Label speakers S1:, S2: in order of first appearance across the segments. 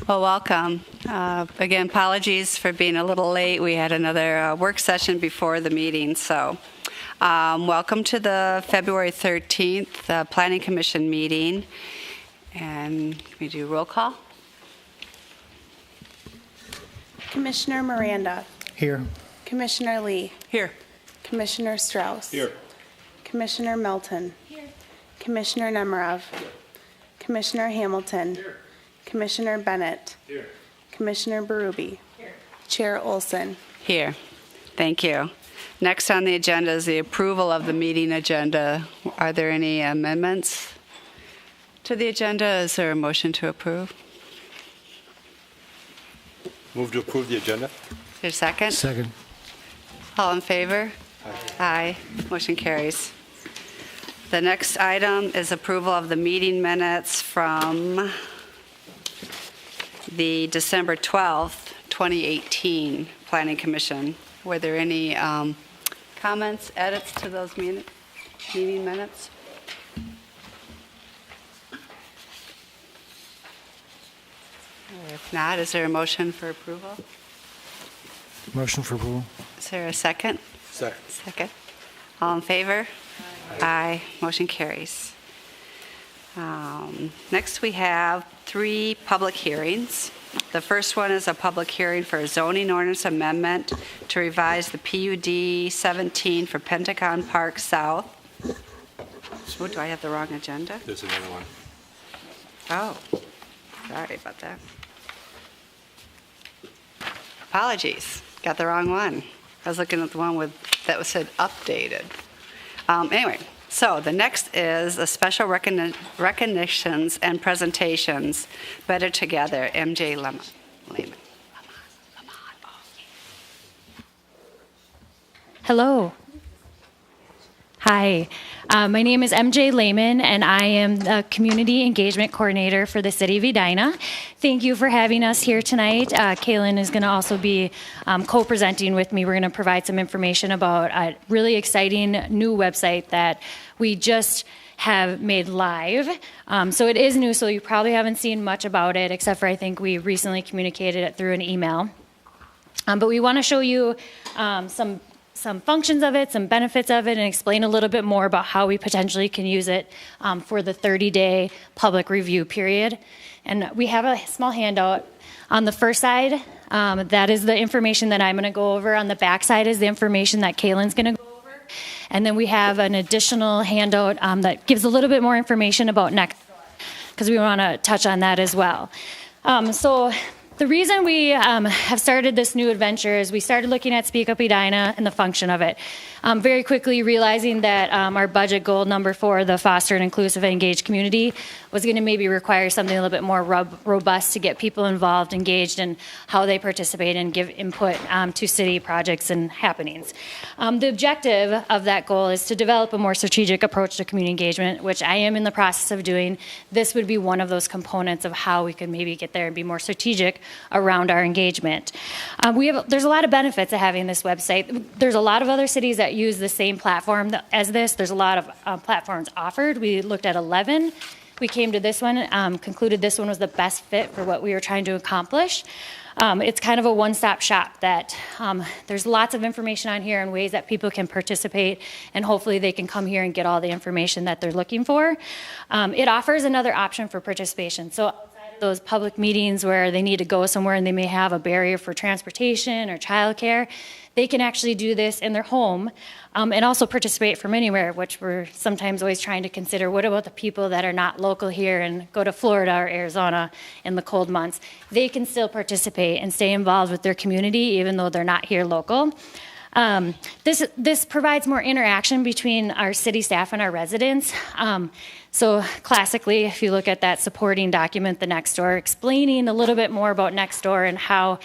S1: Well, welcome. Again, apologies for being a little late. We had another work session before the meeting, so welcome to the February 13th Planning Commission meeting. And can we do roll call?
S2: Commissioner Miranda.
S3: Here.
S2: Commissioner Lee.
S1: Here.
S2: Commissioner Strauss.
S4: Here.
S2: Commissioner Melton.
S5: Here.
S2: Commissioner Nemerov. Commissioner Hamilton.
S4: Here.
S2: Commissioner Bennett.
S4: Here.
S2: Commissioner Berube.
S5: Here.
S2: Chair Olson.
S1: Here. Thank you. Next on the agenda is the approval of the meeting agenda. Are there any amendments to the agenda? Is there a motion to approve?
S4: Move to approve the agenda.
S1: Is there a second?
S3: Second.
S1: All in favor? Aye. Motion carries. The next item is approval of the meeting minutes from the December 12th, 2018 Planning Commission. Were there any comments, edits to those meeting minutes? If not, is there a motion for approval?
S3: Motion for approval.
S1: Is there a second?
S4: Second.
S1: Second. All in favor? Aye. Motion carries. Next, we have 3 public hearings. The first one is a public hearing for a zoning ordinance amendment to revise the PUD 17 for Pentagon Park South. Oh, do I have the wrong agenda?
S4: There's another one.
S1: Oh, sorry about that. Apologies, got the wrong one. I was looking at the one that said updated. Anyway, so the next is a special recognitions and presentations, Better Together, MJ Lehman.
S5: Hello. Hi. My name is MJ Lehman, and I am the Community Engagement Coordinator for the City of Edina. Thank you for having us here tonight. Kaylin is going to also be co-presenting with me. We're going to provide some information about a really exciting new website that we just have made live. So it is new, so you probably haven't seen much about it, except for I think we recently communicated it through an email. But we want to show you some functions of it, some benefits of it, and explain a little bit more about how we potentially can use it for the 30-day public review period. And we have a small handout on the first side. That is the information that I'm going to go over. On the back side is the information that Kaylin's going to go over. And then we have an additional handout that gives a little bit more information about next door, because we want to touch on that as well. So the reason we have started this new adventure is we started looking at Speak Up Edina and the function of it. Very quickly realizing that our budget goal number 4, the foster an inclusive and engaged community, was going to maybe require something a little bit more robust to get people involved, engaged in how they participate and give input to city projects and happenings. The objective of that goal is to develop a more strategic approach to community engagement, which I am in the process of doing. This would be one of those components of how we could maybe get there and be more strategic around our engagement. There's a lot of benefits of having this website. There's a lot of other cities that use the same platform as this. There's a lot of platforms offered. We looked at 11. We came to this one, concluded this one was the best fit for what we were trying to accomplish. It's kind of a one-stop shop that there's lots of information on here and ways that people can participate, and hopefully they can come here and get all the information that they're looking for. It offers another option for participation. So outside of those public meetings where they need to go somewhere and they may have a barrier for transportation or childcare, they can actually do this in their home and also participate from anywhere, which we're sometimes always trying to consider. What about the people that are not local here and go to Florida or Arizona in the cold months? They can still participate and stay involved with their community even though they're not here local. This provides more interaction between our city staff and our residents. So classically, if you look at that supporting document, the Nextdoor, explaining a little bit more about Nextdoor and how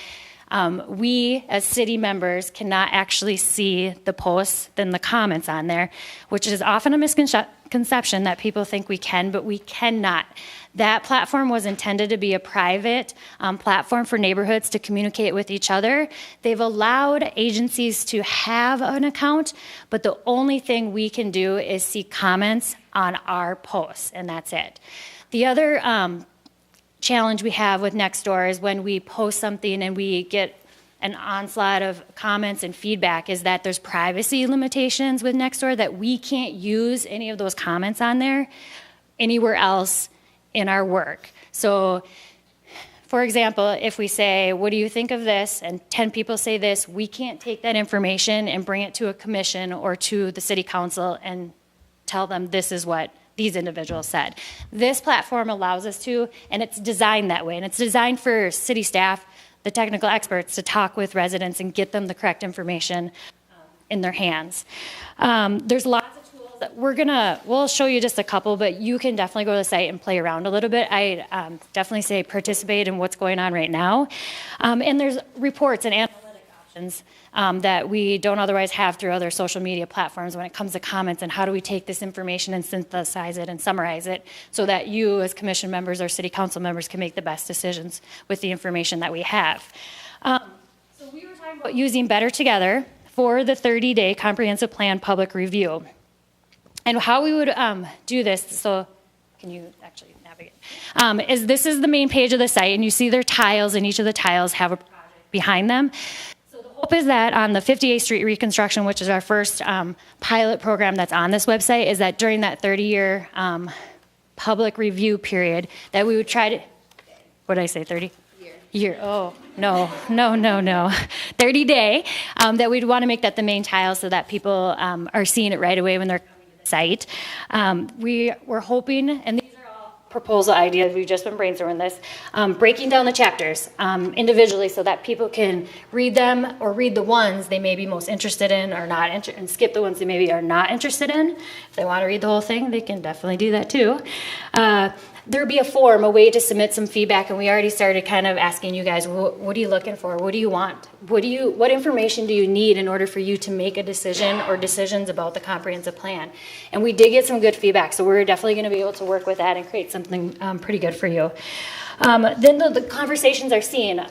S5: we as city members cannot actually see the posts than the comments on there, which is often a misconception that people think we can, but we cannot. That platform was intended to be a private platform for neighborhoods to communicate with each other. They've allowed agencies to have an account, but the only thing we can do is see comments on our posts, and that's it. The other challenge we have with Nextdoor is when we post something and we get an onslaught of comments and feedback is that there's privacy limitations with Nextdoor, that we can't use any of those comments on there anywhere else in our work. So, for example, if we say, what do you think of this? And 10 people say this, we can't take that information and bring it to a commission or to the city council and tell them this is what these individuals said. This platform allows us to, and it's designed that way, and it's designed for city staff, the technical experts, to talk with residents and get them the correct information in their hands. There's lots of tools that we'll show you just a couple, but you can definitely go to the site and play around a little bit. I definitely say participate in what's going on right now. And there's reports and analytic options that we don't otherwise have through other social media platforms when it comes to comments and how do we take this information and synthesize it and summarize it so that you as commission members or city council members can make the best decisions with the information that we have. So we were talking about using Better Together for the 30-day comprehensive plan public review. And how we would do this, so can you actually navigate, is this is the main page of the site, and you see their tiles, and each of the tiles have a project behind them. So the hope is that on the 58th Street reconstruction, which is our first pilot program that's on this website, is that during that 30-year public review period, that we would try to, what did I say, 30? Year. Oh, no. 30 day, that we'd want to make that the main tile so that people are seeing it right away when they're coming to the site. We're hoping, and these are all proposal ideas, we've just been brainstorming this, breaking down the chapters individually so that people can read them or read the ones they may be most interested in or not, and skip the ones they maybe are not interested in. If they want to read the whole thing, they can definitely do that too. There would be a form, a way to submit some feedback, and we already started kind of asking you guys, what are you looking for? What do you want? What information do you need in order for you to make a decision or decisions about the comprehensive plan? And we did get some good feedback, so we're definitely going to be able to work with that and create something pretty good for you. Then the conversations are seen.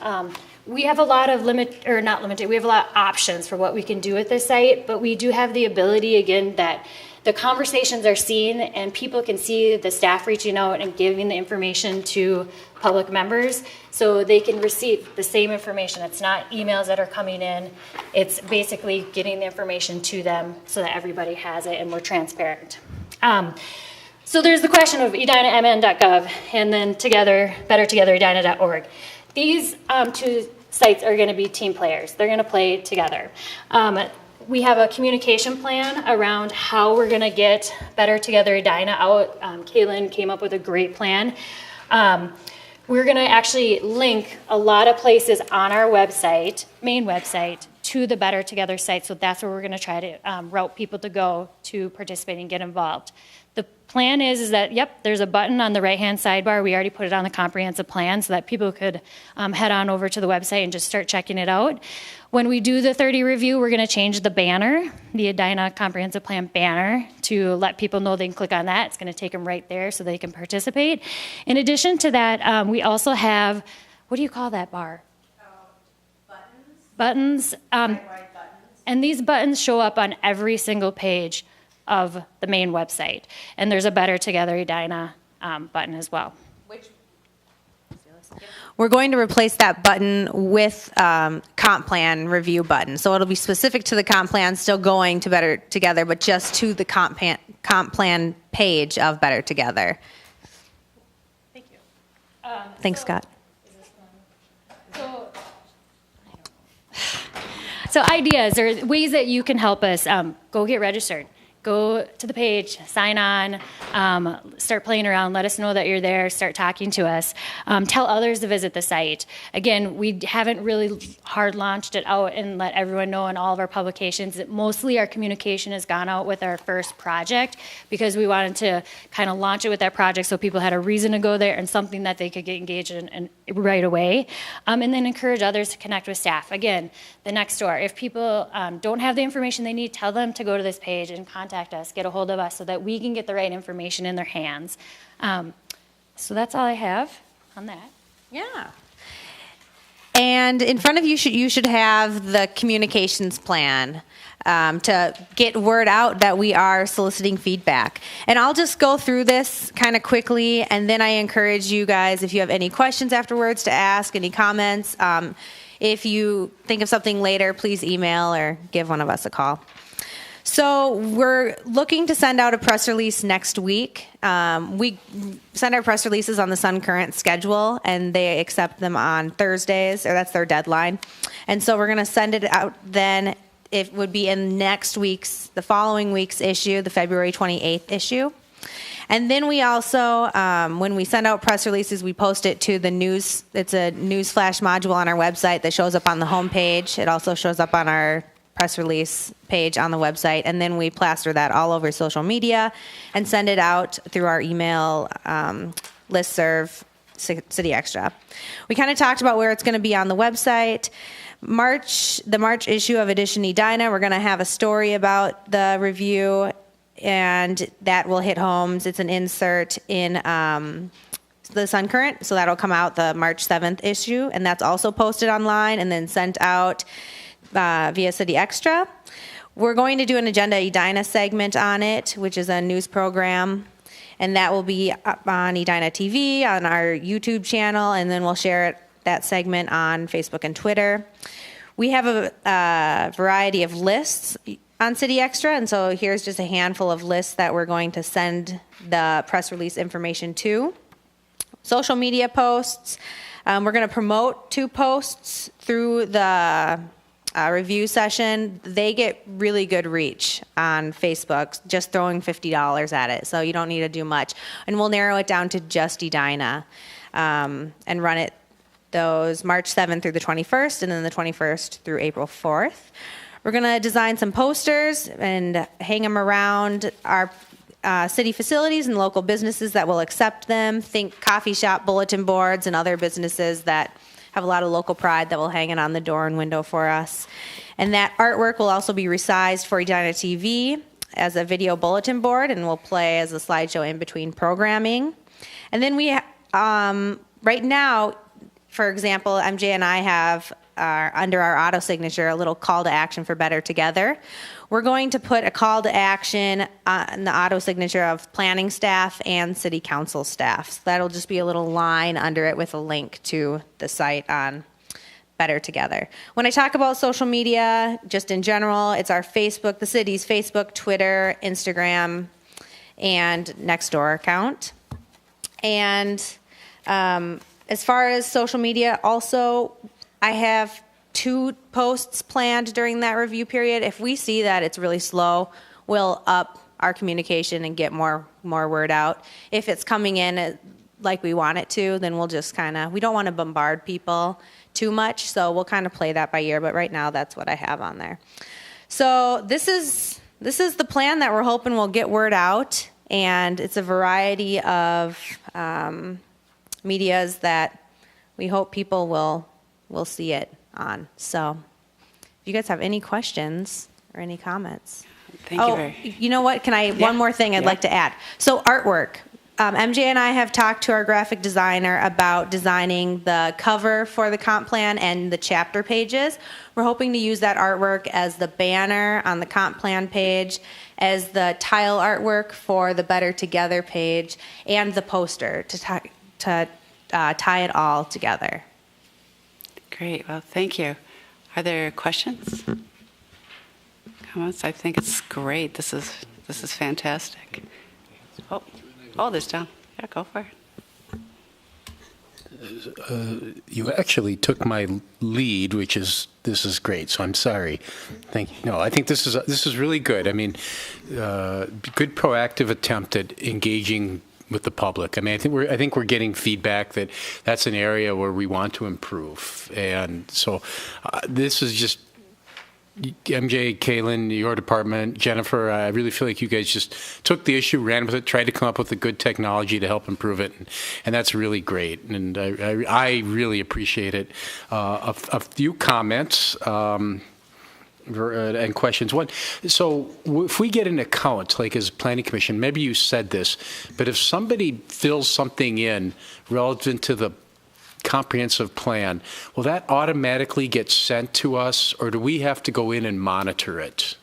S5: We have a lot of we have a lot of options for what we can do with this site, but we do have the ability, again, that the conversations are seen and people can see the staff reaching out and giving the information to public members so they can receive the same information. It's not emails that are coming in. It's basically getting the information to them so that everybody has it and we're transparent. So there's the question of edinamn.gov and then bettertogetheredina.org. These two sites are going to be team players. They're going to play together. We have a communication plan around how we're going to get Better Together Edina out. Kaylin came up with a great plan. We're going to actually link a lot of places on our website, main website, to the Better Together site. So that's where we're going to try to route people to go to participate and get involved. The plan is that, yep, there's a button on the right-hand sidebar. We already put it on the comprehensive plan so that people could head on over to the website and just start checking it out. When we do the 30 review, we're going to change the banner, the Edina Comprehensive Plan banner, to let people know they can click on that. It's going to take them right there so they can participate. In addition to that, we also have, what do you call that bar? Buttons. Buttons. And these buttons show up on every single page of the main website. And there's a Better Together Edina button as well.
S6: We're going to replace that button with comp plan review button. So it'll be specific to the comp plan, still going to Better Together, but just to the comp plan page of Better Together.
S5: Thank you.
S6: Thanks, Scott.
S5: So ideas or ways that you can help us, go get registered. Go to the page, sign on, start playing around, let us know that you're there, start talking to us. Tell others to visit the site. Again, we haven't really hard launched it out and let everyone know in all of our publications. Mostly our communication has gone out with our first project because we wanted to kind of launch it with that project so people had a reason to go there and something that they could get engaged in right away. And then encourage others to connect with staff. Again, the Nextdoor. If people don't have the information they need, tell them to go to this page and contact us, get a hold of us so that we can get the right information in their hands. So that's all I have on that.
S6: Yeah. And in front of you, you should have the communications plan to get word out that we are soliciting feedback. And I'll just go through this kind of quickly, and then I encourage you guys, if you have any questions afterwards, to ask, any comments. If you think of something later, please email or give one of us a call. So we're looking to send out a press release next week. We send our press releases on the Sun Current schedule, and they accept them on Thursdays, or that's their deadline. And so we're going to send it out then. It would be in the following week's issue, the February 28th issue. And then we also, when we send out press releases, we post it to the news. It's a news flash module on our website that shows up on the homepage. It also shows up on our press release page on the website, and then we plaster that all over social media and send it out through our email listserv, City Extra. We kind of talked about where it's going to be on the website. The March issue of Edition Edina, we're going to have a story about the review, and that will hit homes. It's an insert in the Sun Current, so that'll come out the March 7th issue, and that's also posted online and then sent out via City Extra. We're going to do an Agenda Edina segment on it, which is a news program, and that will be up on Edina TV, on our YouTube channel, and then we'll share that segment on Facebook and Twitter. We have a variety of lists on City Extra, and so here's just a handful of lists that we're going to send the press release information to. Social media posts. We're going to promote 2 posts through the review session. They get really good reach on Facebook, just throwing $50 at it, so you don't need to do much. And we'll narrow it down to just Edina and run it those March 7th through the 21st, and then the 21st through April 4th. We're going to design some posters and hang them around our city facilities and local businesses that will accept them. Think coffee shop bulletin boards and other businesses that have a lot of local pride that will hang it on the door and window for us. And that artwork will also be resized for Edina TV as a video bulletin board, and will play as a slideshow in between programming. And then we, right now, for example, MJ and I have under our auto signature a little call to action for Better Together. We're going to put a call to action on the auto signature of planning staff and city council staff. So that'll just be a little line under it with a link to the site on Better Together. When I talk about social media, just in general, it's our Facebook, the city's Facebook, Twitter, Instagram, and Nextdoor account. And as far as social media, also, I have 2 posts planned during that review period. If we see that it's really slow, we'll up our communication and get more word out. If it's coming in like we want it to, then we'll just we don't want to bombard people too much, so we'll kind of play that by ear, but right now that's what I have on there. So this is the plan that we're hoping will get word out, and it's a variety of medias that we hope people will see it on. So if you guys have any questions or any comments.
S1: Thank you very much.
S6: You know what? One more thing I'd like to add. So artwork. MJ and I have talked to our graphic designer about designing the cover for the comp plan and the chapter pages. We're hoping to use that artwork as the banner on the comp plan page, as the tile artwork for the Better Together page, and the poster to tie it all together.
S1: Great. Well, thank you. Are there questions? Comments? I think it's great. This is fantastic. Oh, there's John. Yeah, go for it.
S7: You actually took my lead, this is great. So I'm sorry. Thank you. No, I think this is really good. I mean, good proactive attempt at engaging with the public. I mean, I think we're getting feedback that that's an area where we want to improve, and so this is just MJ, Kaylin, your department, Jennifer. I really feel like you guys just took the issue, ran with it, tried to come up with a good technology to help improve it, and that's really great. And I really appreciate it. A few comments. And questions. One, so if we get an account, like as Planning Commission, maybe you said this, but if somebody fills something in relative to the comprehensive plan, will that automatically get sent to us, or do we have to go in and monitor it?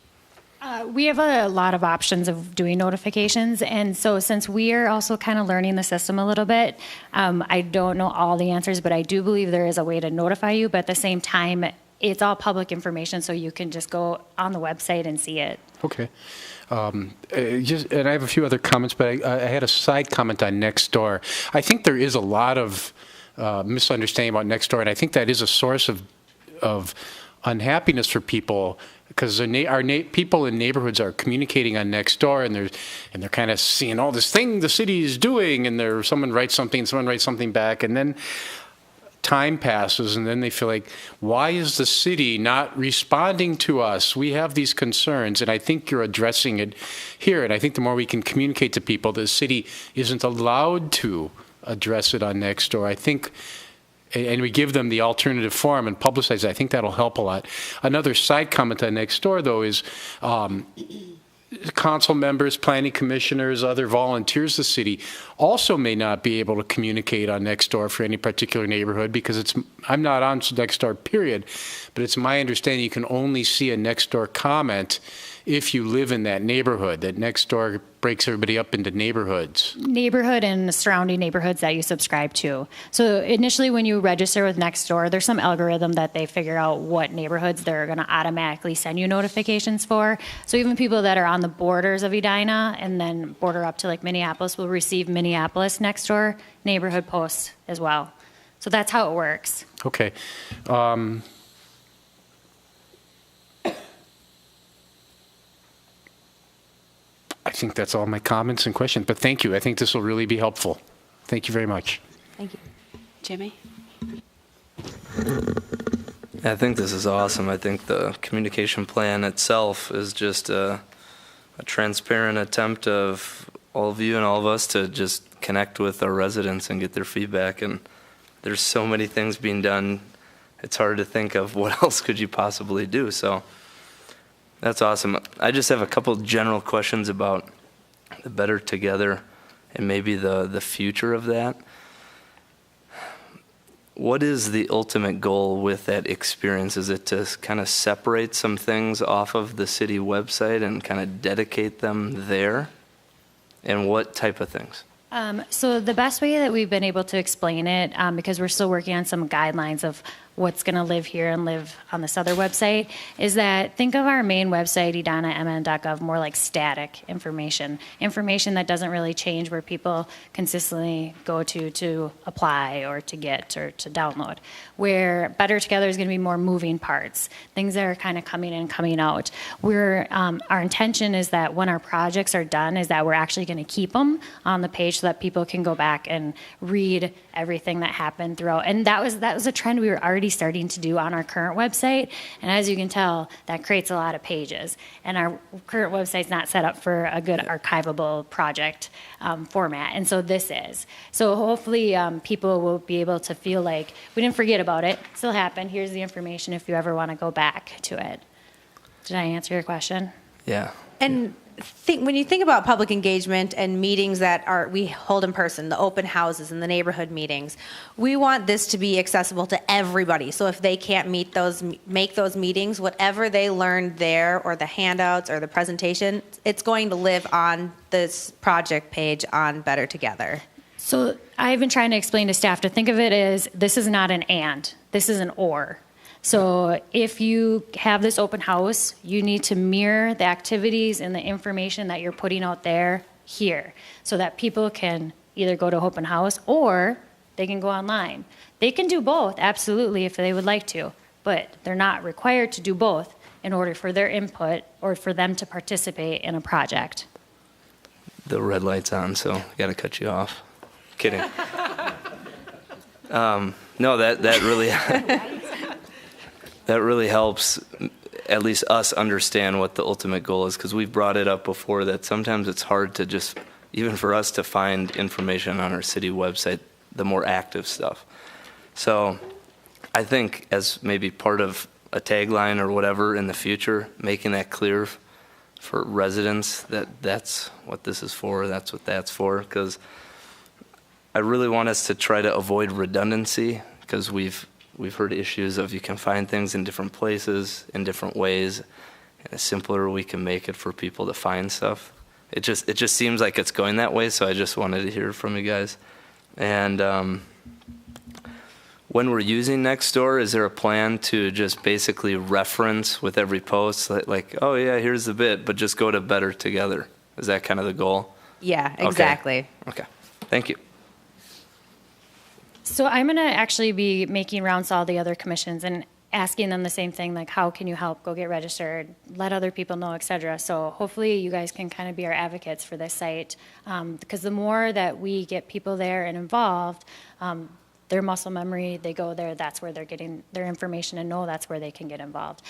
S5: We have a lot of options of doing notifications, and so since we are also kind of learning the system a little bit, I don't know all the answers, but I do believe there is a way to notify you, but at the same time, it's all public information, so you can just go on the website and see it.
S7: Okay. And I have a few other comments, but I had a side comment on Nextdoor. I think there is a lot of misunderstanding about Nextdoor, and I think that is a source of unhappiness for people, because our people in neighborhoods are communicating on Nextdoor, and they're kind of seeing all this thing the city is doing, and someone writes something back, and then time passes, and then they feel like, why is the city not responding to us? We have these concerns, and I think you're addressing it here, and I think the more we can communicate to people, the city isn't allowed to address it on Nextdoor. I think, and we give them the alternative forum and publicize it, I think that'll help a lot. Another side comment on Nextdoor, though, is council members, planning commissioners, other volunteers of the city also may not be able to communicate on Nextdoor for any particular neighborhood, because I'm not on Nextdoor, period, but it's my understanding you can only see a Nextdoor comment if you live in that neighborhood, that Nextdoor breaks everybody up into neighborhoods.
S5: Neighborhood and surrounding neighborhoods that you subscribe to. So initially when you register with Nextdoor, there's some algorithm that they figure out what neighborhoods they're going to automatically send you notifications for. So even people that are on the borders of Edina and then border up to like Minneapolis will receive Minneapolis Nextdoor neighborhood posts as well. So that's how it works.
S7: Okay. I think that's all my comments and questions, but thank you. I think this will really be helpful. Thank you very much.
S6: Thank you.
S1: Jimmy?
S8: I think this is awesome. I think the communication plan itself is just a transparent attempt of all of you and all of us to just connect with our residents and get their feedback. And there's so many things being done, it's hard to think of what else could you possibly do. So that's awesome. I just have a couple general questions about the Better Together and maybe the future of that. What is the ultimate goal with that experience? Is it to kind of separate some things off of the city website and kind of dedicate them there? And what type of things?
S5: So the best way that we've been able to explain it, because we're still working on some guidelines of what's going to live here and live on this other website, is that think of our main website, edinamn.gov, more like static information that doesn't really change, where people consistently go to apply or to get or to download. Where Better Together is going to be more moving parts, things that are kind of coming in, coming out. Our intention is that when our projects are done, is that we're actually going to keep them on the page so that people can go back and read everything that happened throughout. And that was a trend we were already starting to do on our current website. And as you can tell, that creates a lot of pages. And our current website's not set up for a good archivable project format. And so this is. So hopefully people will be able to feel like we didn't forget about it. It still happened. Here's the information if you ever want to go back to it. Did I answer your question?
S8: Yeah.
S6: And when you think about public engagement and meetings that we hold in person, the open houses and the neighborhood meetings, we want this to be accessible to everybody. So if they can't make those meetings, whatever they learned there, or the handouts or the presentation, it's going to live on this project page on Better Together.
S5: So I've been trying to explain to staff to think of it as this is not an and, this is an or. So if you have this open house, you need to mirror the activities and the information that you're putting out there here, so that people can either go to open house or they can go online. They can do both, absolutely, if they would like to, but they're not required to do both in order for their input or for them to participate in a project.
S8: The red light's on, so I got to cut you off. Kidding. No, that really... That really helps at least us understand what the ultimate goal is, because we've brought it up before that sometimes it's hard to just, even for us to find information on our city website, the more active stuff. So I think as maybe part of a tagline or whatever in the future, making that clear for residents that that's what this is for, that's what that's for, because I really want us to try to avoid redundancy, because we've heard issues of you can find things in different places in different ways, and the simpler we can make it for people to find stuff. It just seems like it's going that way, so I just wanted to hear from you guys. And when we're using Nextdoor, is there a plan to just basically reference with every post, like, oh yeah, here's the bit, but just go to Better Together? Is that kind of the goal?
S6: Yeah, exactly.
S8: Okay. Thank you.
S5: So I'm going to actually be making rounds to all the other commissions and asking them the same thing, like, how can you help? Go get registered, let other people know, et cetera. So hopefully you guys can kind of be our advocates for this site, because the more that we get people there and involved, their muscle memory, they go there, that's where they're getting their information and know that's where they can get involved.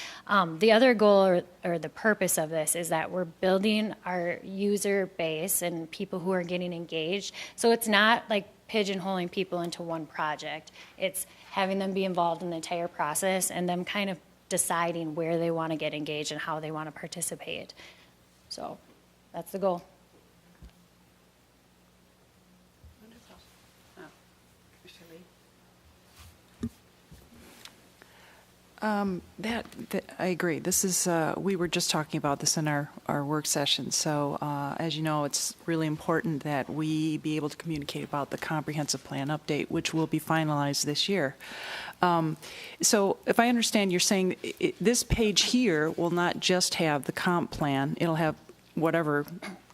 S5: The other goal or the purpose of this is that we're building our user base and people who are getting engaged. So it's not like pigeonholing people into one project. It's having them be involved in the entire process and them kind of deciding where they want to get engaged and how they want to participate. So that's the goal.
S9: I agree. This is, we were just talking about this in our work session. So as you know, it's really important that we be able to communicate about the comprehensive plan update, which will be finalized this year. So if I understand, you're saying this page here will not just have the comp plan. It'll have whatever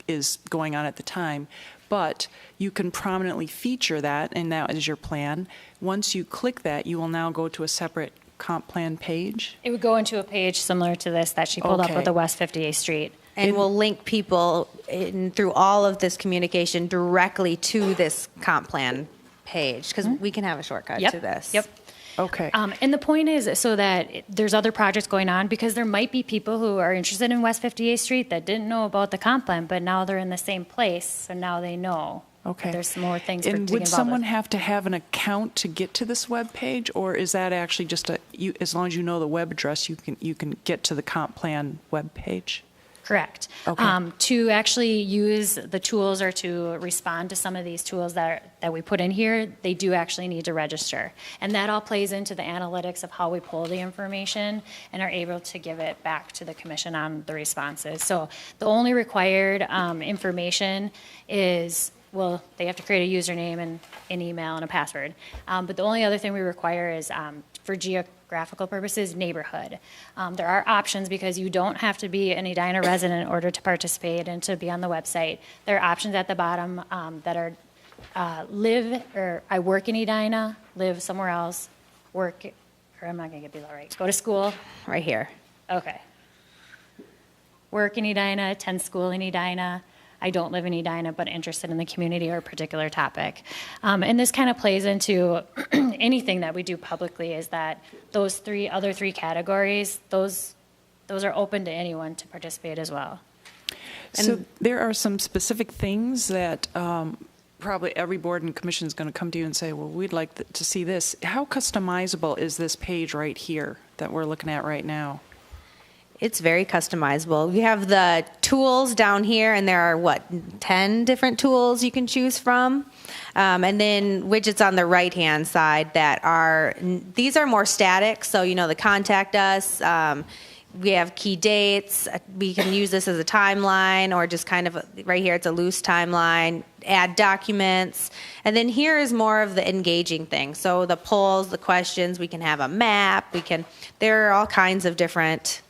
S9: is going on at the time, but you can prominently feature that, and that is your plan. Once you click that, you will now go to a separate comp plan page?
S5: It would go into a page similar to this that she pulled up
S9: Okay.
S5: with the West 58th Street.
S6: And we'll link people through all of this communication directly to this comp plan page, because we can have a shortcut to this.
S5: Yep.
S9: Okay.
S5: And the point is so that there's other projects going on, because there might be people who are interested in West 58th Street that didn't know about the comp plan, but now they're in the same place, so now they know.
S9: Okay.
S5: There's some more things
S9: And
S5: to get
S9: would
S5: involved
S9: someone
S5: with.
S9: have to have an account to get to this web page, or is that actually just as long as you know the web address, you can get to the comp plan web page?
S5: Correct.
S9: Okay.
S5: To actually use the tools or to respond to some of these tools that we put in here, they do actually need to register. And that all plays into the analytics of how we pull the information and are able to give it back to the commission on the responses. So the only required information is, well, they have to create a username and an email and a password. But the only other thing we require is, for geographical purposes, neighborhood. There are options, because you don't have to be an Edina resident in order to participate and to be on the website. There are options at the bottom that are live, or I work in Edina, live somewhere else, work, or I'm not going to get below right. Go to school.
S6: Right here.
S5: Okay. Work in Edina, attend school in Edina. I don't live in Edina, but interested in the community or a particular topic. And this kind of plays into anything that we do publicly, is that those other three categories, those are open to anyone to participate as well.
S9: So there are some specific things that probably every board and commission is going to come to you and say, well, we'd like to see this. How customizable is this page right here that we're looking at right now?
S6: It's very customizable. You have the tools down here, and there are, 10 different tools you can choose from. And then widgets on the right-hand side these are more static, so the contact us. We have key dates. We can use this as a timeline, or just kind of right here, it's a loose timeline. Add documents. And then here is more of the engaging thing. So the polls, the questions, we can have a map. There are all kinds of different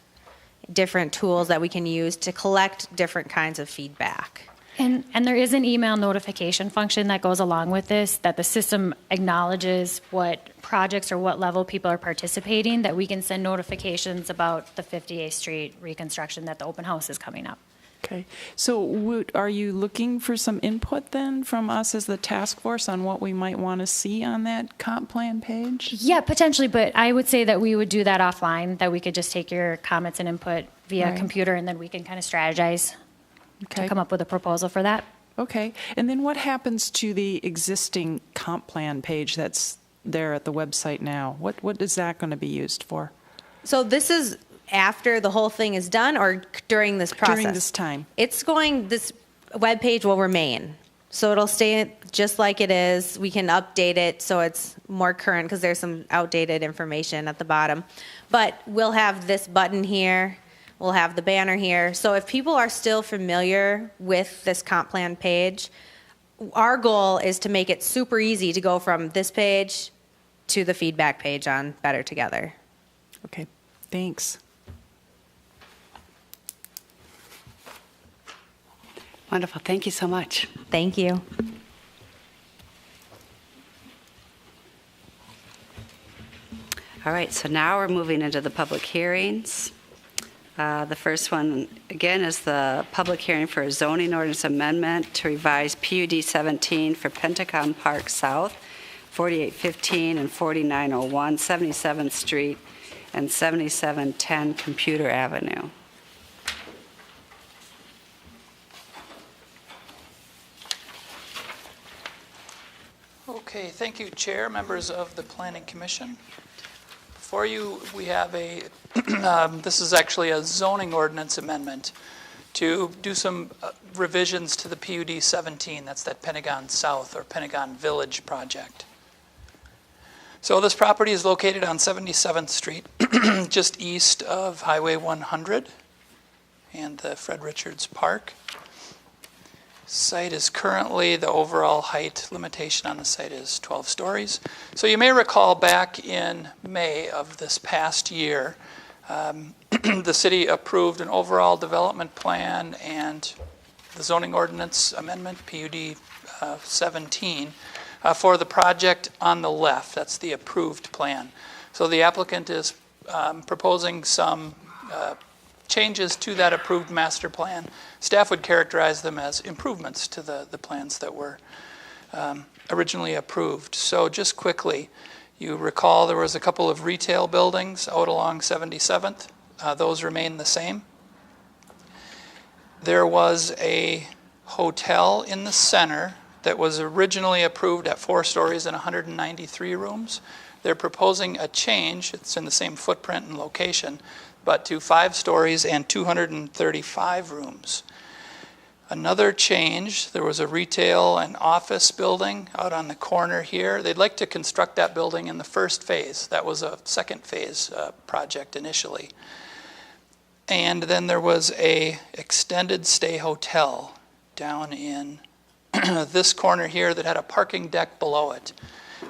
S6: tools that we can use to collect different kinds of feedback.
S5: And there is an email notification function that goes along with this, that the system acknowledges what projects or what level people are participating, that we can send notifications about the 58th Street reconstruction, that the open house is coming up.
S9: Okay. So are you looking for some input then from us as the task force on what we might want to see on that comp plan page?
S5: Yeah, potentially, but I would say that we would do that offline, that we could just take your comments and input via computer, and then we can kind of strategize to come up with a proposal for that.
S9: Okay. And then what happens to the existing comp plan page that's there at the website now? What is that going to be used for?
S6: So this is after the whole thing is done, or during this process?
S9: During this time.
S6: This web page will remain. So it'll stay just like it is. We can update it so it's more current because there's some outdated information at the bottom. But we'll have this button here. We'll have the banner here. So if people are still familiar with this comp plan page, our goal is to make it super easy to go from this page to the feedback page on Better Together.
S9: Okay, thanks.
S1: Wonderful. Thank you so much.
S6: Thank you.
S1: All right, so now we're moving into the public hearings. The first one, again, is the public hearing for a zoning ordinance amendment to revise PUD 17 for Pentagon Park South, 4815 and 4901 77th Street, and 7710 Computer Avenue.
S10: Okay, thank you, Chair, members of the Planning Commission. Before you, we have a, this is actually a zoning ordinance amendment to do some revisions to the PUD 17, that's that Pentagon South or Pentagon Village project. So this property is located on 77th Street, just east of Highway 100 and the Fred Richards Park. Site is currently, the overall height limitation on the site is 12 stories. So you may recall back in May of this past year, the city approved an overall development plan and the zoning ordinance amendment, PUD 17, for the project on the left. That's the approved plan. So the applicant is proposing some changes to that approved master plan. Staff would characterize them as improvements to the plans that were originally approved. So just quickly, you recall there was a couple of retail buildings out along 77th. Those remain the same. There was a hotel in the center that was originally approved at 4 stories and 193 rooms. They're proposing a change, it's in the same footprint and location, but to 5 stories and 235 rooms. Another change, there was a retail and office building out on the corner here. They'd like to construct that building in the first phase. That was a second phase project initially. And then there was a extended stay hotel down in this corner here that had a parking deck below it.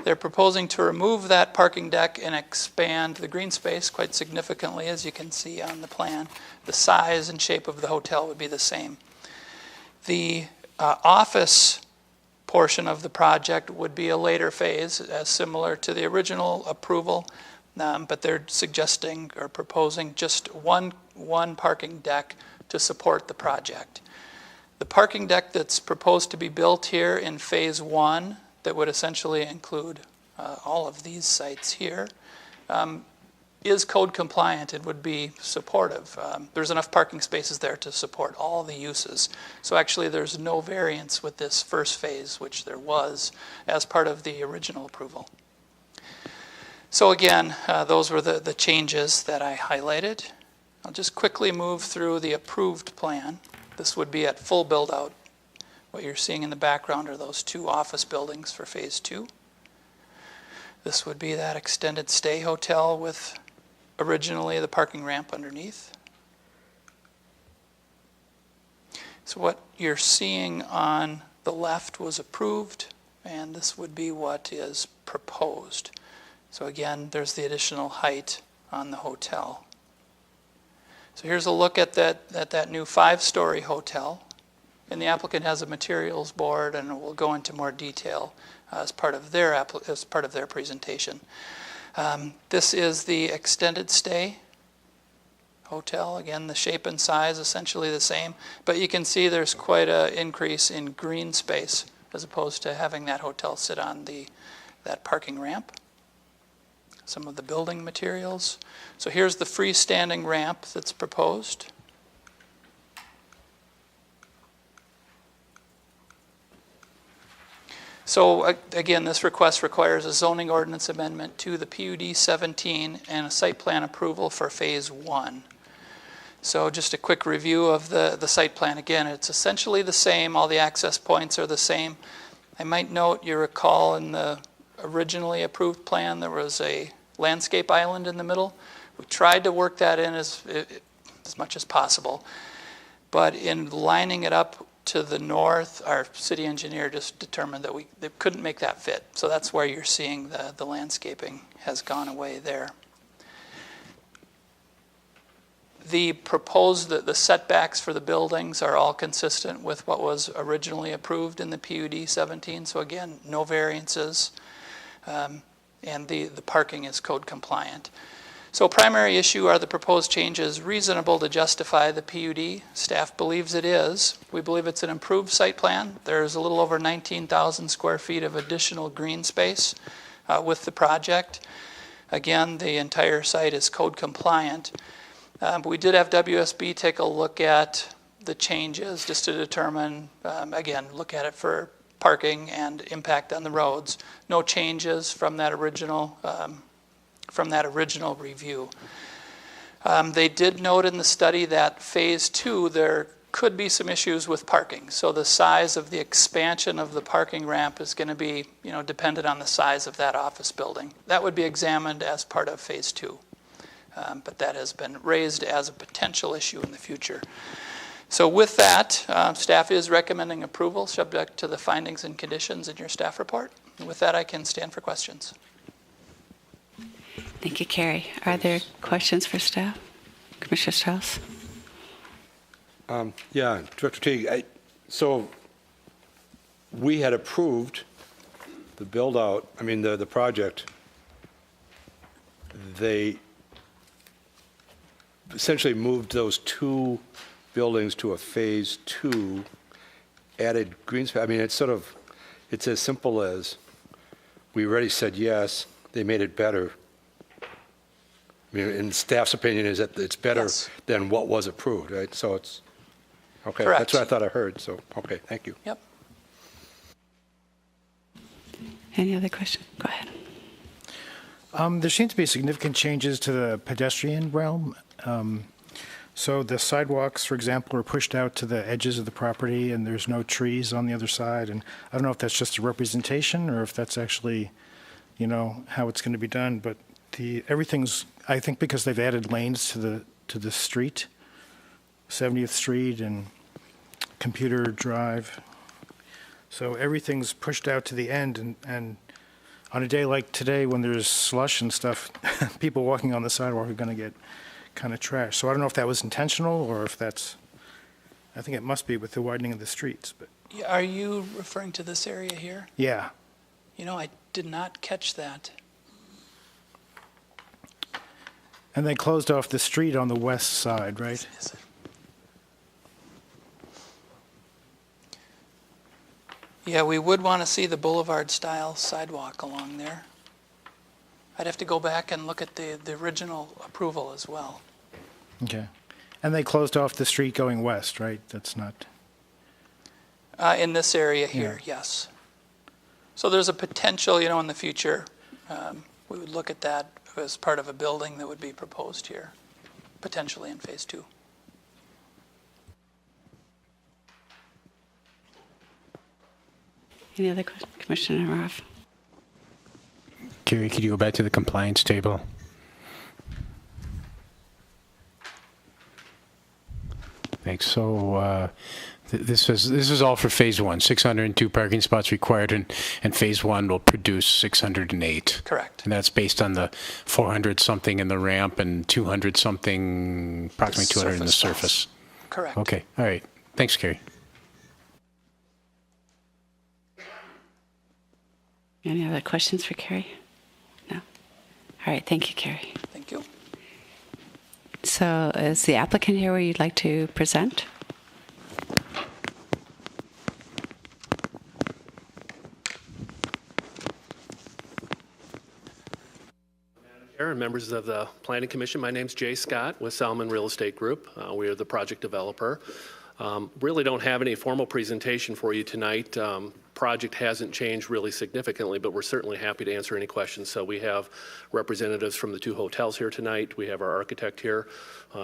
S10: They're proposing to remove that parking deck and expand the green space quite significantly, as you can see on the plan. The size and shape of the hotel would be the same. The office portion of the project would be a later phase, similar to the original approval, but they're suggesting or proposing just one parking deck to support the project. The parking deck that's proposed to be built here in phase 1, that would essentially include all of these sites here, is code compliant. It would be supportive. There's enough parking spaces there to support all the uses. So actually there's no variance with this first phase, which there was as part of the original approval. So again, those were the changes that I highlighted. I'll just quickly move through the approved plan. This would be at full build out. What you're seeing in the background are those 2 office buildings for phase 2. This would be that extended stay hotel with originally the parking ramp underneath. So what you're seeing on the left was approved, and this would be what is proposed. So again, there's the additional height on the hotel. So here's a look at that new 5-story hotel. And the applicant has a materials board, and we'll go into more detail as part of their presentation. This is the extended stay hotel. Again, the shape and size essentially the same, but you can see there's quite an increase in green space as opposed to having that hotel sit on that parking ramp. Some of the building materials. So here's the freestanding ramp that's proposed. So again, this request requires a zoning ordinance amendment to the PUD 17 and a site plan approval for phase 1. So just a quick review of the site plan. Again, it's essentially the same. All the access points are the same. I might note, you recall in the originally approved plan, there was a landscape island in the middle. We tried to work that in as much as possible. But in lining it up to the north, our city engineer just determined that they couldn't make that fit. So that's where you're seeing the landscaping has gone away there. The proposed, the setbacks for the buildings are all consistent with what was originally approved in the PUD 17. So again, no variances, and the parking is code compliant. So primary issue, are the proposed changes reasonable to justify the PUD? Staff believes it is. We believe it's an improved site plan. There's a little over 19,000 square feet of additional green space with the project. Again, the entire site is code compliant. But we did have WSB take a look at the changes just to determine, again, look at it for parking and impact on the roads. No changes from that original review. They did note in the study that phase 2, there could be some issues with parking. So the size of the expansion of the parking ramp is going to be, dependent on the size of that office building. That would be examined as part of phase 2. But that has been raised as a potential issue in the future. So with that, staff is recommending approval subject to the findings and conditions in your staff report. And with that, I can stand for questions.
S1: Thank you, Carrie. Are there questions for staff? Commissioner Strauss?
S4: Yeah, Director Teague, so we had approved the build-out, the project. They essentially moved those 2 buildings to a phase 2, added green space. It's as simple as we already said yes, they made it better. And staff's opinion is that it's better than what was approved, right? So it's, okay,
S10: correct.
S4: That's what I thought I heard, so, okay, thank you.
S10: Yep.
S1: Any other questions? Go ahead.
S3: There seem to be significant changes to the pedestrian realm. So the sidewalks, for example, are pushed out to the edges of the property, and there's no trees on the other side. And I don't know if that's just a representation or if that's actually, how it's going to be done. But everything's, I think, because they've added lanes to the street, 70th Street and Computer Drive. So everything's pushed out to the end, and on a day like today when there's slush and stuff, people walking on the sidewalk are going to get kind of trashed. So I don't know if that was intentional or if that's, I think it must be with the widening of the streets. But
S10: Are you referring to this area here?
S3: yeah.
S10: I did not catch that.
S3: And they closed off the street on the west side, right?
S10: Is it? Yeah, we would want to see the boulevard-style sidewalk along there. I'd have to go back and look at the original approval as well.
S3: Okay. And they closed off the street going west, right? That's not...
S10: In this area here, yes. So there's a potential, in the future, we would look at that as part of a building that would be proposed here, potentially in phase 2.
S1: Any other questions? Commissioner Ruff?
S7: Carrie, could you go back to the compliance table? Thanks. So this is all for phase 1, 602 parking spots required, and phase 1 will produce 608.
S10: Correct.
S7: And that's based on the 400 something in the ramp and 200 something, approximately 200 in the surface.
S10: Correct.
S7: Okay. All right. Thanks, Carrie.
S1: Any other questions for Carrie? No? All right, thank you, Carrie.
S10: Thank you.
S1: So is the applicant here where you'd like to present?
S11: And members of the Planning Commission, my name's Jay Scott with Salmon Real Estate Group. We are the project developer. Really don't have any formal presentation for you tonight. project hasn't changed really significantly, but we're certainly happy to answer any questions. So we have representatives from the 2 hotels here tonight. We have our architect here,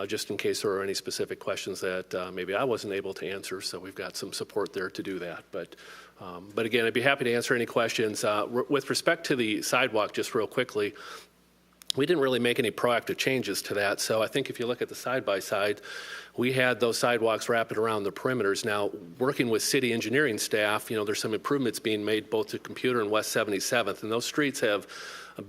S11: just in case there are any specific questions that maybe I wasn't able to answer. So we've got some support there to do that. But again, I'd be happy to answer any questions. With respect to the sidewalk, just real quickly, we didn't really make any proactive changes to that. So I think if you look at the side-by-side, we had those sidewalks wrapping around the perimeters. Now, working with city engineering staff, there's some improvements being made both to Computer and West 77th, and those streets have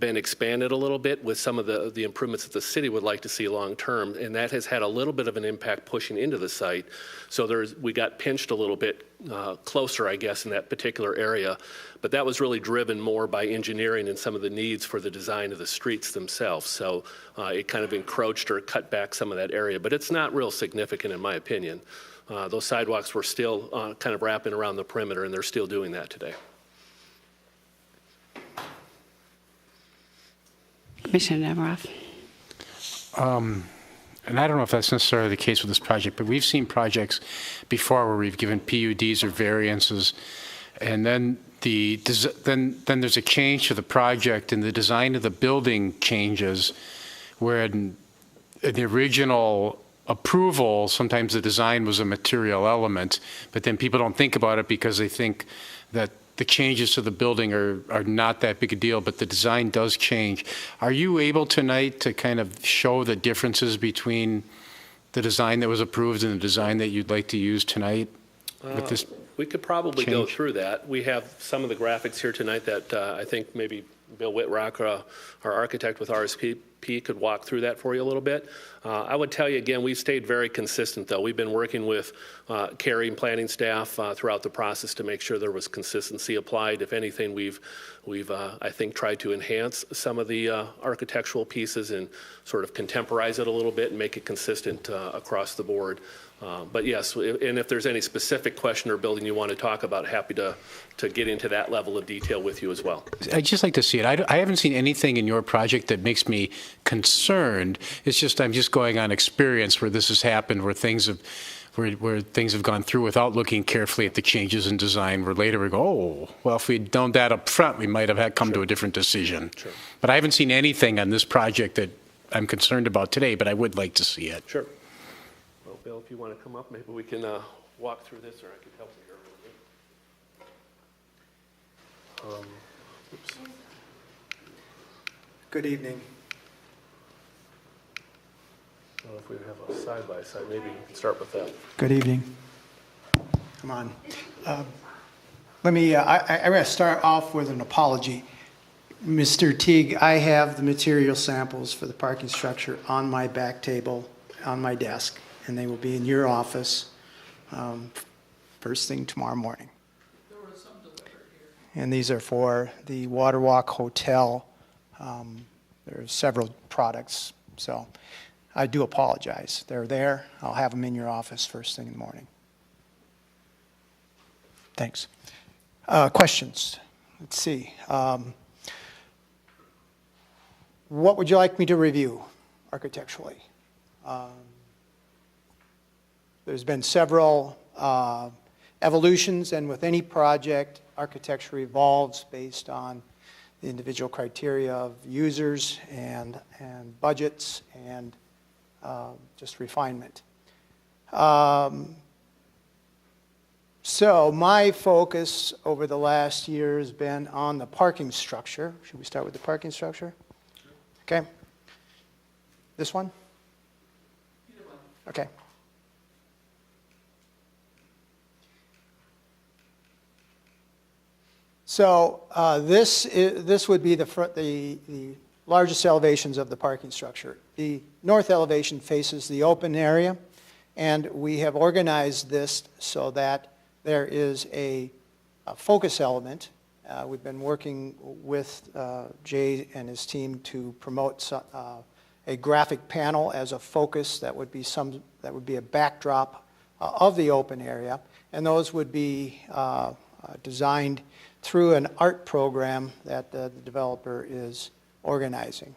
S11: been expanded a little bit with some of the improvements that the city would like to see long-term, and that has had a little bit of an impact pushing into the site. So we got pinched a little bit closer, I guess, in that particular area. But that was really driven more by engineering and some of the needs for the design of the streets themselves. So it kind of encroached or cut back some of that area. But it's not real significant, in my opinion. Those sidewalks were still kind of wrapping around the perimeter, and they're still doing that today.
S1: Commissioner Nemiroff.
S7: And I don't know if that's necessarily the case with this project, but we've seen projects before where we've given PUDs or variances, and then then there's a change to the project and the design of the building changes, where in the original approval, sometimes the design was a material element, but then people don't think about it because they think that the changes to the building are not that big a deal, but the design does change. Are you able tonight to kind of show the differences between the design that was approved and the design that you'd like to use tonight with this?
S11: We could probably go
S7: change?
S11: through that. We have some of the graphics here tonight that I think maybe Bill Whitrock, our architect with RSP, could walk through that for you a little bit. I would tell you again, we've stayed very consistent though. We've been working with Carrie and planning staff throughout the process to make sure there was consistency applied. If anything, we've I think tried to enhance some of the architectural pieces and sort of contemporize it a little bit and make it consistent across the board. But yes, and if there's any specific question or building you want to talk about, happy to get into that level of detail with you as well.
S7: I'd just like to see it. I haven't seen anything in your project that makes me concerned. It's just I'm just going on experience where this has happened, where things have gone through without looking carefully at the changes in design, where later we go, oh, well, if we'd known that up front, we might have come to a different decision.
S11: Sure.
S7: But I haven't seen anything on this project that I'm concerned about today, but I would like to see it.
S11: Sure. Well, Bill, if you want to come up, maybe we can walk through this, or I could help you here a little bit. Oops.
S12: Good evening.
S11: I don't know if we have a side-by-side. Maybe we can start with that.
S12: Good evening. Come on. I'm going to start off with an apology. Mr. Teague, I have the material samples for the parking structure on my back table, on my desk, and they will be in your office first thing tomorrow morning. There was some delivered here. And these are for the Waterwalk Hotel. There are several products, so I do apologize. They're there. I'll have them in your office first thing in the morning. Thanks. Questions? Let's see. What would you like me to review architecturally? There's been several evolutions, and with any project, architecture evolves based on the individual criteria of users and budgets and just refinement. So my focus over the last year has been on the parking structure. Should we start with the parking structure? Okay. This one? Okay. So this would be the largest elevations of the parking structure. The north elevation faces the open area, and we have organized this so that there is a focus element. We've been working with Jay and his team to promote a graphic panel as a focus that would be a backdrop of the open area, and those would be designed through an art program that the developer is organizing.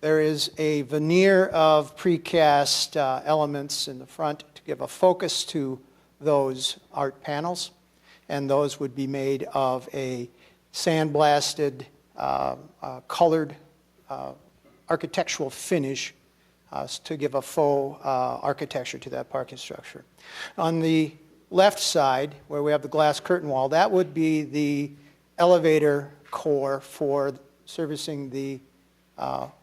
S12: There is a veneer of precast elements in the front to give a focus to those art panels. and those would be made of a sandblasted, colored architectural finish to give a faux architecture to that parking structure. On the left side, where we have the glass curtain wall, that would be the elevator core for servicing the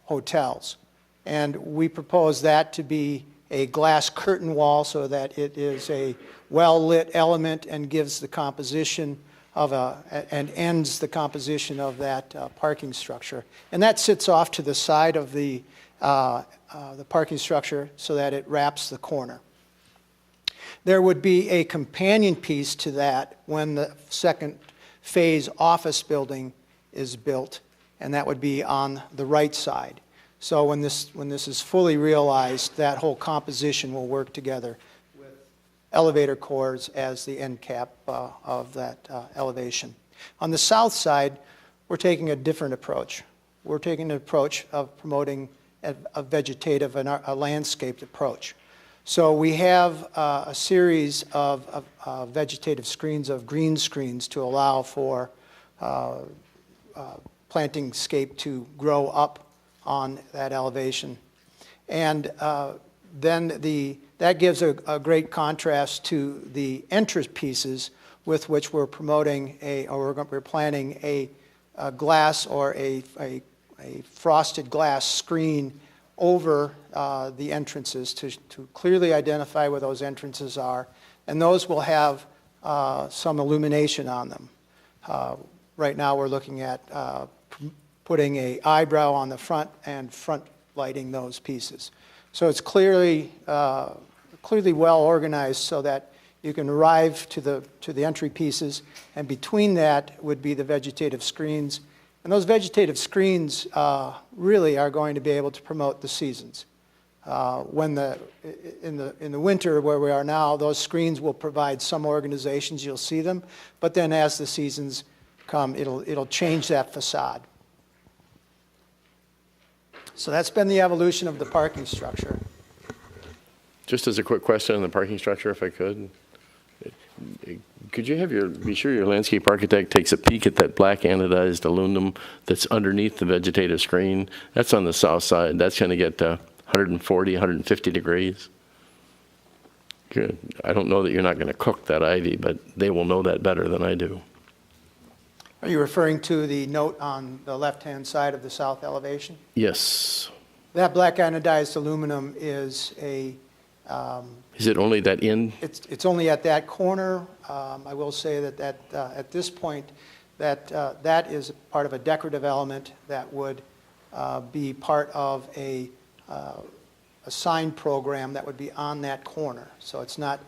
S12: hotels. And we propose that to be a glass curtain wall so that it is a well-lit element and gives the composition of and ends the composition of that parking structure. And that sits off to the side of the parking structure so that it wraps the corner. There would be a companion piece to that when the second phase office building is built, and that would be on the right side. So when this is fully realized, that whole composition will work together with elevator cores as the end cap of that elevation. On the south side, we're taking a different approach. We're taking an approach of promoting a vegetative and a landscaped approach. So we have a series of vegetative screens, of green screens, to allow for planting scape to grow up on that elevation. And then that gives a great contrast to the entrance pieces with which we're promoting we're planning a glass or a frosted glass screen over the entrances to clearly identify where those entrances are. And those will have some illumination on them. Right now we're looking at putting an eyebrow on the front and front lighting those pieces. So it's clearly well organized so that you can arrive to the entry pieces, and between that would be the vegetative screens. And those vegetative screens really are going to be able to promote the seasons. In the winter where we are now, those screens will provide some organizations, you'll see them, but then as the seasons come, it'll change that facade. So that's been the evolution of the parking structure.
S13: Just as a quick question on the parking structure, if I could. Could you be sure your landscape architect takes a peek at that black anodized aluminum that's underneath the vegetative screen? That's on the south side. That's going to get 140, 150 degrees. Good. I don't know that you're not going to cook that ivy, but they will know that better than I do.
S12: Are you referring to the note on the left-hand side of the south elevation?
S13: Yes.
S12: That black anodized aluminum is a...
S13: is it only that end?
S12: It's only at that corner. I will say that at this point, that is part of a decorative element that would be part of a sign program that would be on that corner. So it's not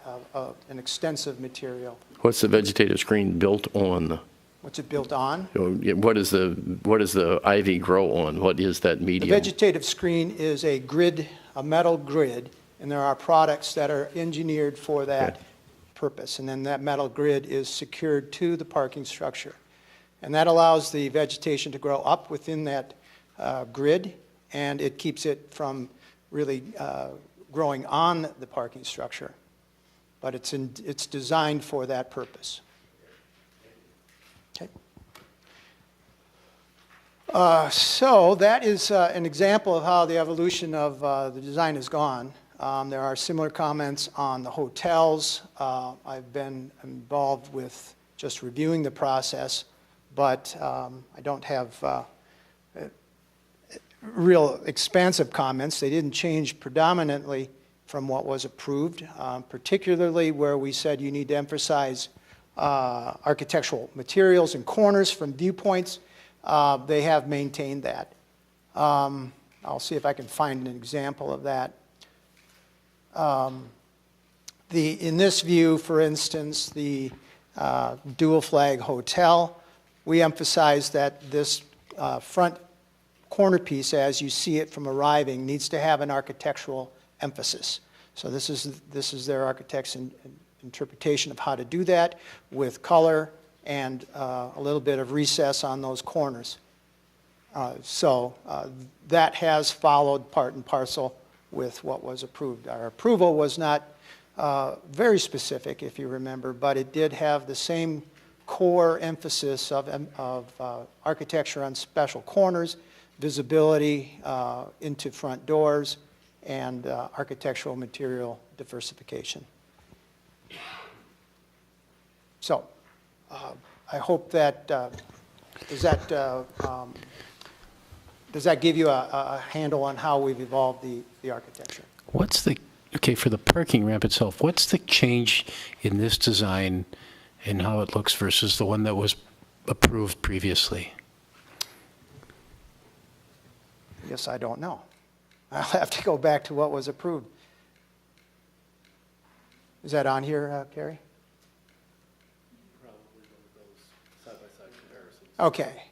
S12: an extensive material.
S13: What's the vegetative screen built on?
S12: What's it built on?
S13: What does the ivy grow on? What is that medium?
S12: The vegetative screen is a metal grid, and there are products that are engineered for that purpose. And then that metal grid is secured to the parking structure. And that allows the vegetation to grow up within that grid, and it keeps it from really growing on the parking structure. But it's designed for that purpose. So that is an example of how the evolution of the design has gone. There are similar comments on the hotels. I've been involved with just reviewing the process, but I don't have real expansive comments. They didn't change predominantly from what was approved, particularly where we said you need to emphasize architectural materials and corners from viewpoints. They have maintained that. I'll see if I can find an example of that. In this view, for instance, the dual flag hotel, we emphasize that this front corner piece, as you see it from arriving, needs to have an architectural emphasis. So this is their architect's interpretation of how to do that with color and a little bit of recess on those corners. So that has followed part and parcel with what was approved. Our approval was not very specific, if you remember, but it did have the same core emphasis of architecture on special corners, visibility into front doors, and architectural material diversification. So I hope that, does that give you a handle on how we've evolved the architecture?
S7: Okay, for the parking ramp itself, what's the change in this design and how it looks versus the one that was approved previously?
S12: Yes, I don't know. I'll have to go back to what was approved. Is that on here, Carrie?
S11: Probably one of those side-by-side comparisons.
S12: Okay.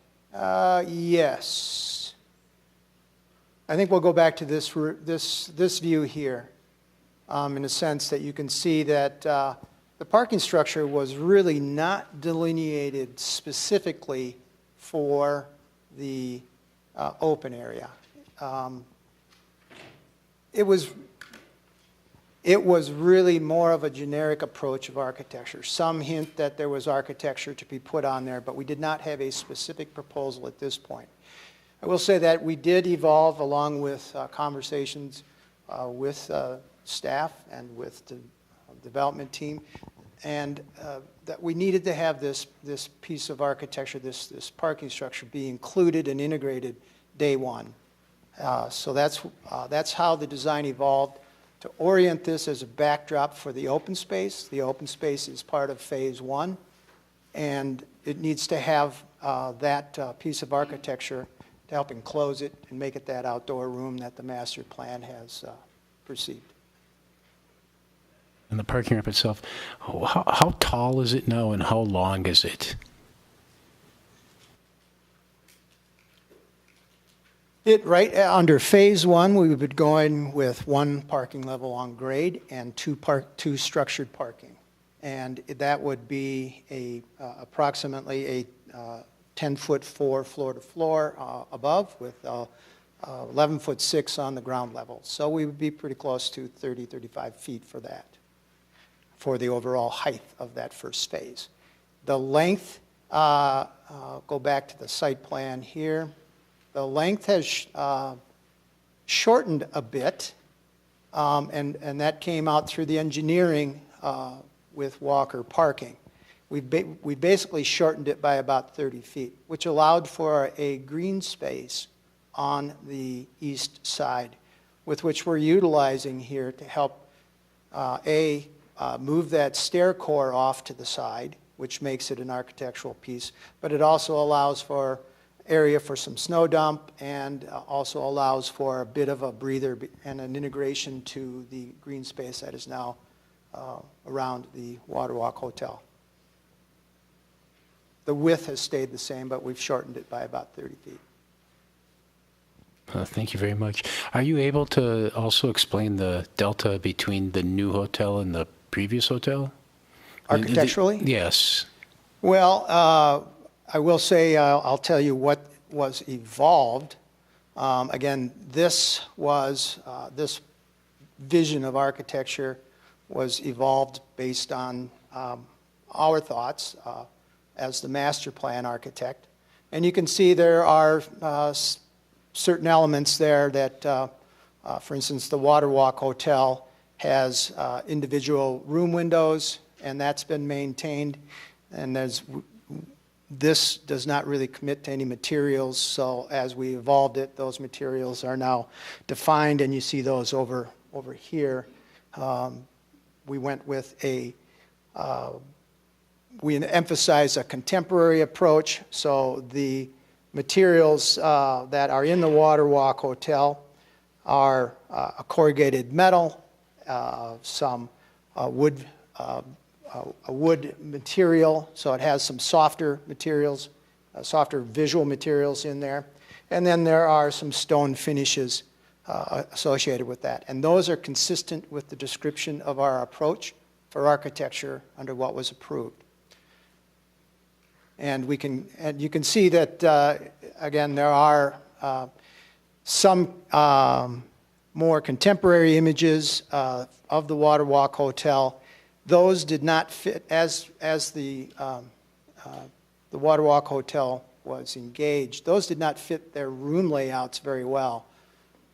S12: Yes. I think we'll go back to this view here, in the sense that you can see that the parking structure was really not delineated specifically for the open area. It was really more of a generic approach of architecture. Some hint that there was architecture to be put on there, but we did not have a specific proposal at this point. I will say that we did evolve along with conversations with staff and with the development team, and that we needed to have this piece of architecture, this parking structure, be included and integrated day one. So that's how the design evolved, to orient this as a backdrop for the open space. The open space is part of phase one, and it needs to have that piece of architecture to help enclose it and make it that outdoor room that the master plan has perceived.
S7: And the parking ramp itself, how tall is it now and how long is it?
S12: Right under phase one, we would be going with one parking level on grade and two structured parking. And that would be approximately a 10-foot 4 floor-to-floor above with 11-foot 6 on the ground level. So we would be pretty close to 30, 35 feet for that, for the overall height of that first phase. The length, go back to the site plan here. The length has shortened a bit, and that came out through the engineering with Walker parking. We basically shortened it by about 30 feet, which allowed for a green space on the east side, with which we're utilizing here to help move that stair core off to the side, which makes it an architectural piece, but it also allows for area for some snow dump, and also allows for a bit of a breather and an integration to the green space that is now around the Waterwalk Hotel. The width has stayed the same, but we've shortened it by about 30 feet.
S7: Thank you very much. Are you able to also explain the delta between the new hotel and the previous hotel?
S12: Architecturally?
S7: Yes.
S12: Well, I will say, I'll tell you what was evolved. Again, this vision of architecture was evolved based on our thoughts as the master plan architect. And you can see there are certain elements there that, for instance, the Waterwalk Hotel has individual room windows, and that's been maintained. And this does not really commit to any materials, so as we evolved it, those materials are now defined, and you see those over here. We went with we emphasize a contemporary approach, so the materials that are in the Waterwalk Hotel are a corrugated metal, some wood, a wood material, so it has some softer materials, softer visual materials in there. And then there are some stone finishes associated with that. And those are consistent with the description of our approach for architecture under what was approved. And you can see that, again, there are some more contemporary images of the Waterwalk Hotel. Those did not fit, as the Waterwalk Hotel was engaged, those did not fit their room layouts very well.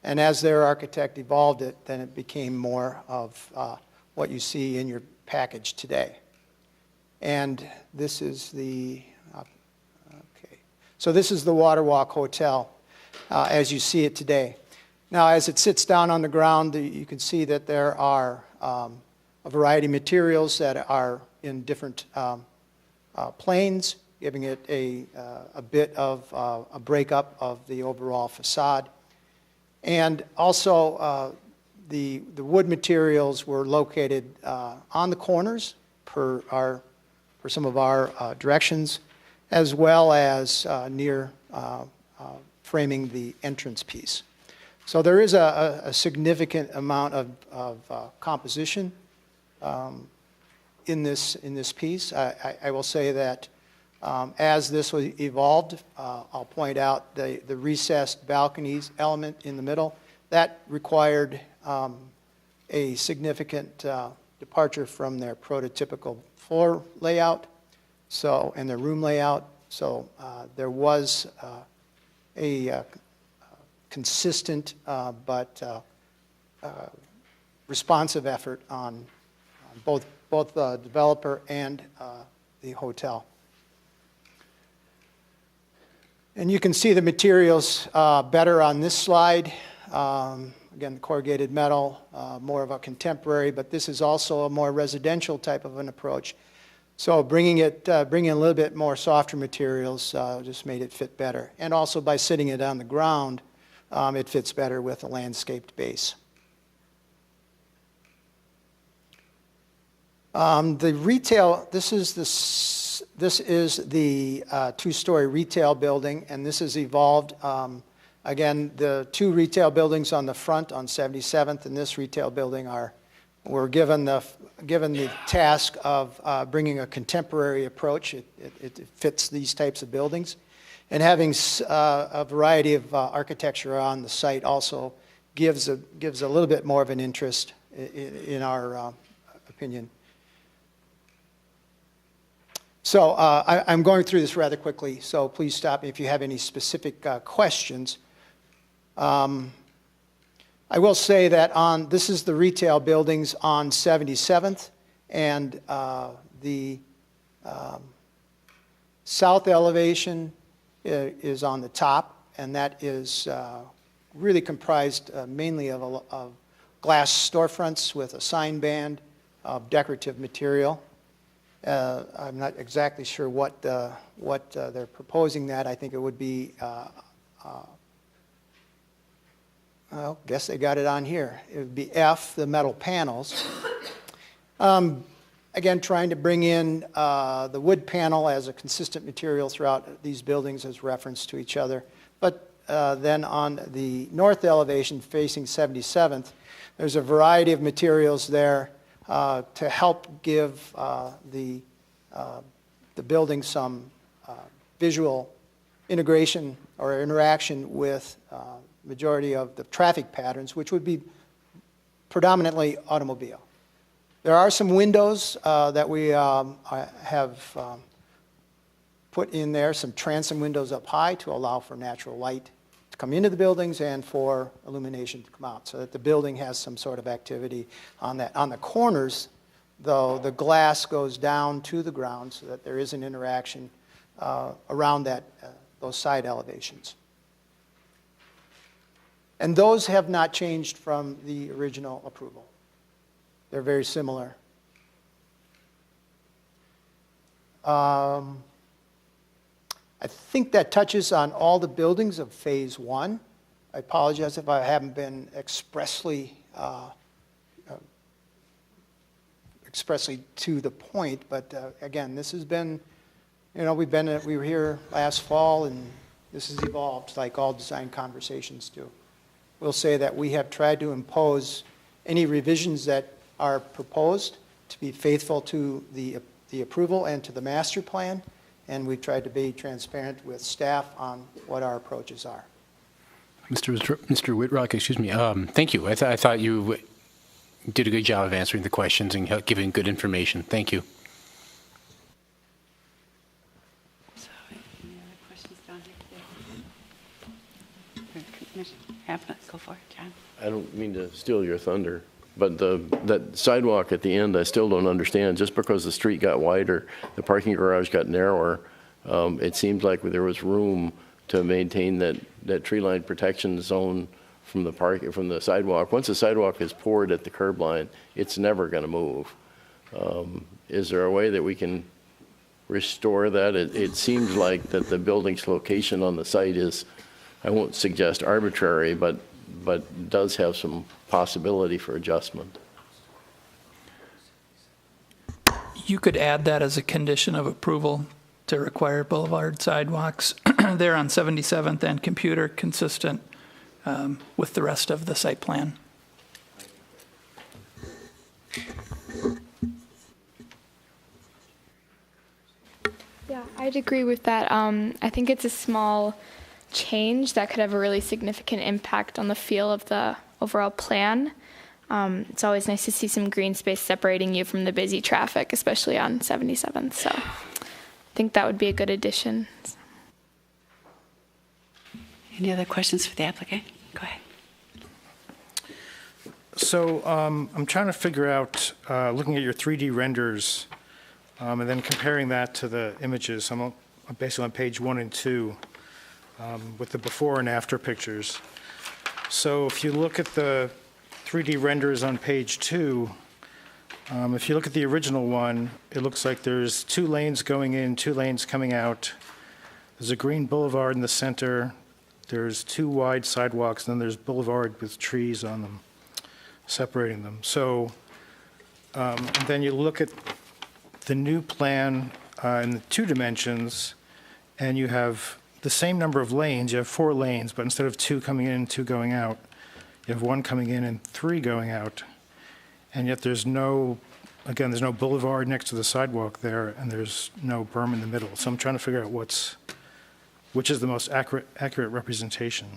S12: And as their architect evolved it, then it became more of what you see in your package today. And this is the, okay. So this is the Waterwalk Hotel as you see it today. Now, as it sits down on the ground, you can see that there are a variety of materials that are in different planes, giving it a bit of a breakup of the overall facade. And also, the wood materials were located on the corners per some of our directions, as well as near framing the entrance piece. So there is a significant amount of composition in this piece. I will say that as this was evolved, I'll point out the recessed balconies element in the middle. That required a significant departure from their prototypical floor layout and their room layout. So there was a consistent but responsive effort on both the developer and the hotel. And you can see the materials better on this slide. Again, corrugated metal, more of a contemporary, but this is also a more residential type of an approach. So bringing a little bit more softer materials just made it fit better. And also by sitting it on the ground, it fits better with a landscaped base. The retail, this is the two-story retail building, and this has evolved. Again, the two retail buildings on the front on 77th and this retail building were given the task of bringing a contemporary approach. It fits these types of buildings. And having a variety of architecture on the site also gives a little bit more of an interest in our opinion. So I'm going through this rather quickly, so please stop me if you have any specific questions. I will say that this is the retail buildings on 77th, and the south elevation is on the top, and that is really comprised mainly of glass storefronts with a sign band of decorative material. I'm not exactly sure what they're proposing that. I think it would be, well, I guess they got it on here. It would be F, the metal panels. Again, trying to bring in the wood panel as a consistent material throughout these buildings as reference to each other. But then on the north elevation facing 77th, there's a variety of materials there to help give the building some visual integration or interaction with majority of the traffic patterns, which would be predominantly automobile. There are some windows that we have put in there, some transom windows up high to allow for natural light to come into the buildings and for illumination to come out, so that the building has some sort of activity on that. On the corners, though, the glass goes down to the ground so that there is an interaction around those side elevations. And those have not changed from the original approval. They're very similar. I think that touches on all the buildings of Phase 1. I apologize if I haven't been expressly to the point, but again, this has been, we were here last fall, and this has evolved like all design conversations do. We'll say that we have tried to impose any revisions that are proposed to be faithful to the approval and to the master plan, and we've tried to be transparent with staff on what our approaches are.
S7: Mr. Whitrock, excuse me. Thank you. I thought you did a good job of answering the questions and giving good information. Thank you.
S1: So, any other questions down here? Go for it, John.
S13: I don't mean to steal your thunder, but that sidewalk at the end, I still don't understand. Just because the street got wider, the parking garage got narrower, it seemed like there was room to maintain that tree line protection zone from the sidewalk. Once the sidewalk is poured at the curb line, it's never going to move. Is there a way that we can restore that? It seems like that the building's location on the site is, I won't suggest arbitrary, but does have some possibility for adjustment.
S10: You could add that as a condition of approval to require boulevard sidewalks there on 77th and Computer, consistent with the rest of the site plan.
S14: Yeah, I'd agree with that. I think it's a small change that could have a really significant impact on the feel of the overall plan. It's always nice to see some green space separating you from the busy traffic, especially on 77th. So I think that would be a good addition.
S1: Any other questions for the applicant? Go ahead.
S3: So I'm trying to figure out, looking at your 3D renders, and then comparing that to the images. I'm basically on page 1 and 2 with the before and after pictures. So if you look at the 3D renders on page 2, if you look at the original one, it looks like there's 2 lanes going in, 2 lanes coming out. There's a green boulevard in the center. There's 2 wide sidewalks, and then there's boulevard with trees on them, separating them. So and then you look at the new plan in the 2 dimensions, and you have the same number of lanes. You have 4 lanes, but instead of 2 coming in, 2 going out, you have 1 coming in and 3 going out. And yet there's no boulevard next to the sidewalk there, and there's no berm in the middle. So I'm trying to figure out which is the most accurate representation.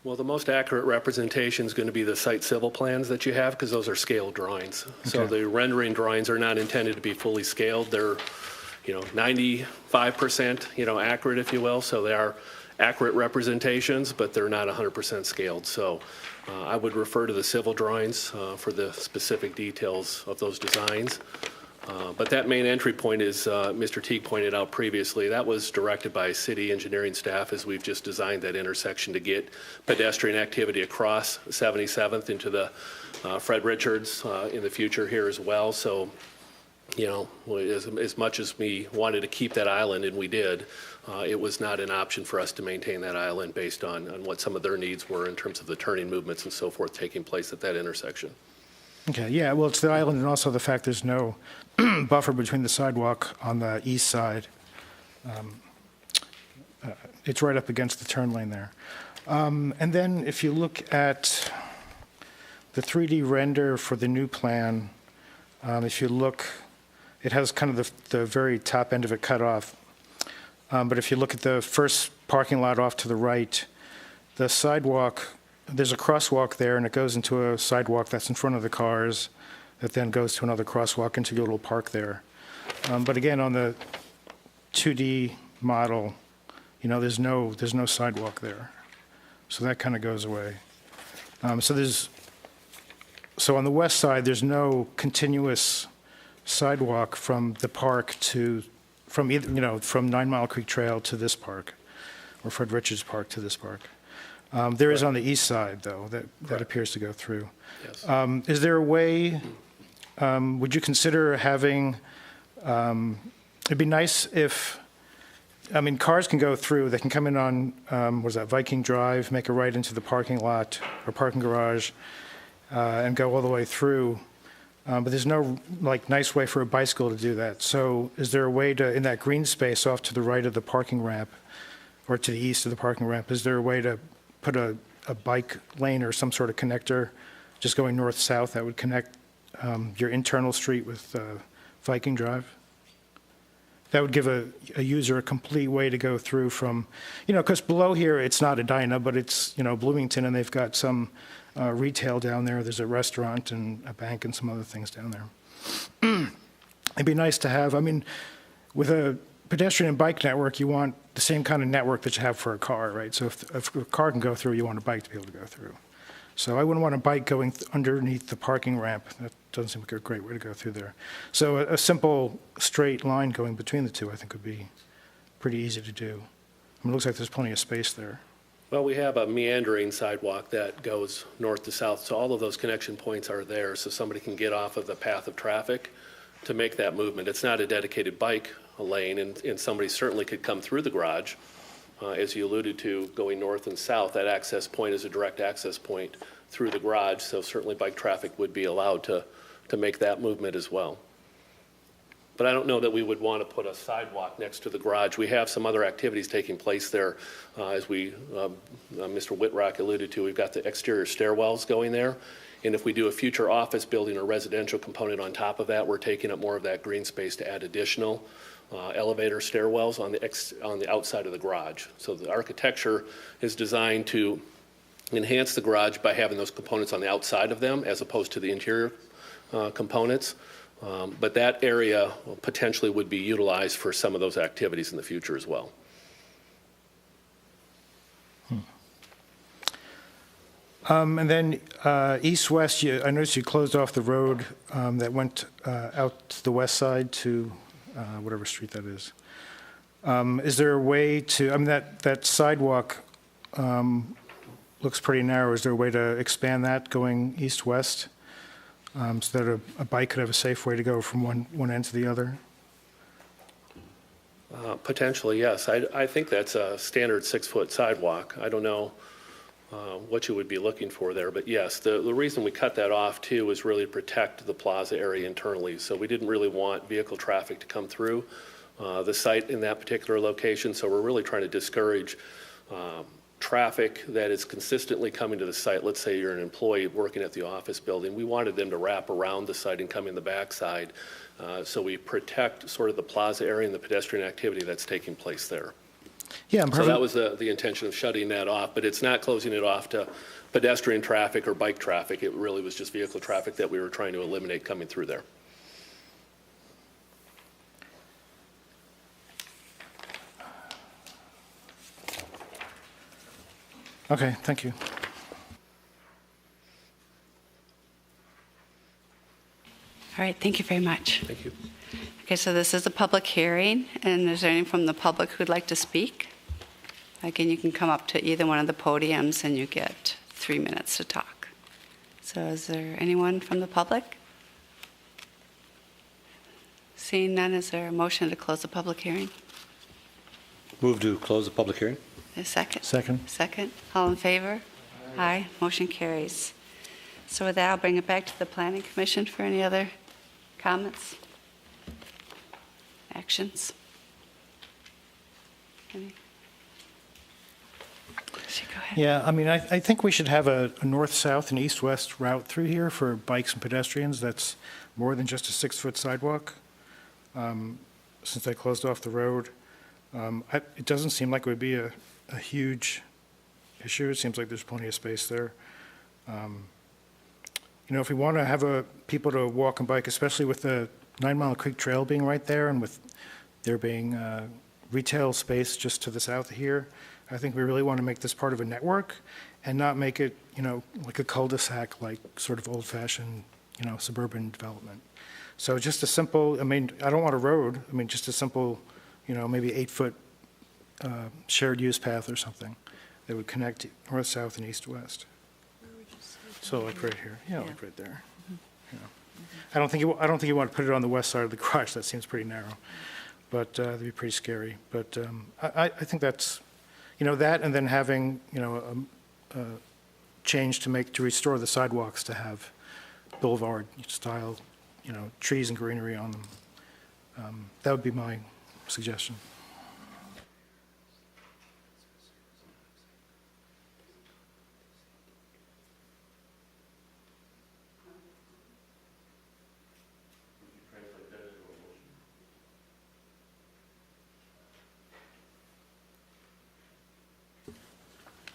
S11: Well, the most accurate representation is going to be the site civil plans that you have, because those are scaled drawings. Okay. So the rendering drawings are not intended to be fully scaled. They're 95% accurate, if you will. So they are accurate representations, but they're not 100% scaled. So I would refer to the civil drawings for the specific details of those designs. But that main entry point, is Mr. Teague pointed out previously, that was directed by city engineering staff as we've just designed that intersection to get pedestrian activity across 77th into the Fred Richards in the future here as well. So, as much as we wanted to keep that island, and we did, it was not an option for us to maintain that island based on what some of their needs were in terms of the turning movements and so forth taking place at that intersection.
S3: Okay, yeah, well, it's the island and also the fact there's no buffer between the sidewalk on the east side. It's right up against the turn lane there. And then if you look at the 3D render for the new plan, if you look, it has kind of the very top end of it cut off. But if you look at the first parking lot off to the right, the sidewalk, there's a crosswalk there, and it goes into a sidewalk that's in front of the cars that then goes to another crosswalk into your little park there. But again, on the 2D model, there's no sidewalk there. So that kind of goes away. So on the west side, there's no continuous sidewalk from the park from 9 Mile Creek Trail to this park, or Fred Richards Park to this park. There is on the east side, though, that appears to go through.
S11: Yes.
S3: Is there a way, would you consider having, it'd be nice if, cars can go through, they can come in on, Viking Drive, make a right into the parking lot or parking garage, and go all the way through. But there's no, nice way for a bicycle to do that. So is there a way to, in that green space off to the right of the parking ramp, or to the east of the parking ramp, is there a way to put a bike lane or some sort of connector just going north-south that would connect your internal street with Viking Drive? that would give a user a complete way to go through from, because below here, it's not Edina, but it's, Bloomington, and they've got some retail down there. There's a restaurant and a bank and some other things down there. It'd be nice to have, with a pedestrian and bike network, you want the same kind of network that you have for a car, right? So if a car can go through, you want a bike to be able to go through. So I wouldn't want a bike going underneath the parking ramp. That doesn't seem like a great way to go through there. So a simple straight line going between the two, I think, would be pretty easy to do. It looks like there's plenty of space there.
S11: Well, we have a meandering sidewalk that goes north to south, so all of those connection points are there so somebody can get off of the path of traffic to make that movement. It's not a dedicated bike lane, and somebody certainly could come through the garage. As you alluded to, going north and south, that access point is a direct access point through the garage, so certainly bike traffic would be allowed to make that movement as well. But I don't know that we would want to put a sidewalk next to the garage. We have some other activities taking place there. As Mr. Whitrock alluded to, we've got the exterior stairwells going there. And if we do a future office building or residential component on top of that, we're taking up more of that green space to add additional elevator stairwells on the outside of the garage. So the architecture is designed to enhance the garage by having those components on the outside of them as opposed to the interior components. But that area potentially would be utilized for some of those activities in the future as well.
S3: And then east-west, I noticed you closed off the road that went out to the west side to whatever street that is. Is there a way to, that sidewalk looks pretty narrow. Is there a way to expand that going east-west so that a bike could have a safe way to go from one end to the other?
S11: Potentially, yes. I think that's a standard 6-foot sidewalk. I don't know what you would be looking for there, but yes, the reason we cut that off too is really to protect the plaza area internally. So we didn't really want vehicle traffic to come through the site in that particular location. So we're really trying to discourage traffic that is consistently coming to the site. Let's say you're an employee working at the office building. We wanted them to wrap around the site and come in the backside. So we protect sort of the plaza area and the pedestrian activity that's taking place there.
S3: Yeah,
S11: so that was the intention of shutting that off, but it's not closing it off to pedestrian traffic or bike traffic. It really was just vehicle traffic that we were trying to eliminate coming through there.
S3: Okay, thank you.
S1: All right, thank you very much.
S11: Thank you.
S1: Okay, so this is a public hearing, and is there anyone from the public who'd like to speak? Again, you can come up to either one of the podiums and you get 3 minutes to talk. So is there anyone from the public? Seeing none, is there a motion to close the public hearing?
S4: Move to close the public hearing.
S1: A second?
S3: Second.
S1: Second. All in favor? Aye. Motion carries. So with that, I'll bring it back to the Planning Commission for any other comments? Actions? Any? Go ahead.
S3: Yeah, I think we should have a north-south and east-west route through here for bikes and pedestrians that's more than just a 6-foot sidewalk. Since they closed off the road, it doesn't seem like it would be a huge issue. It seems like there's plenty of space there. If we want to have people to walk and bike, especially with the 9 Mile Creek Trail being right there and with there being retail space just to the south of here, I think we really want to make this part of a network and not make it, like a cul-de-sac, like sort of old-fashioned, suburban development. So just a simple, I don't want a road. Just a simple, maybe 8-foot shared use path or something that would connect north, south, and east, west. So like right here, like right there. I don't think you want to put it on the west side of the garage. That seems pretty narrow, but that'd be pretty scary. But I think that's, that, and then having a change to restore the sidewalks to have boulevard style, trees and greenery on them. That would be my suggestion.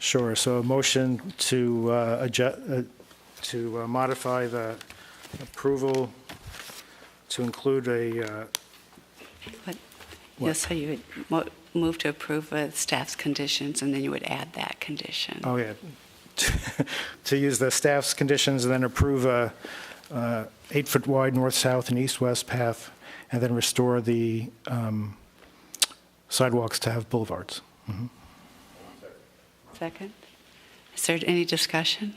S3: Sure, so a motion to modify the approval to include a,
S1: What?
S3: What?
S1: Yes, so you would move to approve staff's conditions, and then you would add that condition.
S3: oh yeah, to use the staff's conditions and then approve a 8-foot wide north-south and east-west path, and then restore the sidewalks to have boulevards. Mhm.
S1: Second? Is there any discussion?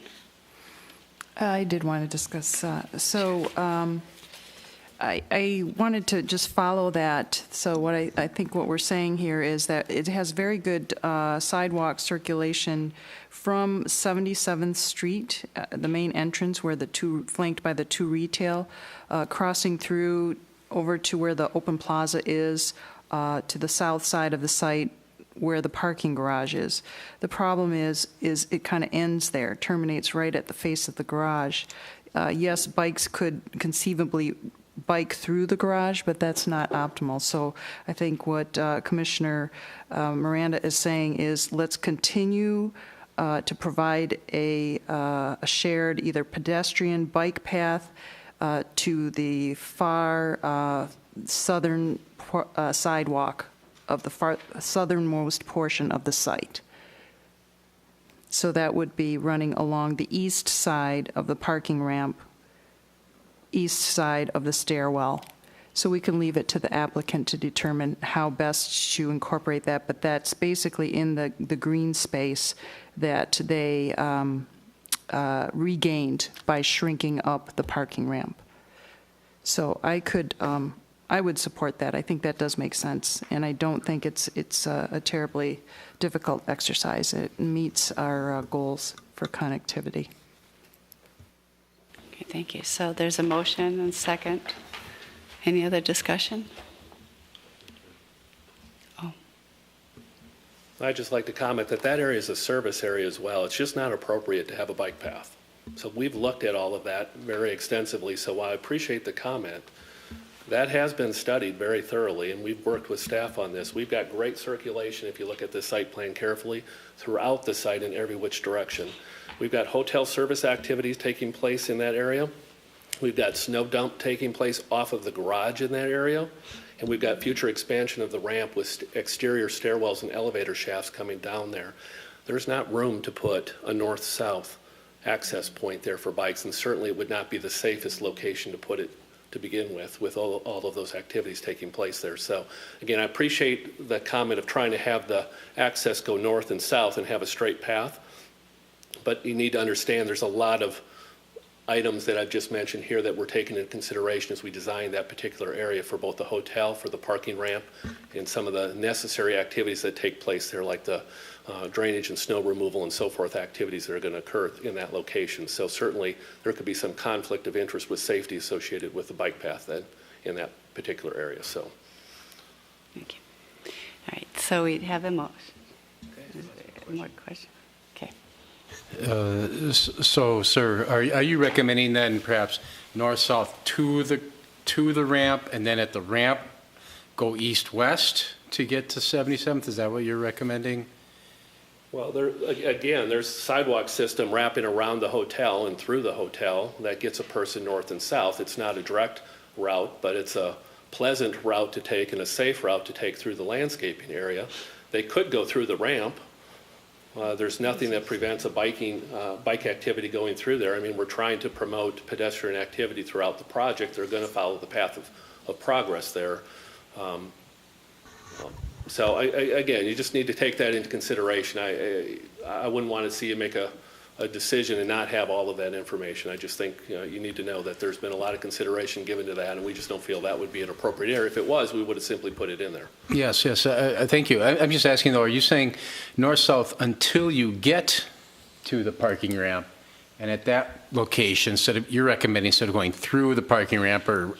S9: I did want to discuss, I wanted to just follow that. So what I think what we're saying here is that it has very good sidewalk circulation from 77th Street, the main entrance where flanked by the two retail, crossing through over to where the open plaza is, to the south side of the site, where the parking garage is. The problem is it kind of ends there, terminates right at the face of the garage. Yes, bikes could conceivably bike through the garage, but that's not optimal. So I think what Commissioner Miranda is saying is let's continue to provide a shared either pedestrian bike path to the far southern sidewalk of the far southernmost portion of the site. So that would be running along the east side of the parking ramp, east side of the stairwell. So we can leave it to the applicant to determine how best to incorporate that, but that's basically in the green space that they regained by shrinking up the parking ramp. So I would support that. I think that does make sense, and I don't think it's a terribly difficult exercise. It meets our goals for connectivity.
S1: Okay, thank you. So there's a motion and second. Any other discussion? Oh,
S11: I'd just like to comment that area is a service area as well. It's just not appropriate to have a bike path. So we've looked at all of that very extensively, so while I appreciate the comment, that has been studied very thoroughly, and we've worked with staff on this. We've got great circulation, if you look at the site plan carefully, throughout the site in every which direction. We've got hotel service activities taking place in that area. We've got snow dump taking place off of the garage in that area. And we've got future expansion of the ramp with exterior stairwells and elevator shafts coming down there. There's not room to put a north-south access point there for bikes, and certainly it would not be the safest location to put it to begin with all of those activities taking place there. So again, I appreciate the comment of trying to have the access go north and south and have a straight path, but you need to understand there's a lot of items that I've just mentioned here that were taken into consideration as we designed that particular area for both the hotel, for the parking ramp, and some of the necessary activities that take place there, like the drainage and snow removal and so forth activities that are going to occur in that location. So certainly there could be some conflict of interest with safety associated with the bike path then in that particular area. So
S1: thank you. All right, so we have a motion. More questions? Okay.
S7: So, sir, are you recommending then perhaps north-south to the ramp, and then at the ramp go east-west to get to 77th? Is that what you're recommending?
S11: well, there's sidewalk system wrapping around the hotel and through the hotel that gets a person north and south. It's not a direct route, but it's a pleasant route to take and a safe route to take through the landscaping area. They could go through the ramp. There's nothing that prevents a bike activity going through there. I mean, we're trying to promote pedestrian activity throughout the project. They're going to follow the path of progress there. So again, you just need to take that into consideration. I wouldn't want to see you make a decision and not have all of that information. I just think you need to know that there's been a lot of consideration given to that, and we just don't feel that would be an appropriate area. If it was, we would have simply put it in there.
S7: Yes. Thank you. I'm just asking, though, are you saying north-south until you get to the parking ramp, and at that location, you're recommending instead of going through the parking ramp or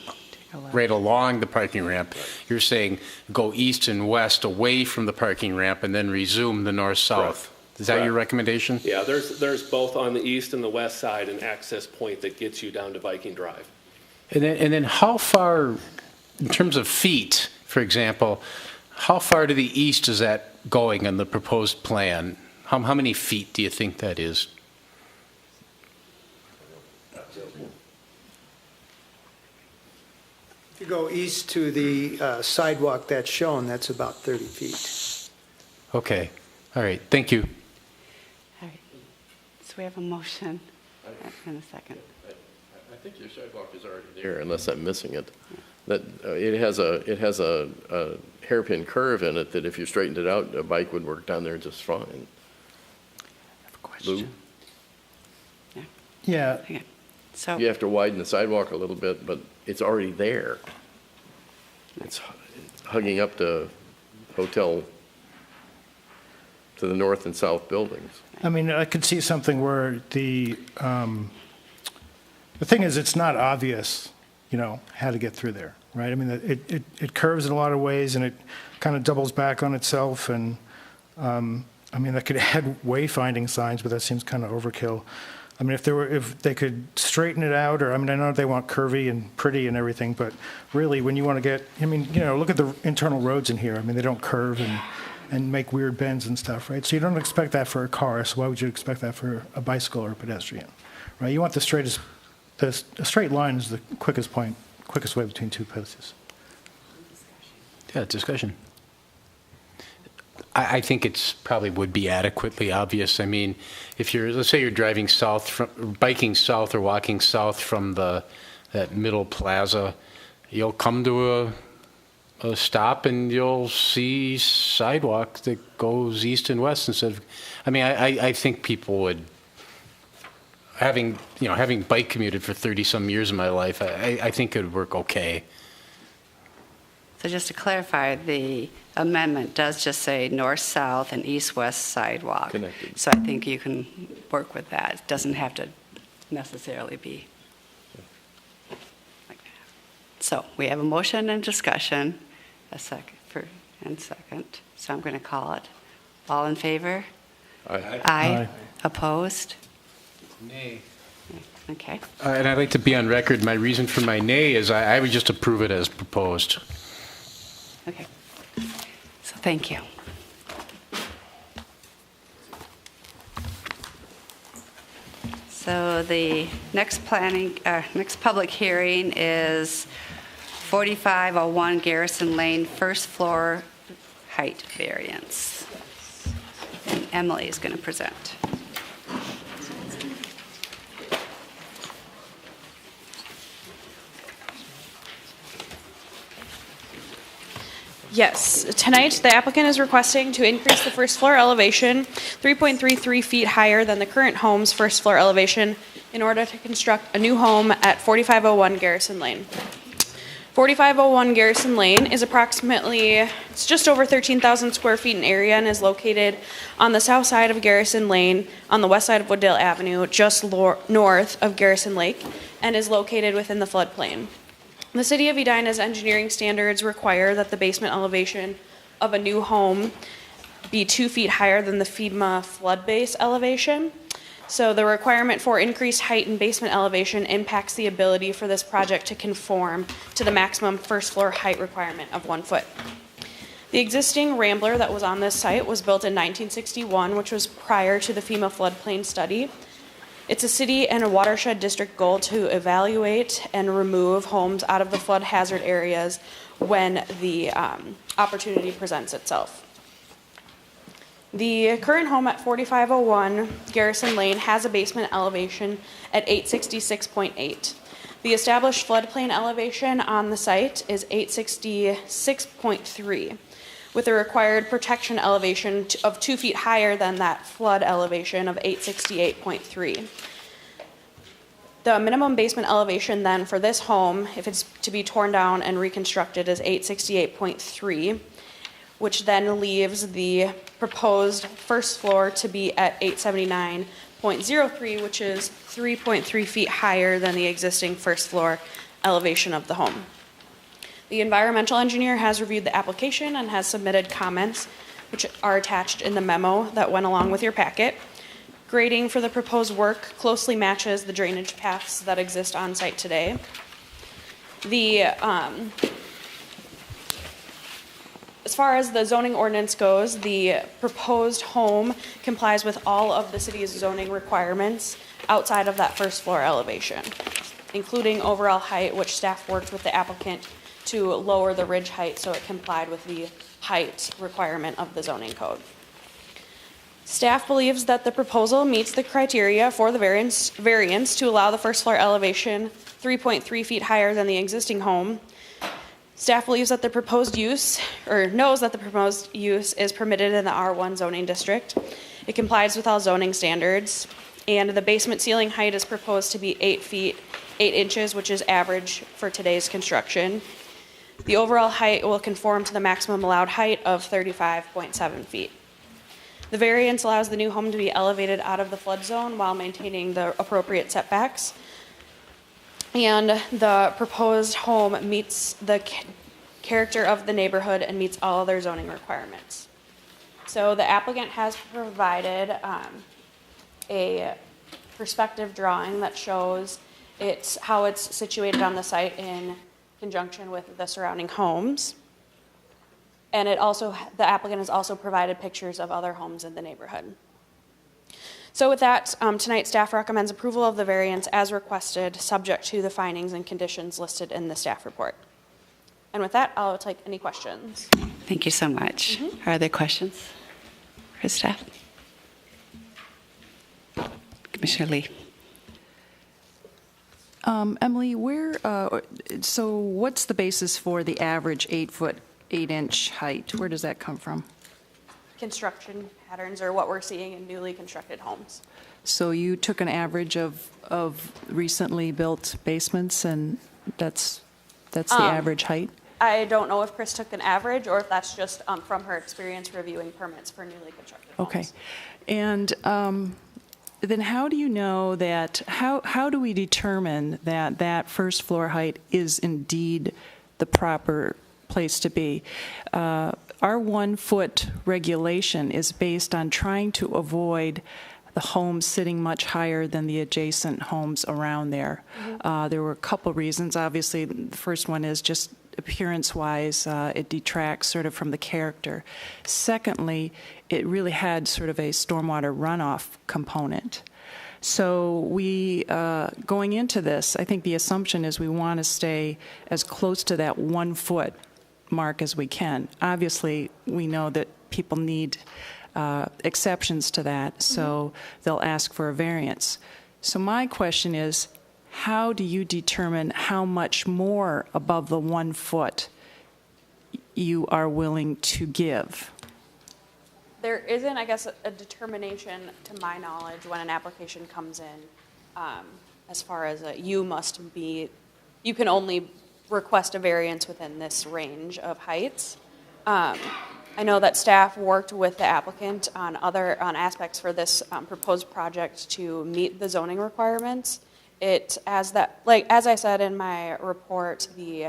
S7: right along the parking ramp, you're saying go east and west away from the parking ramp and then resume the north-south? Is that your recommendation?
S11: Yeah, there's both on the east and the west side an access point that gets you down to Viking Drive.
S7: And then how far, in terms of feet, for example, how far to the east is that going on the proposed plan? How many feet do you think that is?
S12: If you go east to the sidewalk that's shown, that's about 30 feet.
S7: Okay, all right, thank you.
S1: All right. So we have a motion in a second.
S13: I think your sidewalk is already there, unless I'm missing it. That it has a hairpin curve in it that if you straightened it out, a bike would work down there just fine.
S1: I have a question.
S13: Lou?
S3: Yeah,
S1: Okay. So,
S13: You have to widen the sidewalk a little bit, but it's already there. It's hugging up to hotel, to the north and south buildings.
S3: I mean, I could see something where the thing is, it's not obvious, how to get through there, right? I mean, it curves in a lot of ways, and it kind of doubles back on itself, and, I mean, that could add wayfinding signs, but that seems kind of overkill. I mean, if they could straighten it out, or, I mean, I know they want curvy and pretty and everything, but really, when you want to get, I mean, look at the internal roads in here. I mean, they don't curve and make weird bends and stuff, right? So you don't expect that for a car, so why would you expect that for a bicycle or a pedestrian, right? You want the straight line is the quickest way between two places.
S7: Yeah, discussion. I think it's probably would be adequately obvious. I mean, if let's say you're driving biking south or walking south from that middle plaza, you'll come to a stop and you'll see sidewalk that goes east and west instead of, I mean, I think people would, having bike commuted for 30 some years of my life, I think it would work okay.
S1: So just to clarify, the amendment does just say north-south and east-west sidewalk.
S13: Connected.
S1: So I think you can work with that. It doesn't have to necessarily be like that. So we have a motion and discussion, second. So I'm going to call it. All in favor?
S13: Aye.
S1: Aye. Opposed?
S7: Nay.
S1: Okay.
S7: And I'd like to be on record, my reason for my nay is I would just approve it as proposed.
S1: Okay. So thank you. So the next public hearing is 4501 Garrison Lane, first floor height variance. And Emily is going to present.
S15: Yes, tonight the applicant is requesting to increase the first floor elevation 3.33 feet higher than the current home's first floor elevation in order to construct a new home at 4501 Garrison Lane. 4501 Garrison Lane is it's just over 13,000 square feet in area and is located on the south side of Garrison Lane on the west side of Wooddale Avenue, just north of Garrison Lake, and is located within the floodplain. The City of Edina's engineering standards require that the basement elevation of a new home be 2 feet higher than the FEMA flood base elevation. So the requirement for increased height and basement elevation impacts the ability for this project to conform to the maximum first floor height requirement of 1 foot. The existing Rambler that was on this site was built in 1961, which was prior to the FEMA floodplain study. It's a city and a watershed district goal to evaluate and remove homes out of the flood hazard areas when the opportunity presents itself. The current home at 4501 Garrison Lane has a basement elevation at 866.8. The established floodplain elevation on the site is 866.3, with a required protection elevation of 2 feet higher than that flood elevation of 868.3. The minimum basement elevation then for this home, if it's to be torn down and reconstructed, is 868.3, which then leaves the proposed first floor to be at 879.03, which is 3.3 feet higher than the existing first floor elevation of the home. The environmental engineer has reviewed the application and has submitted comments, which are attached in the memo that went along with your packet. Grading for the proposed work closely matches the drainage paths that exist on site today. The As far as the zoning ordinance goes, the proposed home complies with all of the city's zoning requirements outside of that first floor elevation, including overall height, which staff worked with the applicant to lower the ridge height so it complied with the height requirement of the zoning code. Staff believes that the proposal meets the criteria for the variance to allow the first floor elevation 3.3 feet higher than the existing home. Staff believes that the proposed use, or knows that the proposed use is permitted in the R1 zoning district. It complies with all zoning standards, and the basement ceiling height is proposed to be 8 feet, 8 inches, which is average for today's construction. The overall height will conform to the maximum allowed height of 35.7 feet. The variance allows the new home to be elevated out of the flood zone while maintaining the appropriate setbacks. And the proposed home meets the character of the neighborhood and meets all other zoning requirements. So the applicant has provided a perspective drawing that shows how it's situated on the site in conjunction with the surrounding homes. And the applicant has also provided pictures of other homes in the neighborhood. So with that, tonight staff recommends approval of the variance as requested, subject to the findings and conditions listed in the staff report. And with that, I'll take any questions.
S1: Thank you so much. Are there questions for staff? Commissioner Lee.
S9: Emily, so what's the basis for the average 8-foot, 8-inch height? Where does that come from?
S15: Construction patterns are what we're seeing in newly constructed homes.
S9: So you took an average of recently built basements, and that's the average height?
S15: I don't know if Chris took an average or if that's just from her experience reviewing permits for newly constructed homes.
S9: Okay. And then how do you know that, how do we determine that that first floor height is indeed the proper place to be? Our 1-foot regulation is based on trying to avoid the homes sitting much higher than the adjacent homes around there. There were a couple reasons. Obviously, the first one is just appearance-wise, it detracts sort of from the character. Secondly, it really had sort of a stormwater runoff component. So we, going into this, I think the assumption is we want to stay as close to that 1-foot mark as we can. Obviously, we know that people need exceptions to that, so they'll ask for a variance. So my question is, how do you determine how much more above the 1 foot you are willing to give?
S15: There isn't, I guess, a determination, to my knowledge, when an application comes in, as far as you can only request a variance within this range of heights. I know that staff worked with the applicant on aspects for this proposed project to meet the zoning requirements. As I said in my report, the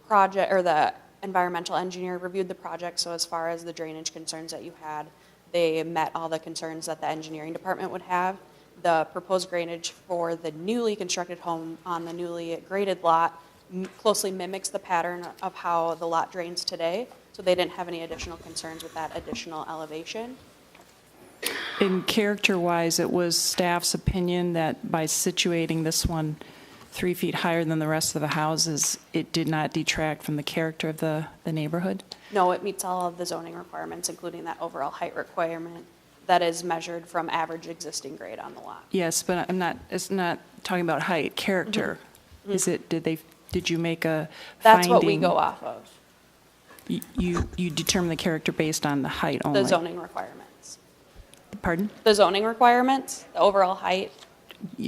S15: project, or the environmental engineer reviewed the project, so as far as the drainage concerns that you had, they met all the concerns that the engineering department would have. The proposed drainage for the newly constructed home on the newly graded lot closely mimics the pattern of how the lot drains today, so they didn't have any additional concerns with that additional elevation.
S9: In character-wise, it was staff's opinion that by situating this one 3 feet higher than the rest of the houses, it did not detract from the character of the neighborhood?
S15: No, it meets all of the zoning requirements, including that overall height requirement that is measured from average existing grade on the lot.
S9: Yes, but it's not talking about height, character. Did you make a
S15: That's
S9: finding?
S15: what we go off of.
S9: You determine the character based on the height only?
S15: The zoning requirements.
S9: Pardon?
S15: The zoning requirements, the overall height.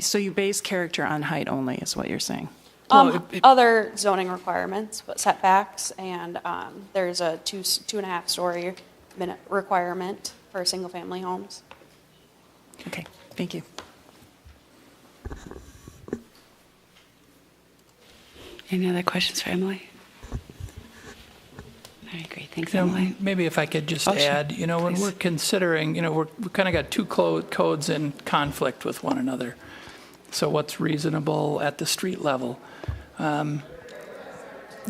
S9: So you base character on height only, is what you're saying?
S15: Other zoning requirements, but setbacks, and there's a 2.5 story minute requirement for single-family homes.
S9: Okay, thank you.
S1: Any other questions for Emily? All right, great. Thanks, Emily.
S10: Maybe if I could just add, when
S1: please.
S10: we're considering, we kind of got two codes in conflict with one another. So what's reasonable at the street level?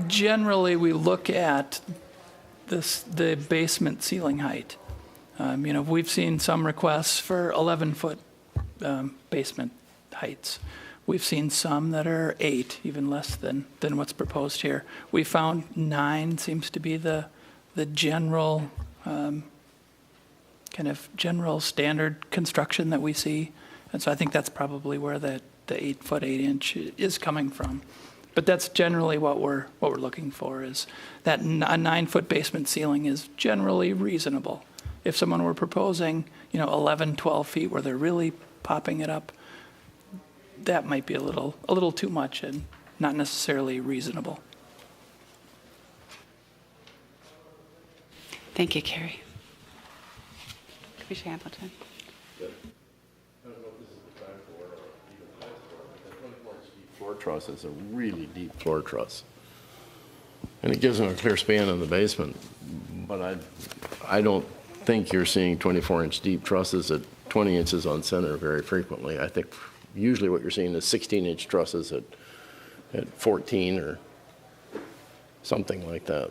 S10: Generally, we look at the basement ceiling height. We've seen some requests for 11-foot basement heights. We've seen some that are 8, even less than what's proposed here. We found 9 seems to be the general kind of general standard construction that we see. And so I think that's probably where the 8-foot 8-inch is coming from. But that's generally what we're looking for, is that a 9-foot basement ceiling is generally reasonable. If someone were proposing, 11, 12 feet where they're really popping it up, that might be a little too much and not necessarily reasonable.
S1: Thank you, Carrie. Commissioner Hamilton.
S13: Floor truss is a really deep floor truss. And it gives them a clear span in the basement. But I don't think you're seeing 24-inch deep trusses at 20 inches on center very frequently. I think usually what you're seeing is 16-inch trusses at 14 or something like that.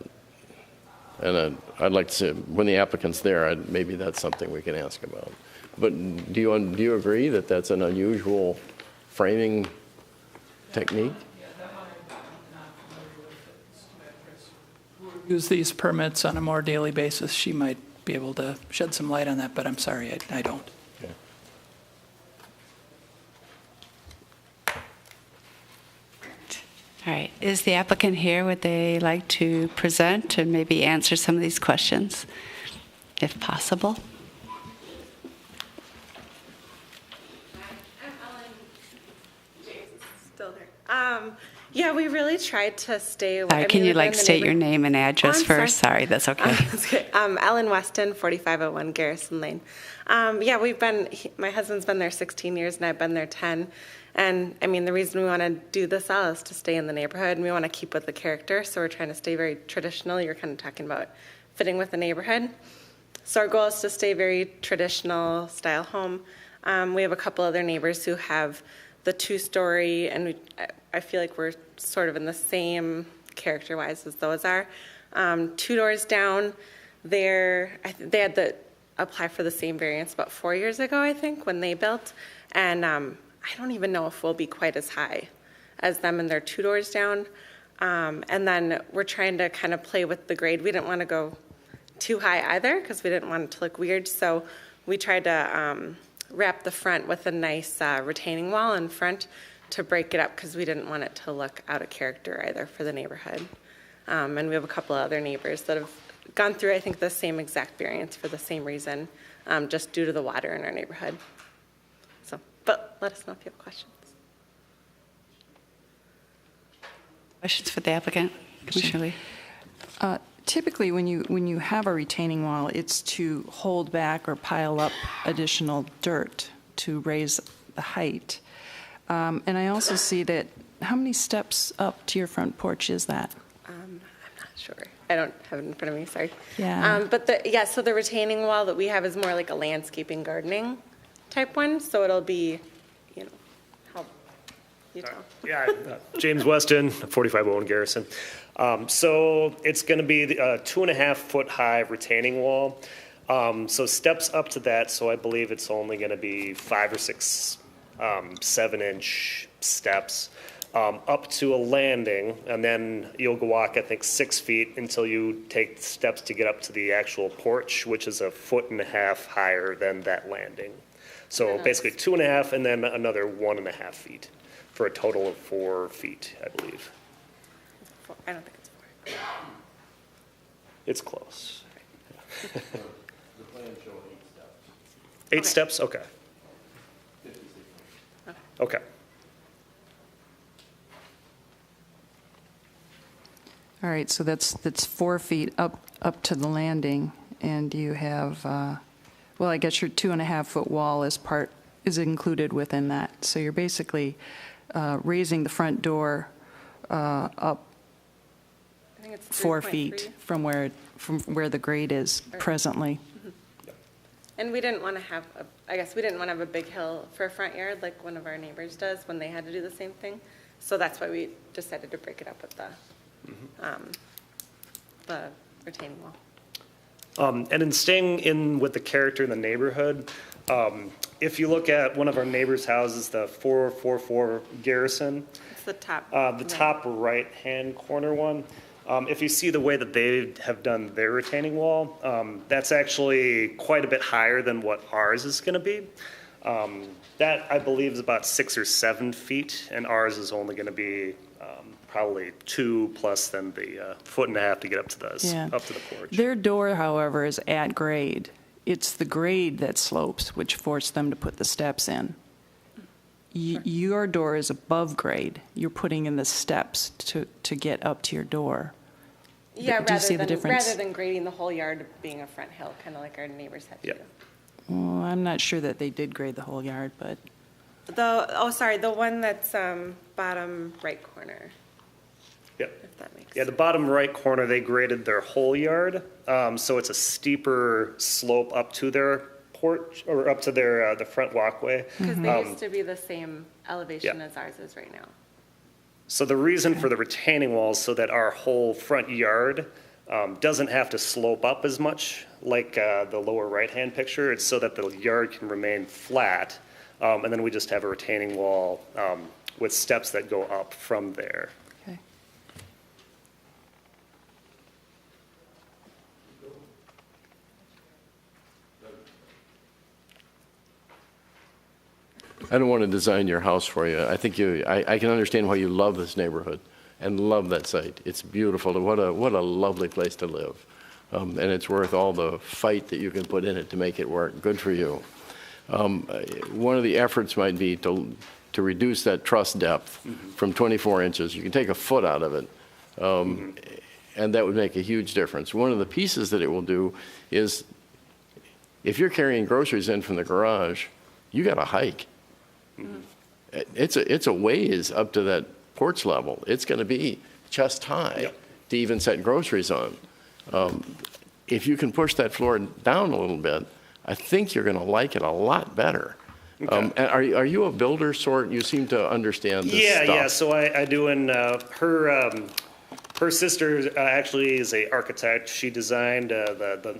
S13: And I'd like to see, when the applicant's there, maybe that's something we can ask about. But do you agree that that's an unusual framing technique?
S10: Use these permits on a more daily basis. She might be able to shed some light on that, but I'm sorry, I don't.
S13: Okay.
S1: All right. Is the applicant here? Would they like to present and maybe answer some of these questions, if possible?
S16: Still there. Yeah, we really tried to stay away.
S1: Can you state your name and address first? Sorry, that's okay.
S16: Ellen Weston, 4501 Garrison Lane. Yeah, my husband's been there 16 years and I've been there 10. And I mean, the reason we want to do this all is to stay in the neighborhood and we want to keep with the character. So we're trying to stay very traditional. You're kind of talking about fitting with the neighborhood. So our goal is to stay very traditional style home. We have a couple other neighbors who have the 2-story, and I feel like we're sort of in the same character-wise as those are. 2 doors down, they had to apply for the same variance about 4 years ago, I think, when they built. And I don't even know if we'll be quite as high as them, and they're 2 doors down. And then we're trying to kind of play with the grade. We didn't want to go too high either because we didn't want it to look weird. So we tried to wrap the front with a nice retaining wall in front to break it up because we didn't want it to look out of character either for the neighborhood. And we have a couple of other neighbors that have gone through, I think, the same exact variance for the same reason, just due to the water in our neighborhood. So, but let us know if you have questions.
S1: Questions for the applicant? Commissioner Lee?
S9: Typically, when you have a retaining wall, it's to hold back or pile up additional dirt to raise the height. And I also see that, how many steps up to your front porch is that?
S16: I'm not sure. I don't have it in front of me, sorry.
S9: Yeah.
S16: So the retaining wall that we have is more like a landscaping gardening type one, so it'll be, how you tell.
S17: Yeah, James Weston, 4501 Garrison. So it's going to be a 2.5-foot high retaining wall. So steps up to that, so I believe it's only going to be 5 or 6, 7-inch steps up to a landing, and then you'll walk, I think, 6 feet until you take steps to get up to the actual porch, which is 1.5 feet higher than that landing. So basically 2.5 and then another 1.5 feet for a total of 4 feet, I believe.
S16: I don't think it's 4.
S17: It's close. The plan shows 8 steps. 8 steps? Okay. Okay.
S9: All right, so that's 4 feet up to the landing, and you have, I guess your 2.5-foot wall is included within that. So you're basically raising the front door up
S16: I think it's
S9: 4 feet from where the grade is presently.
S16: Mm-hmm. And we didn't want to have a big hill for a front yard like one of our neighbors does when they had to do the same thing. So that's why we decided to break it up with the retaining wall.
S17: And in staying in with the character in the neighborhood, if you look at one of our neighbors' houses, the 444 Garrison,
S16: It's the top.
S17: the top right-hand corner one, if you see the way that they have done their retaining wall, that's actually quite a bit higher than what ours is going to be. That, I believe, is about 6 or 7 feet, and ours is only going to be probably 2 plus than the 1.5 feet to get up to the porch.
S9: Their door, however, is at grade. It's the grade that slopes, which forced them to put the steps in. Your door is above grade. You're putting in the steps to get up to your door.
S16: Yeah,
S9: Do you see the difference?
S16: rather than grading the whole yard being a front hill, kind of like our neighbors had to do.
S9: Well, I'm not sure that they did grade the whole yard, but
S16: The one that's bottom right corner.
S17: Yep.
S16: If that makes
S17: Yeah, the bottom right corner, they graded their whole yard, so it's a steeper slope up to their porch, or up to their, the front walkway.
S16: Because they used to be the same elevation as ours is right now.
S17: So the reason for the retaining wall is so that our whole front yard doesn't have to slope up as much like the lower right-hand picture. It's so that the yard can remain flat, and then we just have a retaining wall with steps that go up from there.
S13: I don't want to design your house for you. I think I can understand why you love this neighborhood and love that site. It's beautiful. What a lovely place to live. And it's worth all the fight that you can put in it to make it work. Good for you. One of the efforts might be to reduce that truss depth from 24 inches. You can take a foot out of it, and that would make a huge difference. One of the pieces that it will do is if you're carrying groceries in from the garage, you got to hike. It's a ways up to that porch level. It's going to be chest high to even set groceries on. If you can push that floor down a little bit, I think you're going to like it a lot better. Okay. And are you a builder sort? You seem to understand this stuff.
S17: Yeah. So I do, and her sister actually is an architect. She designed the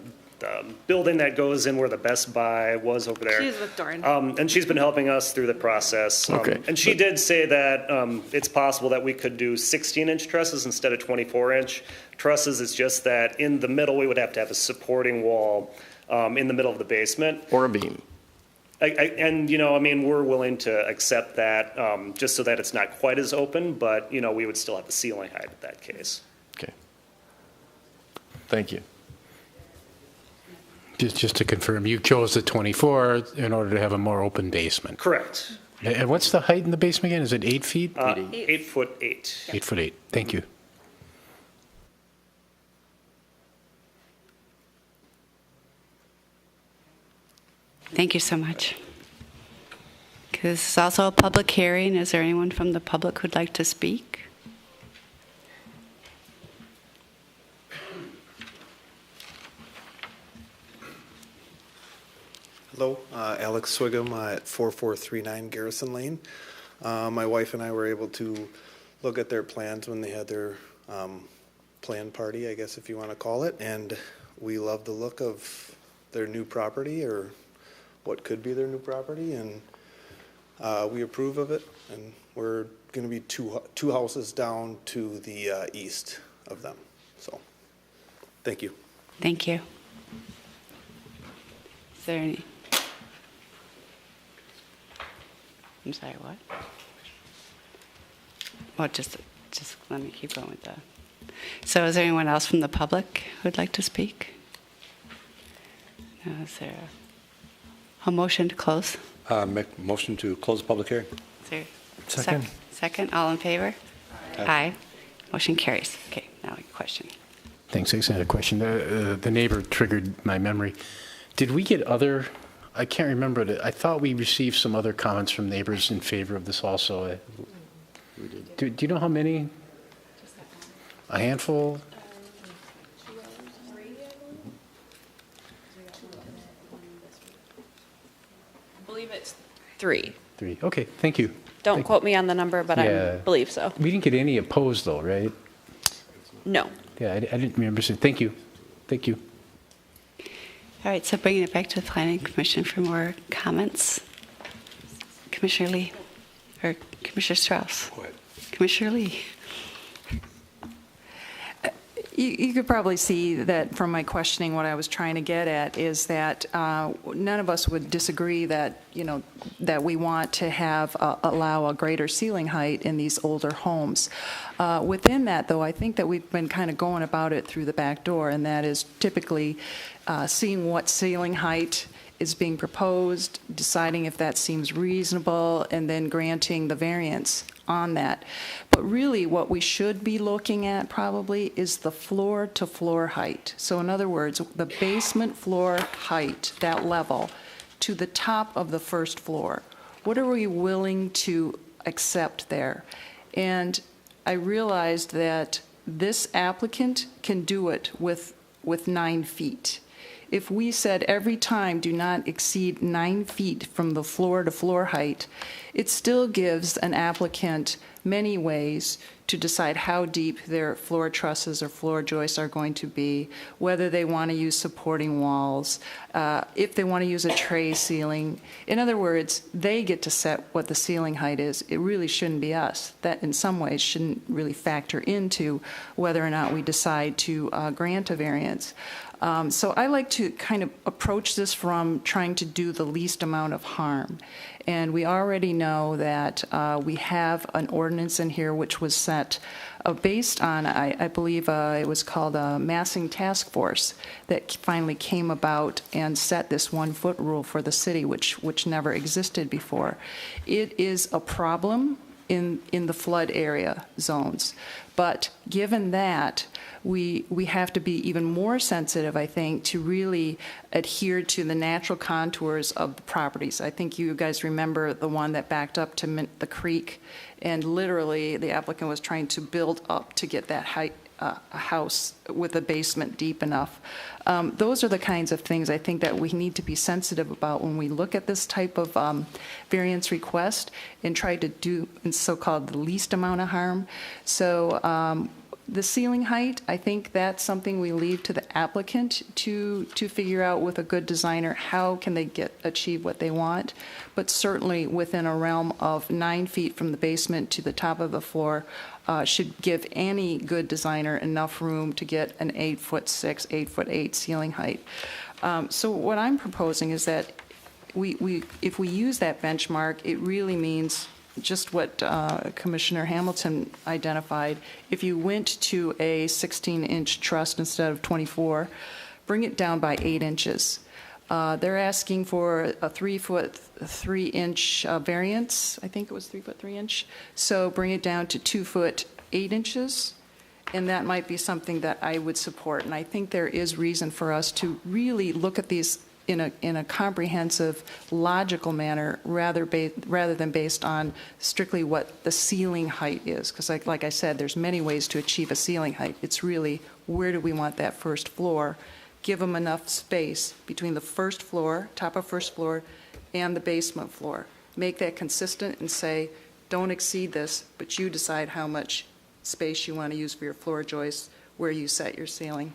S17: building that goes in where the Best Buy was over there.
S16: She's with Dorn.
S17: And she's been helping us through the process. And she did say that it's possible that we could do 16-inch trusses instead of 24-inch trusses. It's just that in the middle, we would have to have a supporting wall in the middle of the basement.
S13: Or a beam.
S17: We're willing to accept that just so that it's not quite as open, but, we would still have the ceiling height in that case.
S13: Okay. Thank you.
S7: Just to confirm, you chose the 24 in order to have a more open basement.
S17: Correct.
S7: And what's the height in the basement again? Is it 8 feet?
S17: 8'8".
S7: 8'8". Thank you.
S1: Thank you so much. This is also a public hearing. Is there anyone from the public who'd like to speak?
S18: Hello, Alex Swigum at 4439 Garrison Lane. My wife and I were able to look at their plans when they had their plan party, I guess if you want to call it, and we love the look of their new property, or what could be their new property, and we approve of it, and we're going to be two houses down to the east of them. So, thank you.
S1: Thank you. Is there any? I'm sorry, what? Well, just let me keep going with that. So is there anyone else from the public who'd like to speak? No, is there a motion to close?
S4: Make motion to close the public hearing.
S1: Is there
S3: Second.
S1: Second, all in favor? Aye. Motion carries. Okay, now a question.
S7: Thanks. I just had a question. The neighbor triggered my memory. Did we get other, I can't remember, I thought we received some other comments from neighbors in favor of this also. Do you know how many? A handful?
S15: I believe it's 3.
S7: 3. Okay, thank you.
S15: Don't quote me on the number, but I believe so.
S7: We didn't get any opposed though, right?
S15: No.
S7: Yeah, I didn't remember saying, thank you. Thank you.
S1: All right, so bringing it back to the Planning Commission for more comments. Commissioner Lee, or Commissioner Strauss?
S4: Go ahead.
S1: Commissioner Lee.
S9: You could probably see that from my questioning, what I was trying to get at is that none of us would disagree that, that we want to have, allow a greater ceiling height in these older homes. Within that, though, I think that we've been kind of going about it through the back door, and that is typically seeing what ceiling height is being proposed, deciding if that seems reasonable, and then granting the variance on that. But really what we should be looking at probably is the floor to floor height. So in other words, the basement floor height, that level, to the top of the first floor. What are we willing to accept there? And I realized that this applicant can do it with 9 feet. If we said every time do not exceed 9 feet from the floor to floor height, it still gives an applicant many ways to decide how deep their floor trusses or floor joists are going to be, whether they want to use supporting walls, if they want to use a tray ceiling. In other words, they get to set what the ceiling height is. It really shouldn't be us. That in some ways shouldn't really factor into whether or not we decide to grant a variance. So I like to kind of approach this from trying to do the least amount of harm. And we already know that we have an ordinance in here which was set based on, I believe it was called a massing task force that finally came about and set this 1 foot rule for the city, which never existed before. It is a problem in the flood area zones. But given that, we have to be even more sensitive, I think, to really adhere to the natural contours of the properties. I think you guys remember the one that backed up to the creek, and literally the applicant was trying to build up to get that height, a house with a basement deep enough. Those are the kinds of things I think that we need to be sensitive about when we look at this type of variance request and try to do so-called the least amount of harm. So the ceiling height, I think that's something we leave to the applicant to figure out with a good designer how can they achieve what they want. But certainly within a realm of 9 feet from the basement to the top of the floor should give any good designer enough room to get an 8'6", 8'8" ceiling height. So what I'm proposing is that if we use that benchmark, it really means just what Commissioner Hamilton identified. If you went to a 16-inch truss instead of 24, bring it down by 8 inches. They're asking for a 3'3" variance. I think it was 3'3". So bring it down to 2'8", and that might be something that I would support. And I think there is reason for us to really look at these in a comprehensive, logical manner, rather than based on strictly what the ceiling height is. Because like I said, there's many ways to achieve a ceiling height. It's really where do we want that first floor? Give them enough space between the first floor, top of first floor, and the basement floor. Make that consistent and say, don't exceed this, but you decide how much space you want to use for your floor joists, where you set your ceiling.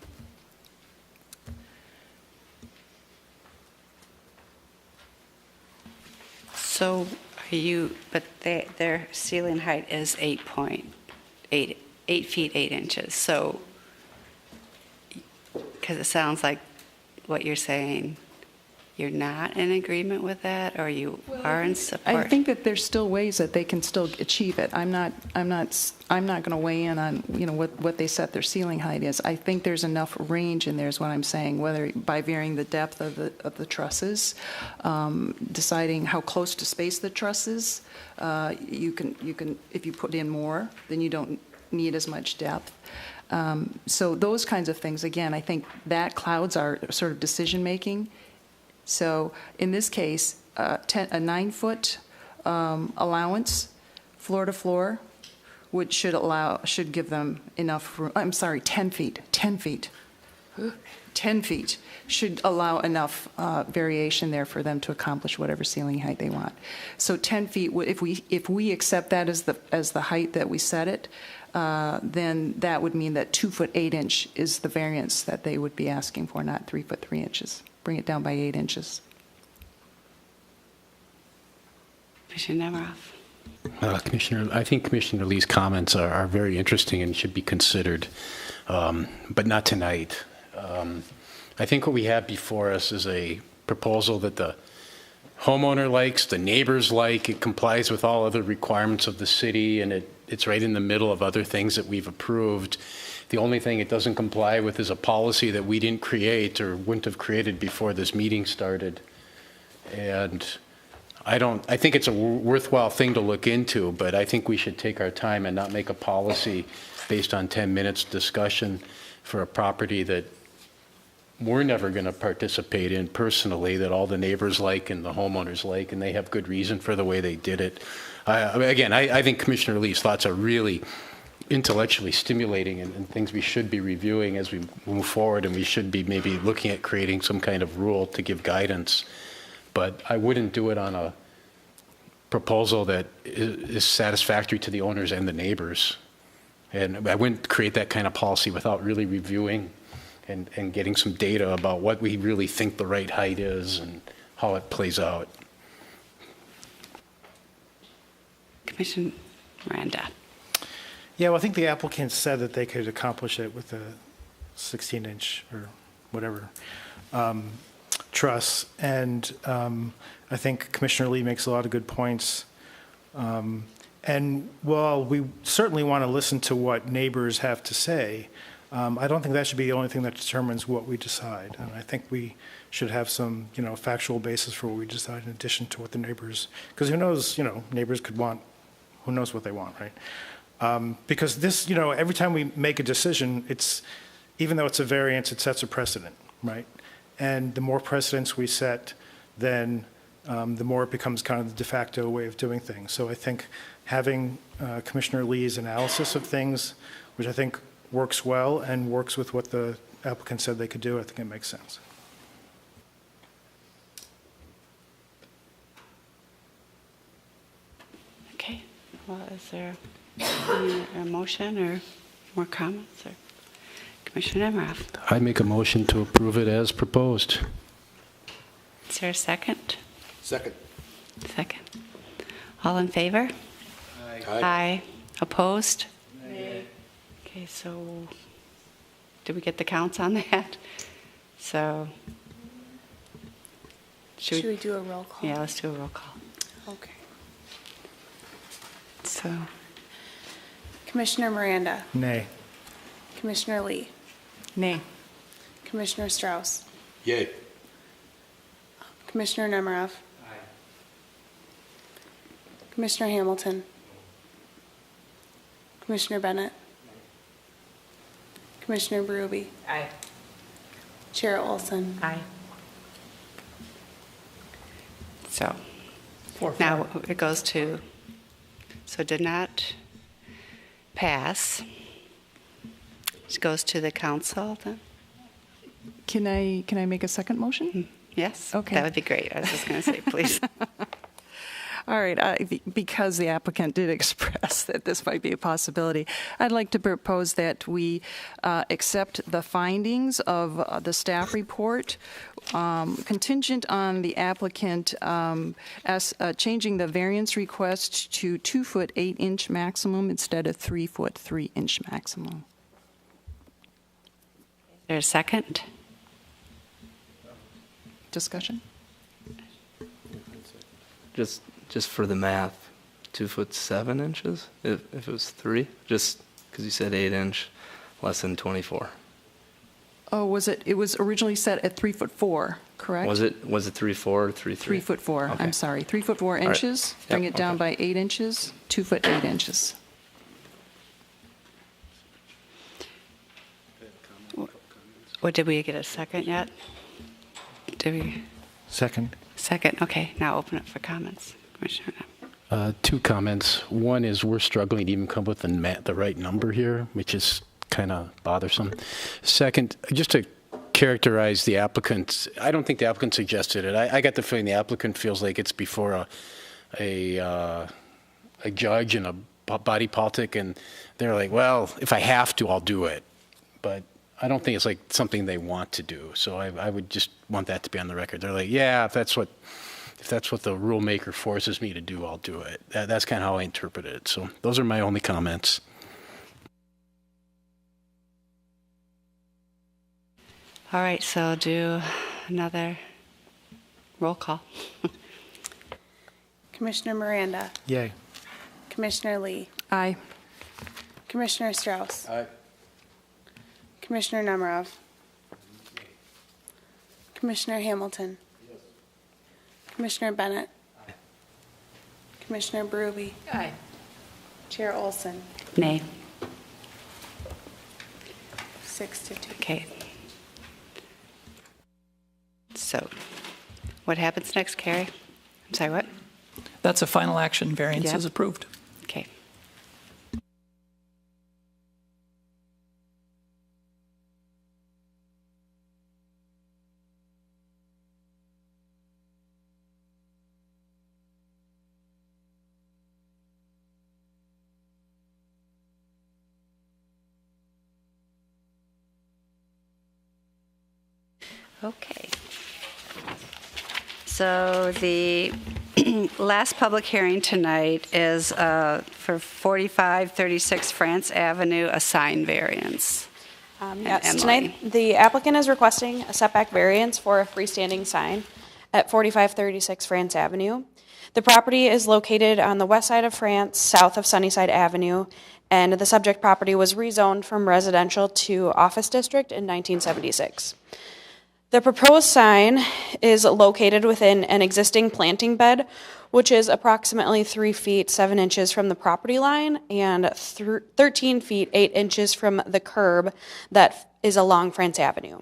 S1: So but their ceiling height is 8 feet 8 inches. So, because it sounds like what you're saying, you're not in agreement with that, or you are in support?
S9: I think that there's still ways that they can still achieve it. I'm not going to weigh in on what they set their ceiling height is. I think there's enough range in there, is what I'm saying. Whether by varying the depth of the trusses, deciding how close to space the trusses, you can if you put in more, then you don't need as much depth. So those kinds of things, again, I think that clouds our sort of decision making. So in this case, a 9-foot allowance, floor to floor, should give them enough room. I'm sorry, 10 feet. 10 feet should allow enough variation there for them to accomplish whatever ceiling height they want. So 10 feet, if we accept that as the height that we set it, then that would mean that 2'8" is the variance that they would be asking for, not 3'3". bring it down by 8 inches.
S1: Commissioner Nemiroff.
S7: Commissioner, I think Commissioner Lee's comments are very interesting and should be considered, but not tonight. I think what we have before us is a proposal that the homeowner likes, the neighbors like, it complies with all other requirements of the city, and it's right in the middle of other things that we've approved. The only thing it doesn't comply with is a policy that we didn't create or wouldn't have created before this meeting started. And I think it's a worthwhile thing to look into, but I think we should take our time and not make a policy based on 10 minutes discussion for a property that we're never going to participate in personally, that all the neighbors like and the homeowners like, and they have good reason for the way they did it. I think Commissioner Lee's thoughts are really intellectually stimulating and things we should be reviewing as we move forward, and we should be maybe looking at creating some kind of rule to give guidance. But I wouldn't do it on a proposal that is satisfactory to the owners and the neighbors. And I wouldn't create that kind of policy without really reviewing and getting some data about what we really think the right height is and how it plays out.
S1: Commissioner Miranda.
S3: Yeah, well, I think the applicant said that they could accomplish it with a 16-inch or whatever truss, and I think Commissioner Lee makes a lot of good points. And while we certainly want to listen to what neighbors have to say, I don't think that should be the only thing that determines what we decide. And I think we should have some, factual basis for what we decide in addition to what the neighbors, because who knows, neighbors could want, who knows what they want, right? Because this, every time we make a decision, even though it's a variance, it sets a precedent, right? And the more precedents we set, then the more it becomes kind of the de facto way of doing things. So I think having Commissioner Lee's analysis of things, which I think works well and works with what the applicant said they could do, I think it makes sense.
S1: Okay. Well, is there a motion or more comments? Or Commissioner Nemiroff.
S7: I make a motion to approve it as proposed.
S1: Is there a second?
S4: Second.
S1: Second. All in favor? Aye. Opposed?
S9: Nay.
S1: Okay, so did we get the counts on that? So
S2: Should we do a roll call?
S1: Yeah, let's do a roll call.
S2: Okay.
S1: So
S2: Commissioner Miranda.
S3: Nay.
S2: Commissioner Lee.
S9: Nay.
S2: Commissioner Strauss.
S4: Yay.
S2: Commissioner Nemiroff. Commissioner Hamilton. Commissioner Bennett. Commissioner Berube.
S9: Aye.
S2: Chair Olson.
S1: Aye. So now it goes to, so it did not pass. It goes to the council then?
S9: Can I make a second motion?
S1: Yes.
S9: Okay.
S1: That would be great. I was just going to say, please.
S9: All right, because the applicant did express that this might be a possibility, I'd like to propose that we accept the findings of the staff report contingent on the applicant changing the variance request to 2-foot 8-inch maximum instead of 3-foot 3-inch maximum.
S1: Is there a second?
S9: Discussion?
S8: Just for the math, 2 foot 7 inches? If it was 3, just because you said 8-inch, less than 24.
S9: Oh, it was originally set at 3'4", correct?
S8: Was it 3'4" or 3'3"?
S9: 3'4".
S8: Okay.
S9: I'm sorry, 3'4" inches.
S8: Yep,
S9: Bring it down
S8: okay.
S9: by 8 inches. 2 foot 8 inches.
S1: Or did we get a second yet? Did we?
S3: Second.
S1: Second. Okay. Now open it for comments, Commissioner.
S7: Two comments. One is we're struggling to even come up with the right number here, which is kind of bothersome. Second, just to characterize the applicant, I don't think the applicant suggested it. I got the feeling the applicant feels like it's before a judge and a body politic, and they're like, well, if I have to, I'll do it. But I don't think it's like something they want to do. So I would just want that to be on the record. They're like, yeah, if that's what the rule maker forces me to do, I'll do it. That's kind of how I interpret it. So those are my only comments.
S1: All right, so I'll do another roll call.
S2: Commissioner Miranda.
S3: Yay.
S2: Commissioner Lee.
S9: Aye.
S2: Commissioner Strauss.
S4: Aye.
S2: Commissioner Nemerov. Commissioner Hamilton. Commissioner Bennett. Commissioner Berube.
S9: Aye.
S2: Chair Olson.
S1: Nay.
S2: 6-2.
S1: Okay. So, what happens next, Carrie? I'm sorry, what?
S10: That's a final action. Variance
S1: Yeah.
S10: is approved.
S1: Okay. Okay. So the last public hearing tonight is for 4536 France Avenue, a sign variance.
S15: Yes,
S1: Emily.
S15: tonight the applicant is requesting a setback variance for a freestanding sign at 4536 France Avenue. The property is located on the west side of France, south of Sunnyside Avenue, and the subject property was rezoned from residential to office district in 1976. The proposed sign is located within an existing planting bed, which is approximately 3 feet 7 inches from the property line and 13 feet 8 inches from the curb that is along France Avenue.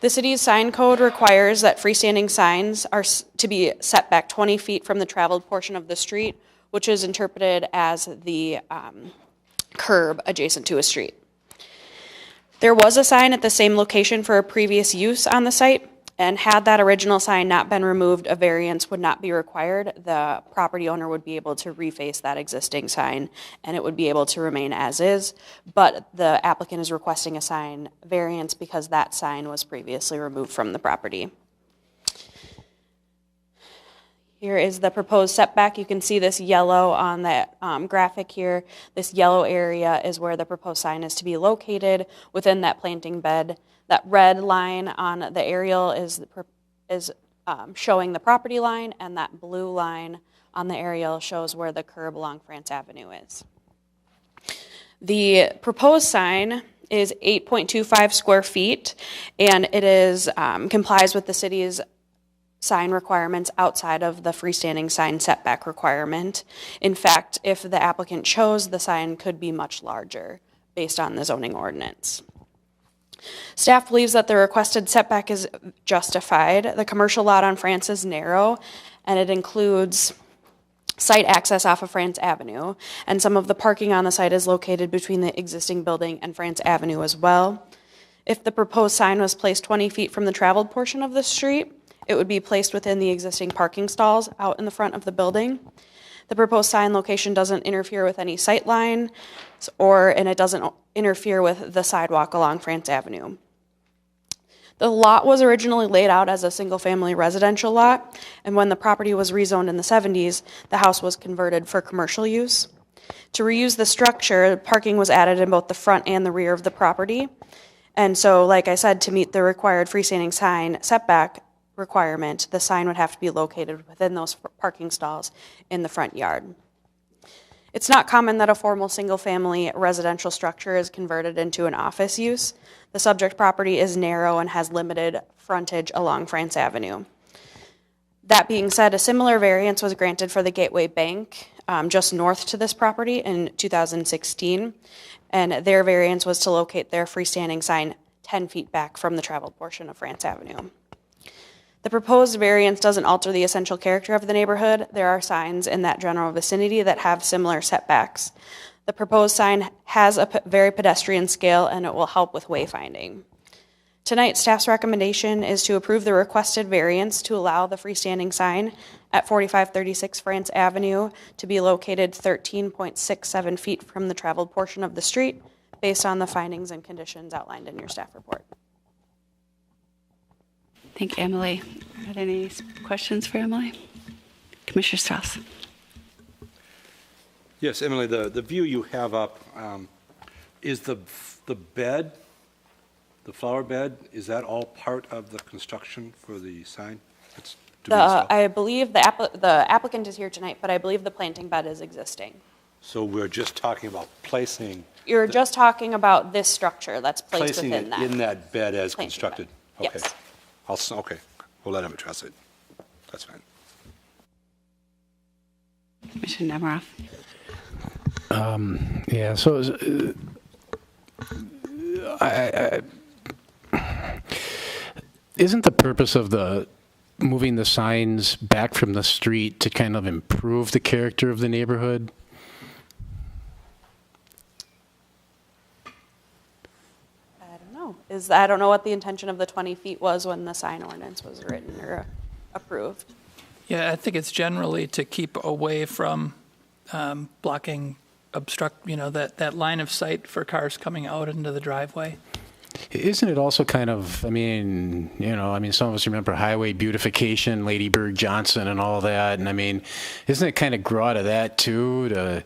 S15: The city's sign code requires that freestanding signs are to be set back 20 feet from the traveled portion of the street, which is interpreted as the curb adjacent to a street. There was a sign at the same location for a previous use on the site, and had that original sign not been removed, a variance would not be required. The property owner would be able to reface that existing sign, and it would be able to remain as is, but the applicant is requesting a sign variance because that sign was previously removed from the property. Here is the proposed setback. You can see this yellow on that graphic here. This yellow area is where the proposed sign is to be located within that planting bed. That red line on the aerial is showing the property line, and that blue line on the aerial shows where the curb along France Avenue is. The proposed sign is 8.25 square feet, and it is complies with the city's sign requirements outside of the freestanding sign setback requirement. In fact, if the applicant chose, the sign could be much larger based on the zoning ordinance. Staff believes that the requested setback is justified. The commercial lot on France is narrow, and it includes site access off of France Avenue, and some of the parking on the site is located between the existing building and France Avenue as well. If the proposed sign was placed 20 feet from the traveled portion of the street, it would be placed within the existing parking stalls out in the front of the building. The proposed sign location doesn't interfere with any sight line, and it doesn't interfere with the sidewalk along France Avenue. The lot was originally laid out as a single-family residential lot, and when the property was rezoned in the 70s, the house was converted for commercial use. To reuse the structure, parking was added in both the front and the rear of the property. And so, like I said, to meet the required freestanding sign setback requirement, the sign would have to be located within those parking stalls in the front yard. It's not common that a formal single-family residential structure is converted into an office use. The subject property is narrow and has limited frontage along France Avenue. That being said, a similar variance was granted for the Gateway Bank just north to this property in 2016, and their variance was to locate their freestanding sign 10 feet back from the traveled portion of France Avenue. The proposed variance doesn't alter the essential character of the neighborhood. There are signs in that general vicinity that have similar setbacks. The proposed sign has a very pedestrian scale, and it will help with wayfinding. Tonight, staff's recommendation is to approve the requested variance to allow the freestanding sign at 4536 France Avenue to be located 13.67 feet from the traveled portion of the street, based on the findings and conditions outlined in your staff report.
S1: Thank you, Emily. Are there any questions for Emily? Commissioner Strauss.
S4: Yes, Emily, the view you have up, is the bed, the flower bed, is that all part of the construction for the sign? It's to be installed?
S15: I believe the applicant is here tonight, but I believe the planting bed is existing.
S4: So we're just talking about placing.
S15: You're just talking about this structure that's placed
S4: Placing
S15: within
S4: it
S15: that.
S4: in that bed as
S15: planting
S4: constructed?
S15: bed.
S4: Okay.
S15: Yes.
S4: Okay, we'll let him address it. That's fine.
S1: Commissioner Nemiroff.
S7: Yeah, so isn't the purpose of moving the signs back from the street to kind of improve the character of the neighborhood?
S15: I don't know what the intention of the 20 feet was when the sign ordinance was written or approved.
S10: Yeah, I think it's generally to keep away from blocking, that line of sight for cars coming out into the driveway.
S7: Isn't it also kind of, some of us remember highway beautification, Lady Bird Johnson and all that, and isn't it kind of grow out of that too, to,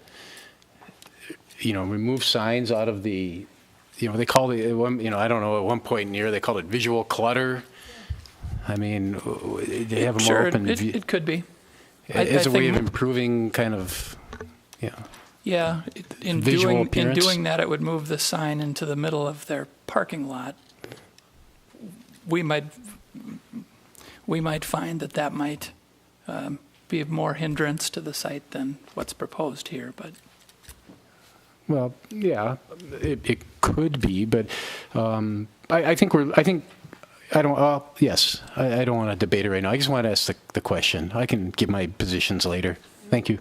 S7: remove signs out of the, they call it, I don't know, at one point in the year they called it visual clutter. They have a more open view.
S10: It could be.
S7: As a way of improving kind of,
S10: Yeah, in
S7: visual appearance.
S10: doing that, it would move the sign into the middle of their parking lot. We might find that might be more hindrance to the site than what's proposed here, but.
S7: Well, yeah, it could be, but I don't want to debate it right now. I just want to ask the question. I can give my positions later. Thank you.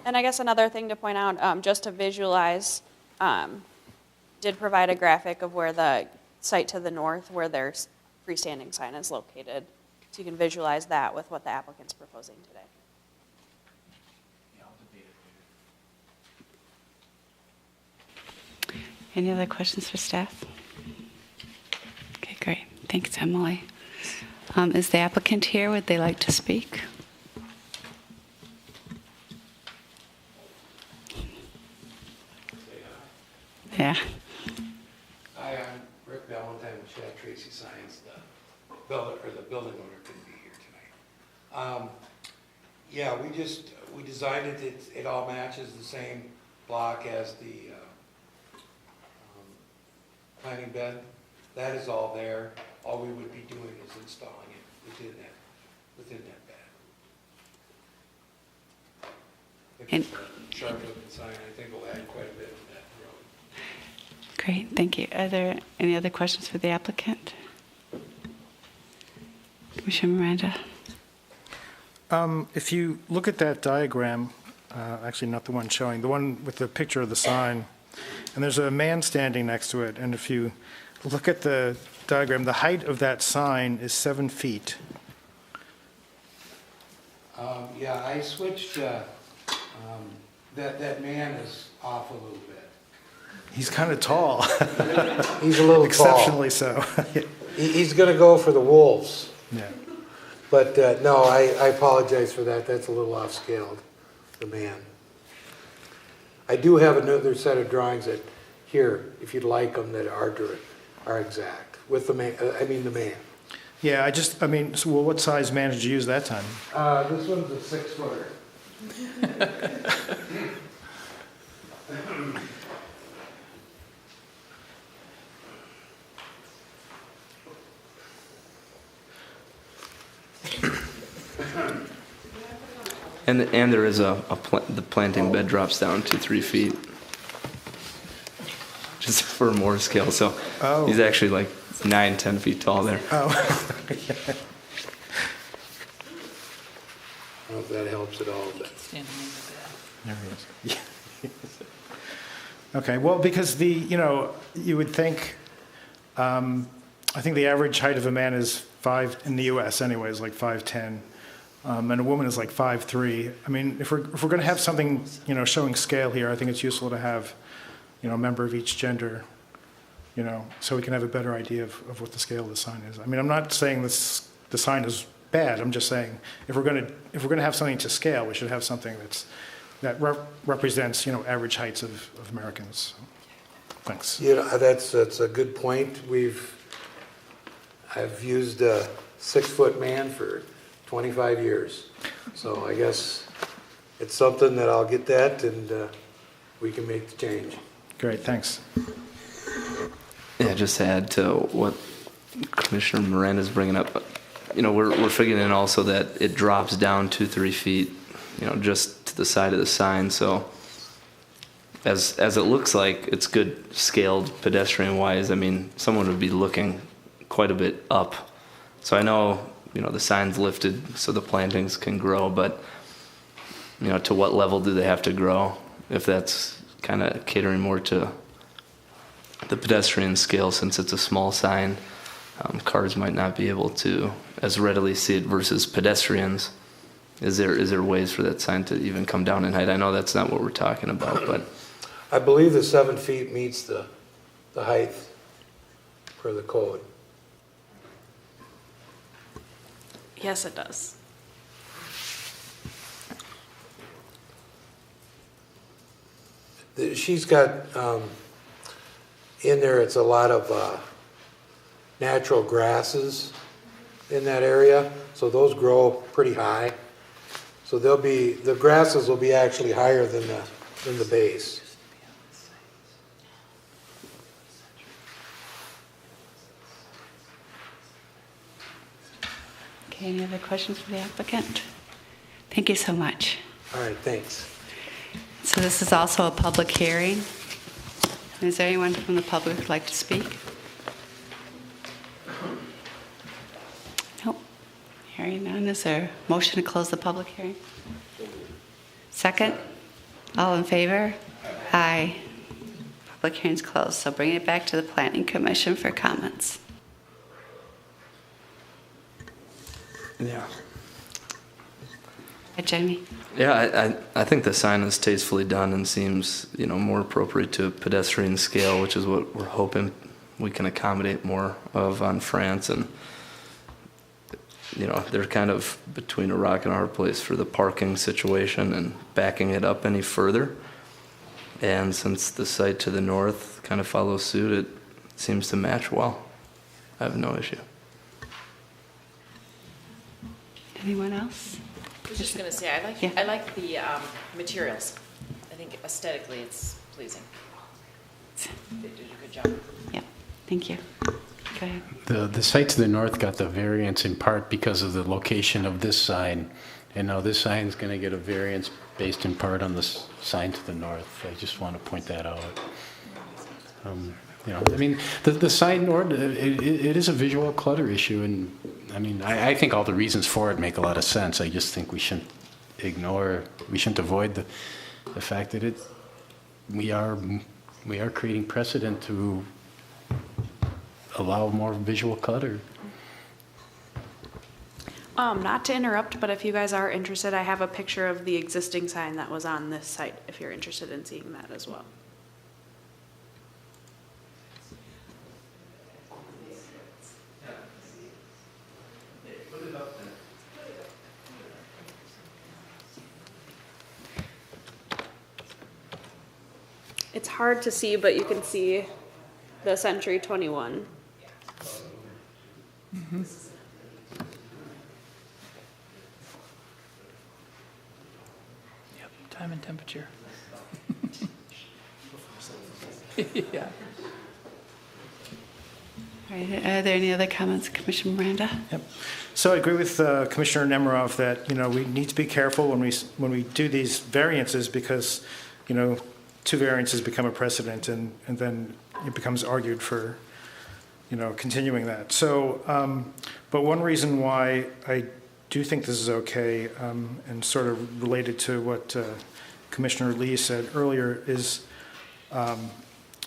S15: And I guess another thing to point out, just to visualize, did provide a graphic of where the site to the north, where their freestanding sign is located. So you can visualize that with what the applicant's proposing today.
S1: Any other questions for staff? Okay, great. Thanks, Emily. Is the applicant here? Would they like to speak? Yeah.
S19: Hi, I'm Rick Valentine with Chad Tracy Science. The building owner couldn't be here tonight. Yeah, we designed it. It all matches the same block as the planting bed. That is all there. All we would be doing is installing it within that bed. It's a sharp looking sign. I think will add quite a bit to that road.
S1: Great, thank you. Are there any other questions for the applicant? Commissioner Miranda.
S3: If you look at that diagram, actually not the one showing, the one with the picture of the sign, and there's a man standing next to it, and if you look at the diagram, the height of that sign is 7 feet.
S19: Yeah, I switched, that man is off a little bit.
S3: He's kind of tall.
S19: He's a little
S3: Exceptionally so.
S19: He's going to go for the wolves.
S3: Yeah.
S19: But no, I apologize for that. That's a little off-scaled, the man. I do have another set of drawings that here, if you'd like them, that are exact with the man. The man.
S3: Yeah, so what size man did you use that time?
S19: This one's a 6-footer.
S8: And there is the planting bed drops down to 3 feet, just for more scale. So he's actually like 9-10 feet tall there.
S19: I don't know if that helps at all, but.
S3: There he is. Okay, well, because you would think, I think the average height of a man is 5, in the U.S. anyway, is like 5'10", and a woman is like 5'3". I mean, if we're going to have something, showing scale here, I think it's useful to have a member of each gender, so we can have a better idea of what the scale of the sign is. I mean, I'm not saying the sign is bad. I'm just saying if we're going to have something to scale, we should have something that represents, average heights of Americans. Thanks.
S19: That's a good point. I've used a 6-foot man for 25 years. So I guess it's something that I'll get that and we can make the change.
S3: Great, thanks.
S8: Yeah, just to add to what Commissioner Miranda's bringing up, we're figuring in also that it drops down 2-3 feet, just to the side of the sign. So as it looks like it's good scaled pedestrian wise, I mean, someone would be looking quite a bit up. So I know, the sign's lifted so the plantings can grow, but, to what level do they have to grow? If that's kind of catering more to the pedestrian scale, since it's a small sign, cars might not be able to as readily see it versus pedestrians. Is there ways for that sign to even come down in height? I know that's not what we're talking about, but
S19: I believe the 7 feet meets the height for the code.
S15: Yes, it does.
S19: She's got in there, it's a lot of natural grasses in that area, so those grow pretty high. So the grasses will be actually higher than the base.
S1: Okay, any other questions for the applicant? Thank you so much.
S19: All right, thanks.
S1: So this is also a public hearing. Is there anyone from the public who'd like to speak? Nope. Hearing none. Is there a motion to close the public hearing? Second? All in favor? Aye. Public hearing's closed. So bring it back to the Planning Commission for comments.
S8: yeah.
S1: Hi, Jamie.
S8: Yeah, I think the sign is tastefully done and seems, more appropriate to a pedestrian scale, which is what we're hoping we can accommodate more of on France. And, they're kind of between a rock and a hard place for the parking situation and backing it up any further. And since the site to the north kind of follows suit, it seems to match well. I have no issue.
S1: Anyone else?
S20: I was just going to say, I like the materials. I think aesthetically it's pleasing. They did a good job.
S1: Yeah, thank you. Go ahead.
S7: The site to the north got the variance in part because of the location of this sign. And now this sign's going to get a variance based in part on the sign to the north. I just want to point that out. The sign, it is a visual clutter issue, and I think all the reasons for it make a lot of sense. I just think we shouldn't avoid the fact that we are creating precedent to allow more visual clutter.
S15: Not to interrupt, but if you guys are interested, I have a picture of the existing sign that was on this site, if you're interested in seeing that as well. It's hard to see, but you can see the Century 21.
S9: Mm-hmm. Yep, time and temperature. Yeah.
S1: All right, are there any other comments, Commissioner Miranda?
S3: Yep. So I agree with Commissioner Nemerov that we need to be careful when we do these variances because two variances become a precedent and then it becomes argued for continuing that. So, but one reason why I do think this is okay and sort of related to what Commissioner Lee said earlier is on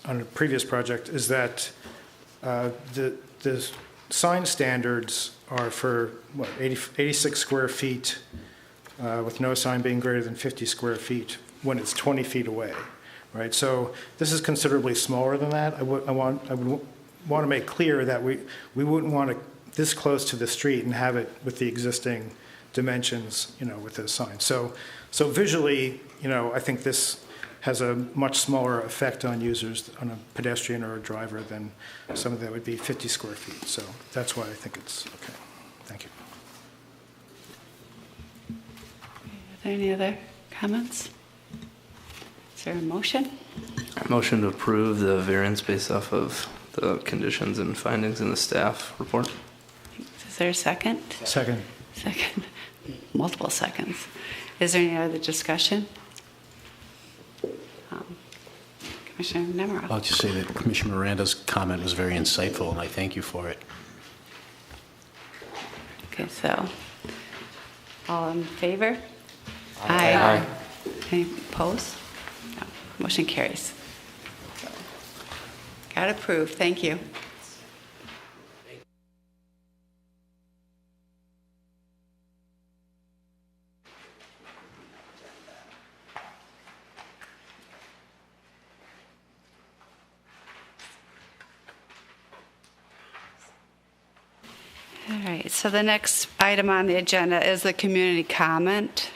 S3: a previous project is that the sign standards are for 86 square feet with no sign being greater than 50 square feet when it's 20 feet away, right? So this is considerably smaller than that. I would want to make clear that we wouldn't want to this close to the street and have it with the existing dimensions, with the sign. So visually, I think this has a much smaller effect on users, on a pedestrian or a driver, than something that would be 50 square feet. So that's why I think it's okay. Thank you.
S1: Are there any other comments? Is there a motion?
S8: Motion to approve the variance based off of the conditions and findings in the staff report.
S1: Is there a second?
S3: Second.
S1: Second. Multiple seconds. Is there any other discussion? Commissioner Nemeroff.
S7: I'll just say that Commissioner Miranda's comment was very insightful, and I thank you for it.
S1: Okay, so all in favor?
S8: Aye.
S1: Any opposed? No. Motion carries. Got approved. Thank you. All right, so the next item on the agenda is the community comment.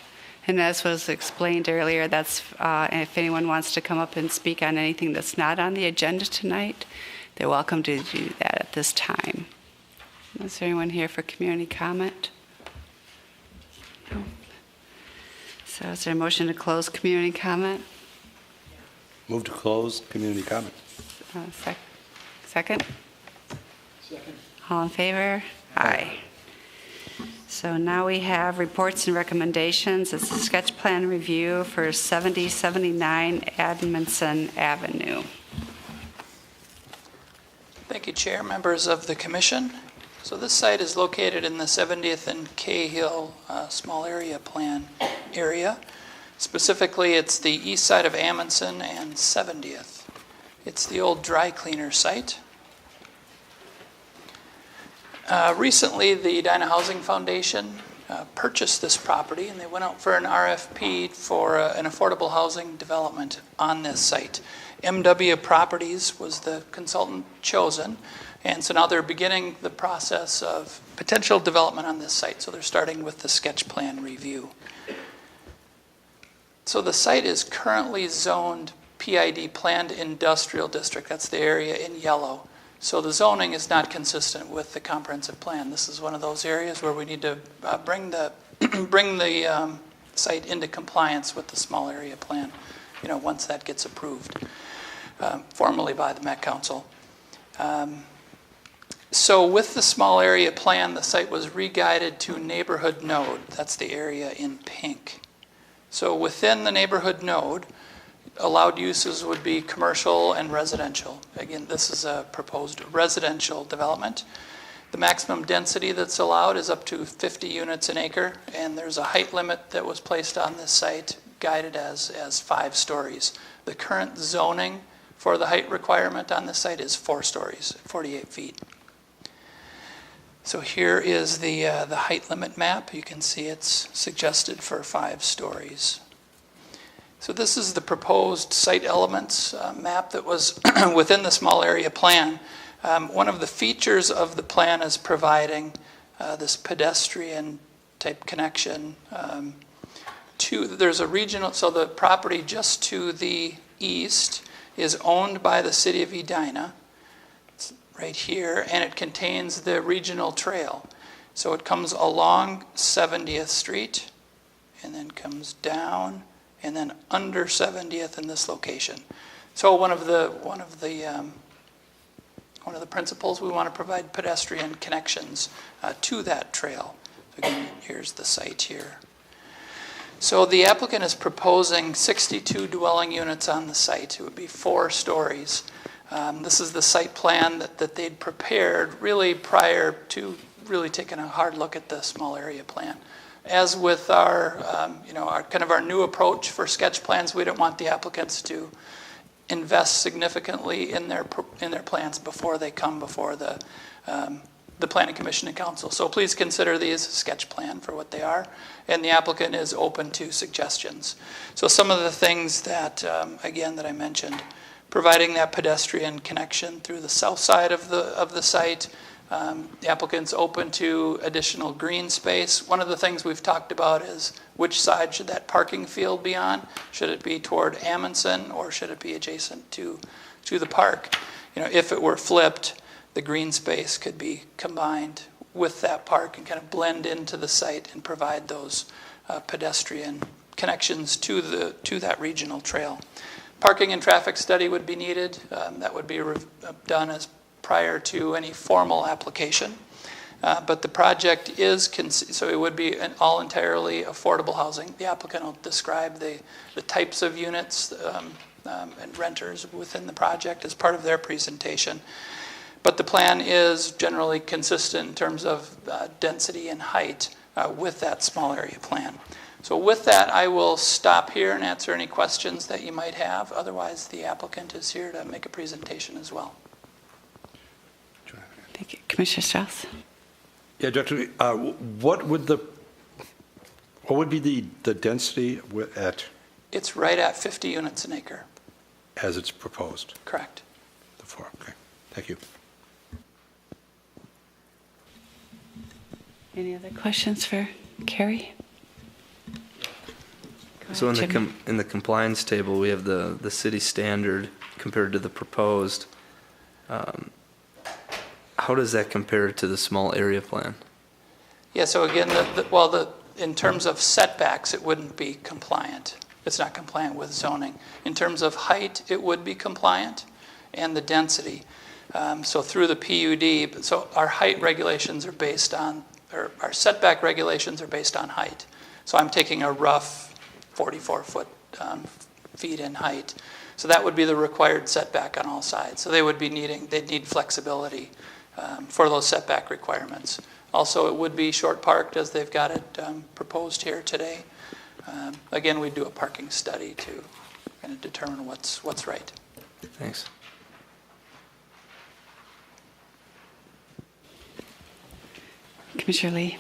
S1: And as was explained earlier, that's if anyone wants to come up and speak on anything that's not on the agenda tonight, they're welcome to do that at this time. Is there anyone here for community comment? No. So is there a motion to close community comment?
S4: Move to close community comment.
S1: Second? Second. All in favor? Aye. So now we have reports and recommendations. It's a sketch plan review for 7079 Admonson Avenue.
S10: Thank you, Chair, members of the Commission. So this site is located in the 70th and Cahill small area plan area. Specifically, it's the east side of Amundsen and 70th. It's the old dry cleaner site. Recently, the Edina Housing Foundation purchased this property, and they went out for an RFP for an affordable housing development on this site. MW Properties was the consultant chosen, and so now they're beginning the process of potential development on this site. So they're starting with the sketch plan review. So the site is currently zoned PID, Planned Industrial District. That's the area in yellow. So the zoning is not consistent with the comprehensive plan. This is one of those areas where we need to bring the site into compliance with the small area plan, once that gets approved formally by the Met Council. So with the small area plan, the site was re-guided to neighborhood node. That's the area in pink. So within the neighborhood node, allowed uses would be commercial and residential. Again, this is a proposed residential development. The maximum density that's allowed is up to 50 units an acre, and there's a height limit that was placed on this site, guided as 5 stories. The current zoning for the height requirement on this site is 4 stories, 48 feet. So here is the height limit map. You can see it's suggested for 5 stories. So this is the proposed site elements map that was within the small area plan. One of the features of the plan is providing this pedestrian type connection there's a regional, so the property just to the east is owned by the city of Edina. It's right here, and it contains the regional trail. So it comes along 70th Street and then comes down and then under 70th in this location. So one of the principles, we want to provide pedestrian connections to that trail. So again, here's the site here. So the applicant is proposing 62 dwelling units on the site. It would be 4 stories. This is the site plan that they'd prepared really prior to really taking a hard look at the small area plan. As with our our new approach for sketch plans, we don't want the applicants to invest significantly in their plans before they come before the the Planning Commission and Council. So please consider these a sketch plan for what they are, and the applicant is open to suggestions. So some of the things that, again, that I mentioned, providing that pedestrian connection through the south side of the site. The applicant's open to additional green space. One of the things we've talked about is which side should that parking field be on? Should it be toward Amundsen or should it be adjacent to the park? You know, if it were flipped, the green space could be combined with that park and kind of blend into the site and provide those pedestrian connections to that regional trail. Parking and traffic study would be needed. That would be done as prior to any formal application. But the project is, so it would be an all entirely affordable housing. The applicant will describe the types of units and renters within the project as part of their presentation. But the plan is generally consistent in terms of density and height with that small area plan. So with that, I will stop here and answer any questions that you might have. Otherwise, the applicant is here to make a presentation as well.
S1: Thank you. Commissioner Strauss?
S4: Yeah, Director, what would be the density at?
S10: It's right at 50 units an acre.
S4: As it's proposed?
S10: Correct.
S4: The four, okay. Thank you.
S1: Any other questions for Carrie?
S8: So in the compliance table, we have the city standard compared to the proposed. How does that compare to the small area plan?
S10: Yeah, so again, in terms of setbacks, it wouldn't be compliant. It's not compliant with zoning. In terms of height, it would be compliant, and the density. So through the PUD, so our height regulations are based on, or our setback regulations are based on height. So I'm taking a rough 44 feet in height. So that would be the required setback on all sides. So they'd need flexibility for those setback requirements. Also, it would be short parked as they've got it proposed here today. Again, we do a parking study to kind of determine what's right.
S8: Thanks.
S1: Commissioner Lee?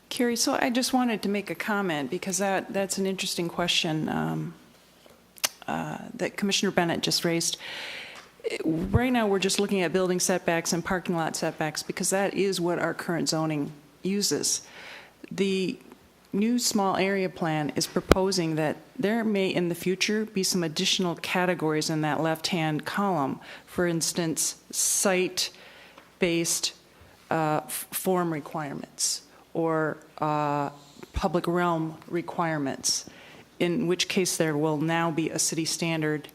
S9: Carrie, so I just wanted to make a comment because that's an interesting question that Commissioner Bennett just raised. Right now, we're just looking at building setbacks and parking lot setbacks because that is what our current zoning uses. The new small area plan is proposing that there may in the future be some additional categories in that left-hand column. For instance, site-based form requirements or public realm requirements, in which case there will now be a city standard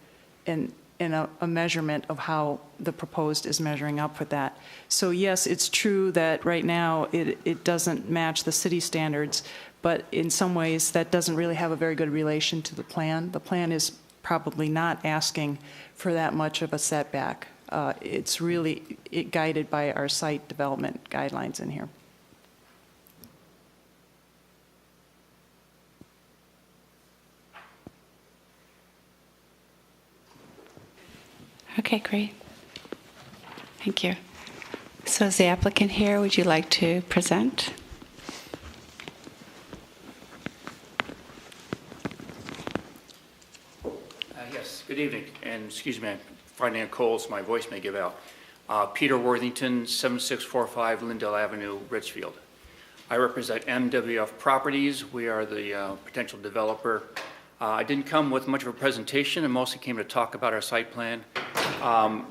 S9: and a measurement of how the proposed is measuring up with that. So yes, it's true that right now it doesn't match the city standards, but in some ways that doesn't really have a very good relation to the plan. The plan is probably not asking for that much of a setback. It's really guided by our site development guidelines in here.
S1: Okay, great. Thank you. So is the applicant here? Would you like to present?
S21: Yes, good evening. And excuse me, I'm finding a cold, so my voice may give out. Peter Worthington, 7645 Lindell Avenue, Richfield. I represent MWF Properties. We are the potential developer. I didn't come with much of a presentation. I mostly came to talk about our site plan.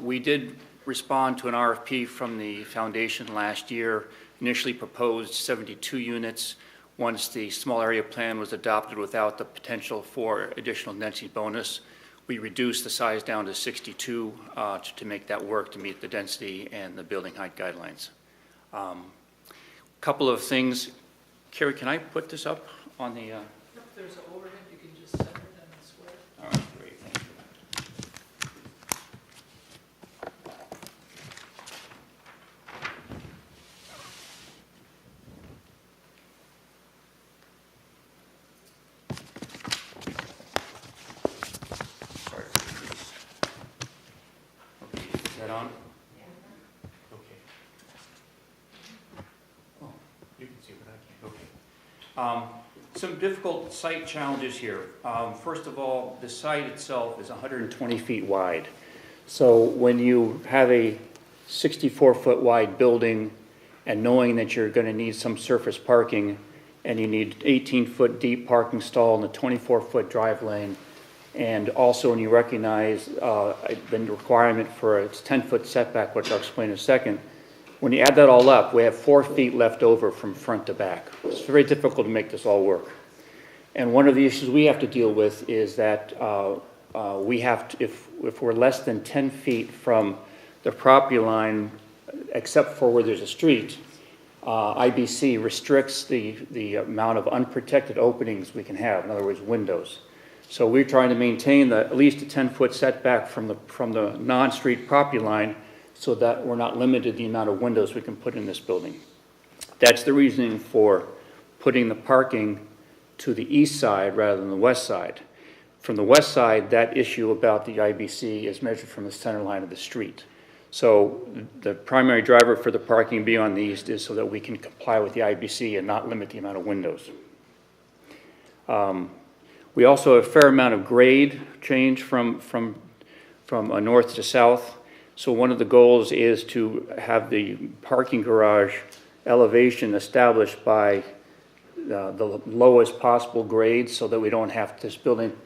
S21: We did respond to an RFP from the foundation last year, initially proposed 72 units. Once the small area plan was adopted without the potential for additional density bonus, we reduced the size down to 62 to make that work to meet the density and the building height guidelines. Couple of things. Carrie, can I put this up on the...
S20: There's an overhead, you can just center them and square.
S21: All right, great, thank you. Sorry. Okay, is that on? Some difficult site challenges here. First of all, the site itself is 120 feet wide. So when you have a 64-foot wide building and knowing that you're going to need some surface parking and you need 18-foot deep parking stall and a 24-foot drive lane, and also when you recognize the requirement for a 10-foot setback, which I'll explain in a second, when you add that all up, we have 4 feet left over from front to back. It's very difficult to make this all work. And one of the issues we have to deal with is that we have to, if we're less than 10 feet from the property line, except for where there's a street, IBC restricts the amount of unprotected openings we can have, in other words, windows. So we're trying to maintain at least a 10-foot setback from the non-street property line so that we're not limited the amount of windows we can put in this building. That's the reasoning for putting the parking to the east side rather than the west side. From the west side, that issue about the IBC is measured from the center line of the street. So the primary driver for the parking being on the east is so that we can comply with the IBC and not limit the amount of windows. We also have a fair amount of grade change from north to south. So one of the goals is to have the parking garage elevation established by the lowest possible grade so that we don't have this building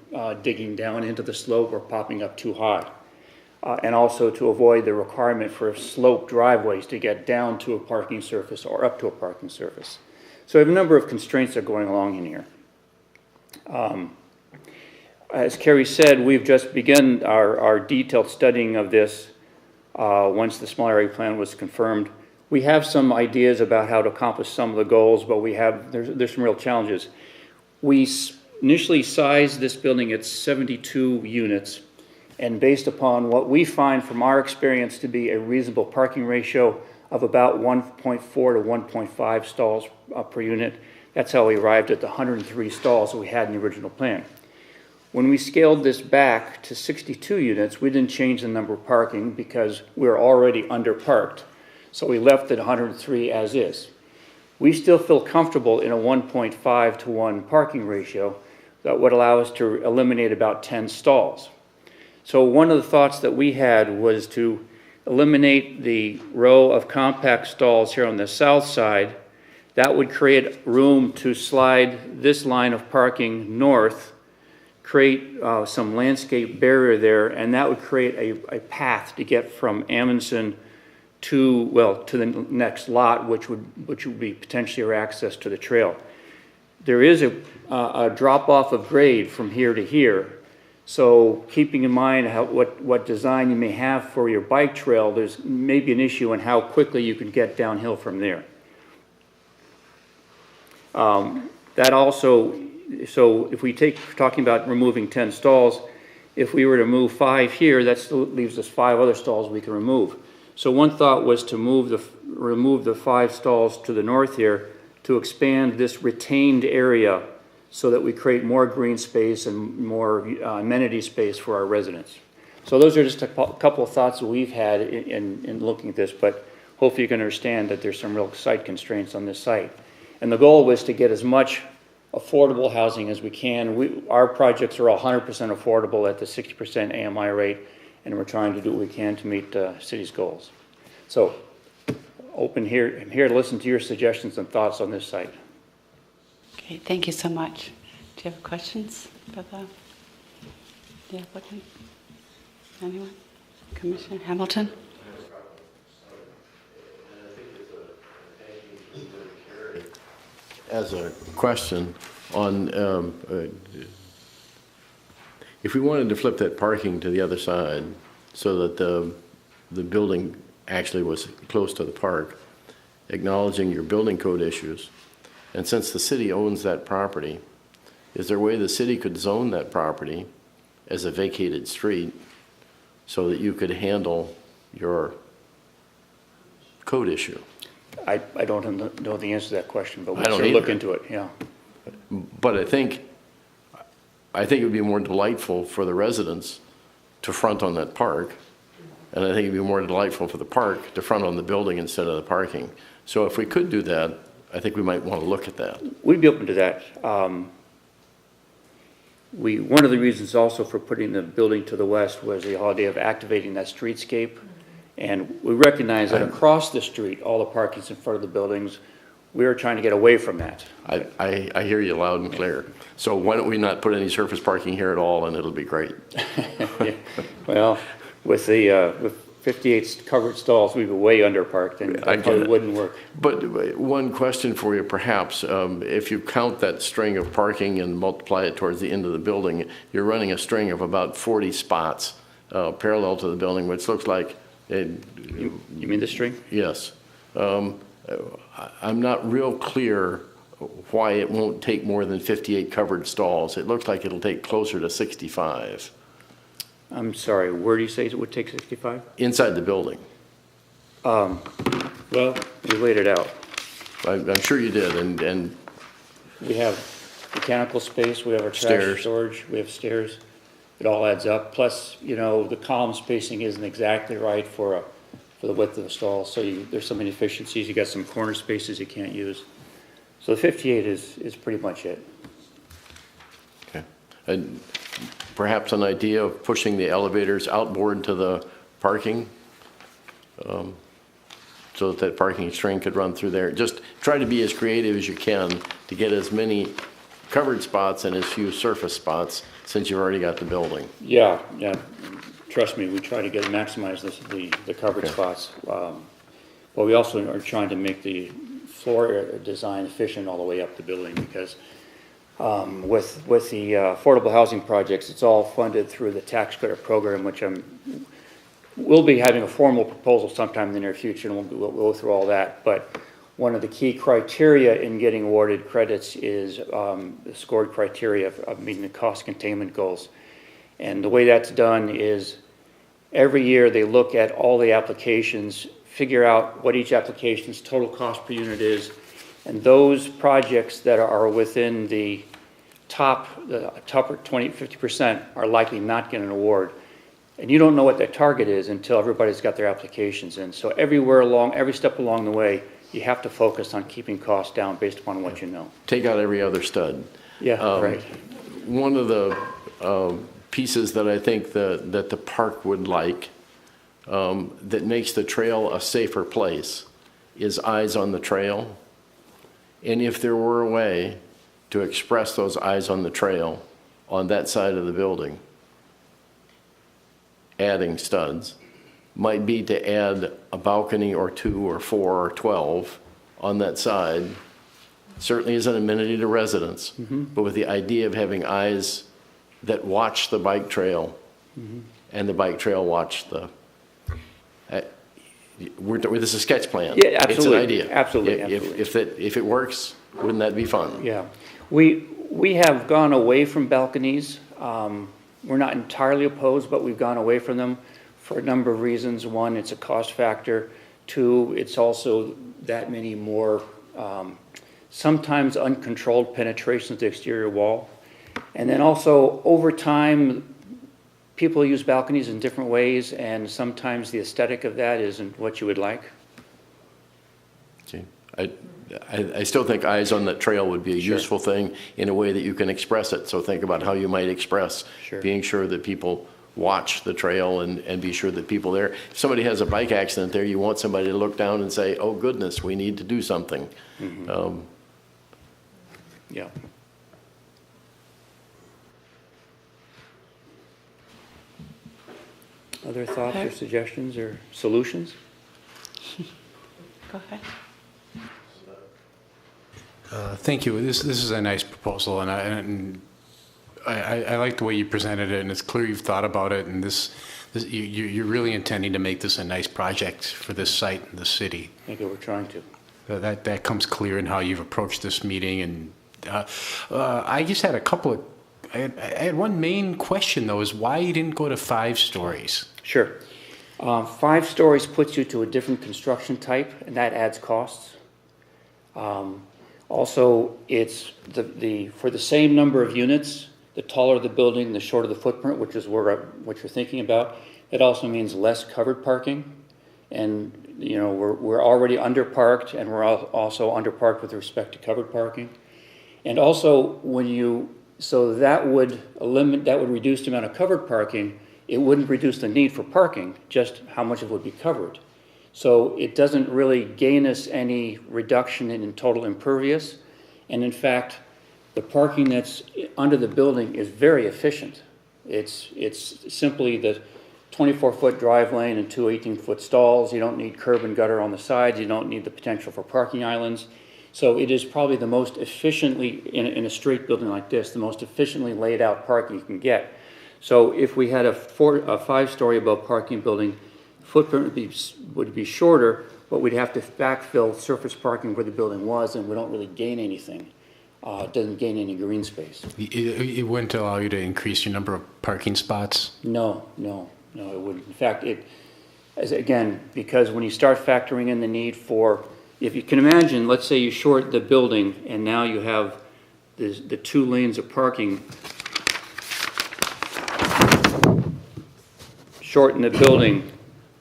S21: digging down into the slope or popping up too high. And also to avoid the requirement for sloped driveways to get down to a parking surface or up to a parking surface. So we have a number of constraints that are going along in here. As Carrie said, we've just begun our detailed studying of this once the small area plan was confirmed. We have some ideas about how to accomplish some of the goals, but there's some real challenges. We initially sized this building at 72 units, and based upon what we find from our experience to be a reasonable parking ratio of about 1.4 to 1.5 stalls per unit, that's how we arrived at the 103 stalls that we had in the original plan. When we scaled this back to 62 units, we didn't change the number of parking because we were already underparked. So we left it 103 as is. We still feel comfortable in a 1.5 to 1 parking ratio that would allow us to eliminate about 10 stalls. So one of the thoughts that we had was to eliminate the row of compact stalls here on the south side. That would create room to slide this line of parking north, create some landscape barrier there, and that would create a path to get from Amundsen to the next lot, which would be potentially our access to the trail. There is a drop-off of grade from here to here. So keeping in mind what design you may have for your bike trail, there's maybe an issue on how quickly you can get downhill from there. That also, so if we talking about removing 10 stalls, if we were to move 5 here, that still leaves us 5 other stalls we can remove. So one thought was to remove the 5 stalls to the north here to expand this retained area so that we create more green space and more amenity space for our residents. So those are just a couple of thoughts that we've had in looking at this, but hopefully you can understand that there's some real site constraints on this site. And the goal was to get as much affordable housing as we can. Our projects are all 100% affordable at the 60% AMI rate, and we're trying to do what we can to meet the city's goals. So I'm here to listen to your suggestions and thoughts on this site.
S1: Okay, thank you so much. Do you have questions about the applicant? Anyone? Commissioner Hamilton?
S13: As a question on, if we wanted to flip that parking to the other side so that the building actually was close to the park, acknowledging your building code issues, and since the city owns that property, is there a way the city could zone that property as a vacated street so that you could handle your code issue?
S21: I don't know the answer to that question, but we'll certainly look into it, yeah.
S13: But I think it would be more delightful for the residents to front on that park, and I think it'd be more delightful for the park to front on the building instead of the parking. So if we could do that, I think we might want to look at that.
S21: We'd be open to that. One of the reasons also for putting the building to the west was the idea of activating that streetscape. And we recognize that across the street, all the parking's in front of the buildings. We are trying to get away from that.
S13: I hear you loud and clear. So why don't we not put any surface parking here at all, and it'll be great.
S21: Yeah. Well, with 58 covered stalls, we'd be way underparked, and that probably wouldn't work.
S13: But one question for you, perhaps. If you count that string of parking and multiply it towards the end of the building, you're running a string of about 40 spots parallel to the building, which looks like...
S21: You mean the string?
S13: Yes. I'm not real clear why it won't take more than 58 covered stalls. It looks like it'll take closer to 65.
S21: I'm sorry, where do you say it would take 65?
S13: Inside the building.
S21: Well, we laid it out.
S13: I'm sure you did, and
S21: we have mechanical space, we have our trash storage, we have stairs. It all adds up. Plus, the column spacing isn't exactly right for the width of the stall, so there's some inefficiencies. You got some corner spaces you can't use. So the 58 is pretty much it.
S13: Okay. And perhaps an idea of pushing the elevators outboard to the parking, so that parking string could run through there. Just try to be as creative as you can to get as many covered spots and as few surface spots, since you've already got the building.
S21: Yeah. Trust me, we try to maximize the covered spots. But we also are trying to make the floor design efficient all the way up the building, because with the affordable housing projects, it's all funded through the tax credit program, which we'll be having a formal proposal sometime in the near future, and we'll go through all that. But one of the key criteria in getting awarded credits is the scored criteria of meeting the cost containment goals. And the way that's done is every year they look at all the applications, figure out what each application's total cost per unit is, and those projects that are within the top 20, 50% are likely not getting an award. And you don't know what that target is until everybody's got their applications in. So every step along the way, you have to focus on keeping costs down based upon what you know.
S13: Take out every other stud.
S21: Yeah, right.
S13: One of the pieces that I think that the park would like, that makes the trail a safer place, is eyes on the trail. And if there were a way to express those eyes on the trail on that side of the building, adding studs, might be to add a balcony or 2 or 4 or 12 on that side. Certainly is an amenity to residents, but with the idea of having eyes that watch the bike trail, and the bike trail watch the... this is a sketch plan.
S21: Yeah, absolutely.
S13: It's an idea.
S21: Absolutely.
S13: If it works, wouldn't that be fun?
S21: Yeah. We have gone away from balconies. We're not entirely opposed, but we've gone away from them for a number of reasons. One, it's a cost factor. 2, it's also that many more sometimes uncontrolled penetrations of the exterior wall. And then also, over time, people use balconies in different ways, and sometimes the aesthetic of that isn't what you would like.
S13: Okay. I still think eyes on that trail would be a useful thing in a way that you can express it. So think about how you might express being sure that people watch the trail and be sure that people there. If somebody has a bike accident there, you want somebody to look down and say, oh goodness, we need to do something.
S21: Yeah. Other thoughts or suggestions or solutions?
S2: Go ahead.
S7: Thank you. This is a nice proposal, and I like the way you presented it, and it's clear you've thought about it, and you're really intending to make this a nice project for this site and the city.
S21: I think we're trying to.
S7: That comes clear in how you've approached this meeting, and I just had a couple of. I had one main question though: is why you didn't go to 5 stories?
S21: Sure. 5 stories puts you to a different construction type, and that adds costs. Also, it's for the same number of units, the taller the building, the shorter the footprint, which is what you're thinking about. It also means less covered parking, and we're already underparked, and we're also underparked with respect to covered parking. And also, so that would reduce the amount of covered parking. It wouldn't reduce the need for parking, just how much it would be covered. So it doesn't really gain us any reduction in total impervious. And in fact, the parking that's under the building is very efficient. It's simply the 24-foot drive lane and two 18-foot stalls. You don't need curb and gutter on the sides. You don't need the potential for parking islands. So it is probably the most efficiently, in a straight building like this, the most efficiently laid out parking you can get. So if we had a 5-story above parking building, footprint would be shorter, but we'd have to backfill surface parking where the building was, and we don't really gain anything. It doesn't gain any green space.
S7: It wouldn't allow you to increase your number of parking spots?
S21: No, it wouldn't. In fact, again, because when you start factoring in the need for, if you can imagine, let's say you short the building and now you have the 2 lanes of parking. Shorten the building,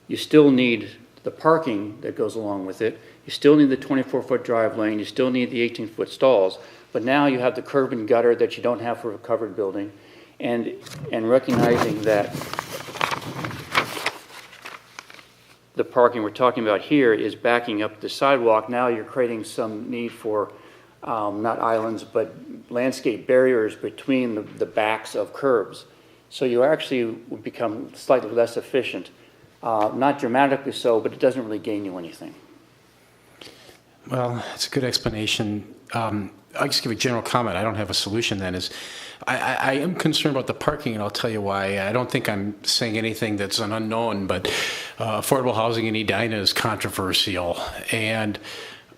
S21: you still need the parking that goes along with it. You still need the 24-foot drive lane. You still need the 18-foot stalls. But now you have the curb and gutter that you don't have for a covered building. And recognizing that the parking we're talking about here is backing up the sidewalk, now you're creating some need for not islands, but landscape barriers between the backs of curbs. So you actually would become slightly less efficient. Not dramatically so, but it doesn't really gain you anything.
S7: Well, it's a good explanation. I'll just give a general comment. I don't have a solution then. I am concerned about the parking, and I'll tell you why. I don't think I'm saying anything that's an unknown, but affordable housing in Edina is controversial. And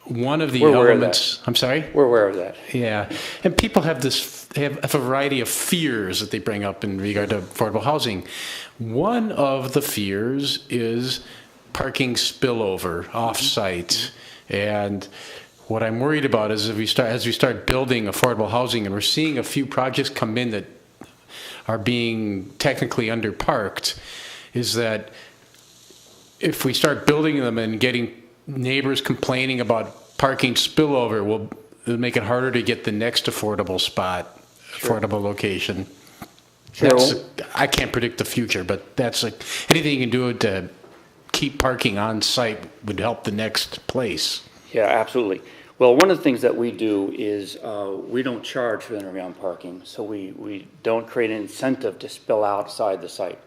S7: one of the elements... I'm sorry?
S21: We're aware of that.
S7: Yeah. And people have a variety of fears that they bring up in regard to affordable housing. One of the fears is parking spillover off-site. And what I'm worried about is as we start building affordable housing, and we're seeing a few projects come in that are being technically underparked, is that if we start building them and getting neighbors complaining about parking spillover, it'll make it harder to get the next affordable spot, affordable location.
S21: Sure.
S7: I can't predict the future, but that's anything you can do to keep parking on site would help the next place.
S21: Yeah, absolutely. Well, one of the things that we do is we don't charge for underground parking, so we don't create an incentive to spill outside the site.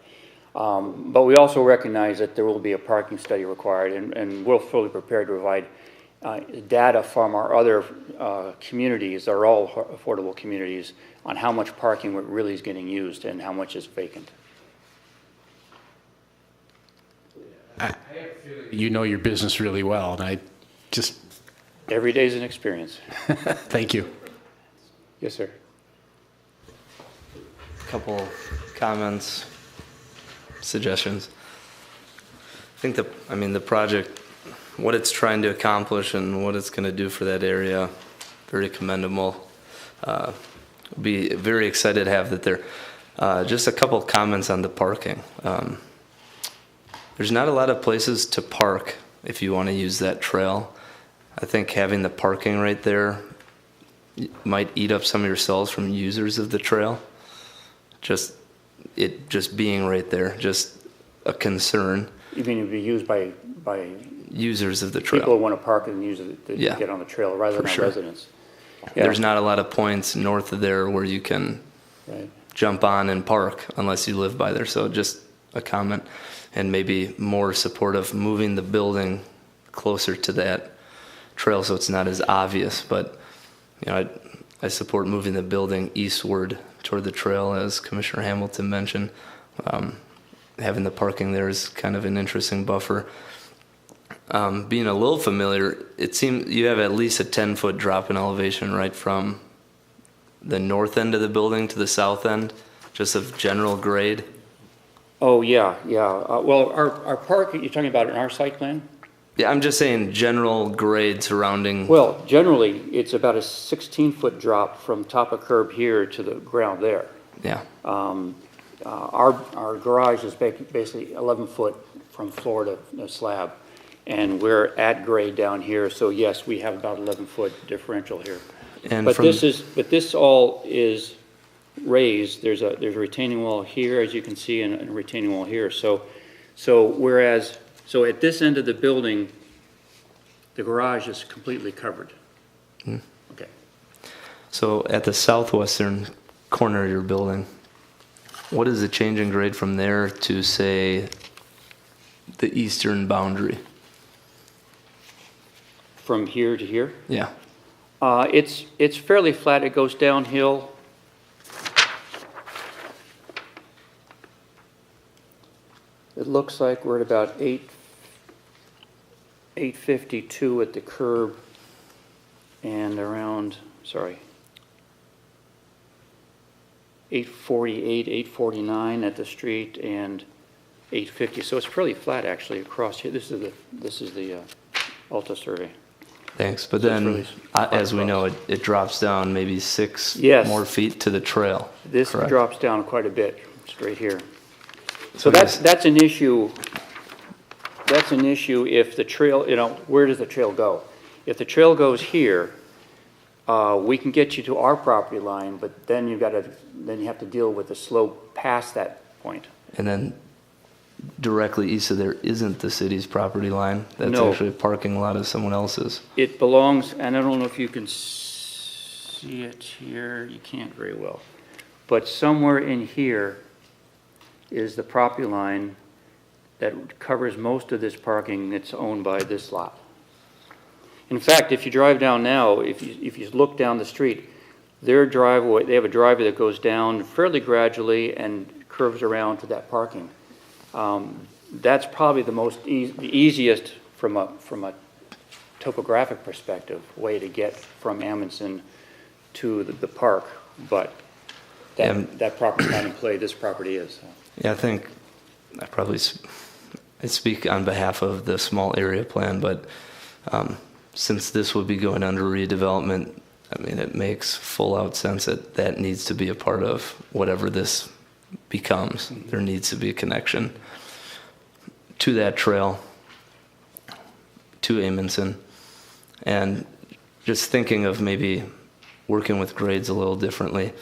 S21: But we also recognize that there will be a parking study required, and we're fully prepared to provide data from our other communities, they're all affordable communities, on how much parking really is getting used and how much is vacant.
S7: You know your business really well, and I just...
S21: Every day is an experience.
S7: Thank you.
S21: Yes, sir.
S8: Couple comments, suggestions. I think the project, what it's trying to accomplish and what it's going to do for that area, very commendable. Be very excited to have that there. Just a couple comments on the parking. There's not a lot of places to park if you want to use that trail. I think having the parking right there might eat up some of your stalls from users of the trail. Just being right there, just a concern.
S21: You mean it would be used by
S8: users of the trail?
S21: People who want to park and use it to get on the trail rather than residents. Yeah.
S8: There's not a lot of points north of there where you can jump on and park unless you live by there. So just a comment, and maybe more support of moving the building closer to that trail so it's not as obvious. But I support moving the building eastward toward the trail, as Commissioner Hamilton mentioned. Having the parking there is kind of an interesting buffer. Being a little familiar, it seems you have at least a 10-foot drop in elevation right from the north end of the building to the south end, just of general grade.
S21: Oh, yeah. Well, our park, you're talking about in our site plan?
S8: Yeah, I'm just saying general grade surrounding.
S21: Well, generally, it's about a 16-foot drop from top of curb here to the ground there.
S8: Yeah.
S21: Our garage is basically 11 foot from floor to slab. and we're at grade down here, so yes, we have about 11-foot differential here.
S8: And
S21: But
S8: from-
S21: this all is raised. There's a retaining wall here, as you can see, and a retaining wall here. So at this end of the building, the garage is completely covered.
S8: Hmm.
S21: Okay.
S8: So at the southwestern corner of your building, what is the change in grade from there to, say, the eastern boundary?
S21: From here to here?
S8: Yeah.
S21: It's fairly flat. It goes downhill. It looks like we're at about 852 at the curb and around, 848, 849 at the street and 850. So it's fairly flat actually across here. This is the Alta survey.
S8: Thanks. But
S21: So it's
S8: then,
S21: really
S8: as we know, it drops down maybe 6
S21: Yes.
S8: more feet to the trail.
S21: This
S8: correct?
S21: drops down quite a bit, straight here.
S8: So
S21: So that's an issue. That's an issue if the trail, where does the trail go? If the trail goes here, we can get you to our property line, but then you have to deal with the slope past that point.
S8: And then directly east of there isn't the city's property line. That's
S21: No.
S8: actually a parking lot of someone else's.
S21: It belongs, and I don't know if you can see it here, you can't very well, but somewhere in here is the property line that covers most of this parking that's owned by this lot. In fact, if you drive down now, if you look down the street, their driveway, they have a driveway that goes down fairly gradually and curves around to that parking. That's probably the easiest from a topographic perspective way to get from Amundsen to the park, but that property's not in play. This property is.
S8: Yeah, I think I speak on behalf of the small area plan, but since this would be going under redevelopment, I mean, it makes full out sense that needs to be a part of whatever this becomes. There needs to be a connection to that trail, to Amundsen, and just thinking of maybe working with grades a little differently.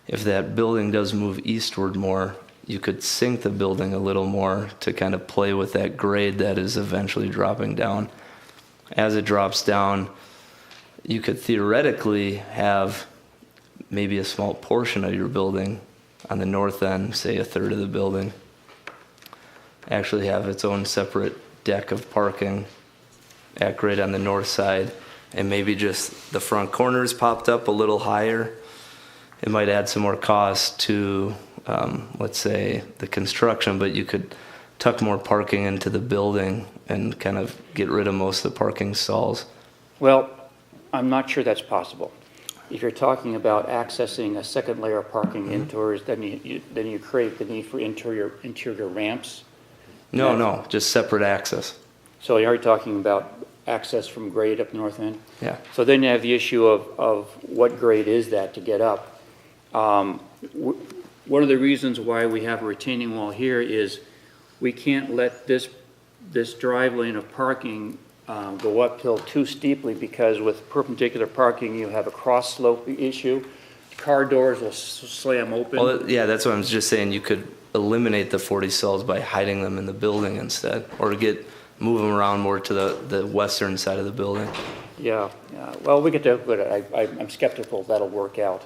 S8: If that building does move eastward more, you could sink the building a little more to kind of play with that grade that is eventually dropping down. As it drops down, you could theoretically have maybe a small portion of your building on the north end, say a third of the building, actually have its own separate deck of parking at grade on the north side, and maybe just the front corners popped up a little higher. It might add some more cost to, let's say, the construction, but you could tuck more parking into the building and kind of get rid of most of the parking stalls.
S21: Well, I'm not sure that's possible. If you're talking about accessing a second layer of parking indoors, then you create the need for interior ramps.
S8: No, just separate access.
S21: So you're already talking about access from grade up north end?
S8: Yeah.
S21: So then you have the issue of what grade is that to get up? One of the reasons why we have a retaining wall here is we can't let this drive lane of parking go uphill too steeply, because with perpendicular parking, you have a cross slope issue. Car doors will slam open.
S8: Well, yeah, that's what I was just saying. You could eliminate the 40 stalls by hiding them in the building instead, or move them around more to the western side of the building.
S21: Yeah. Well, we get to, but I'm skeptical that'll work out.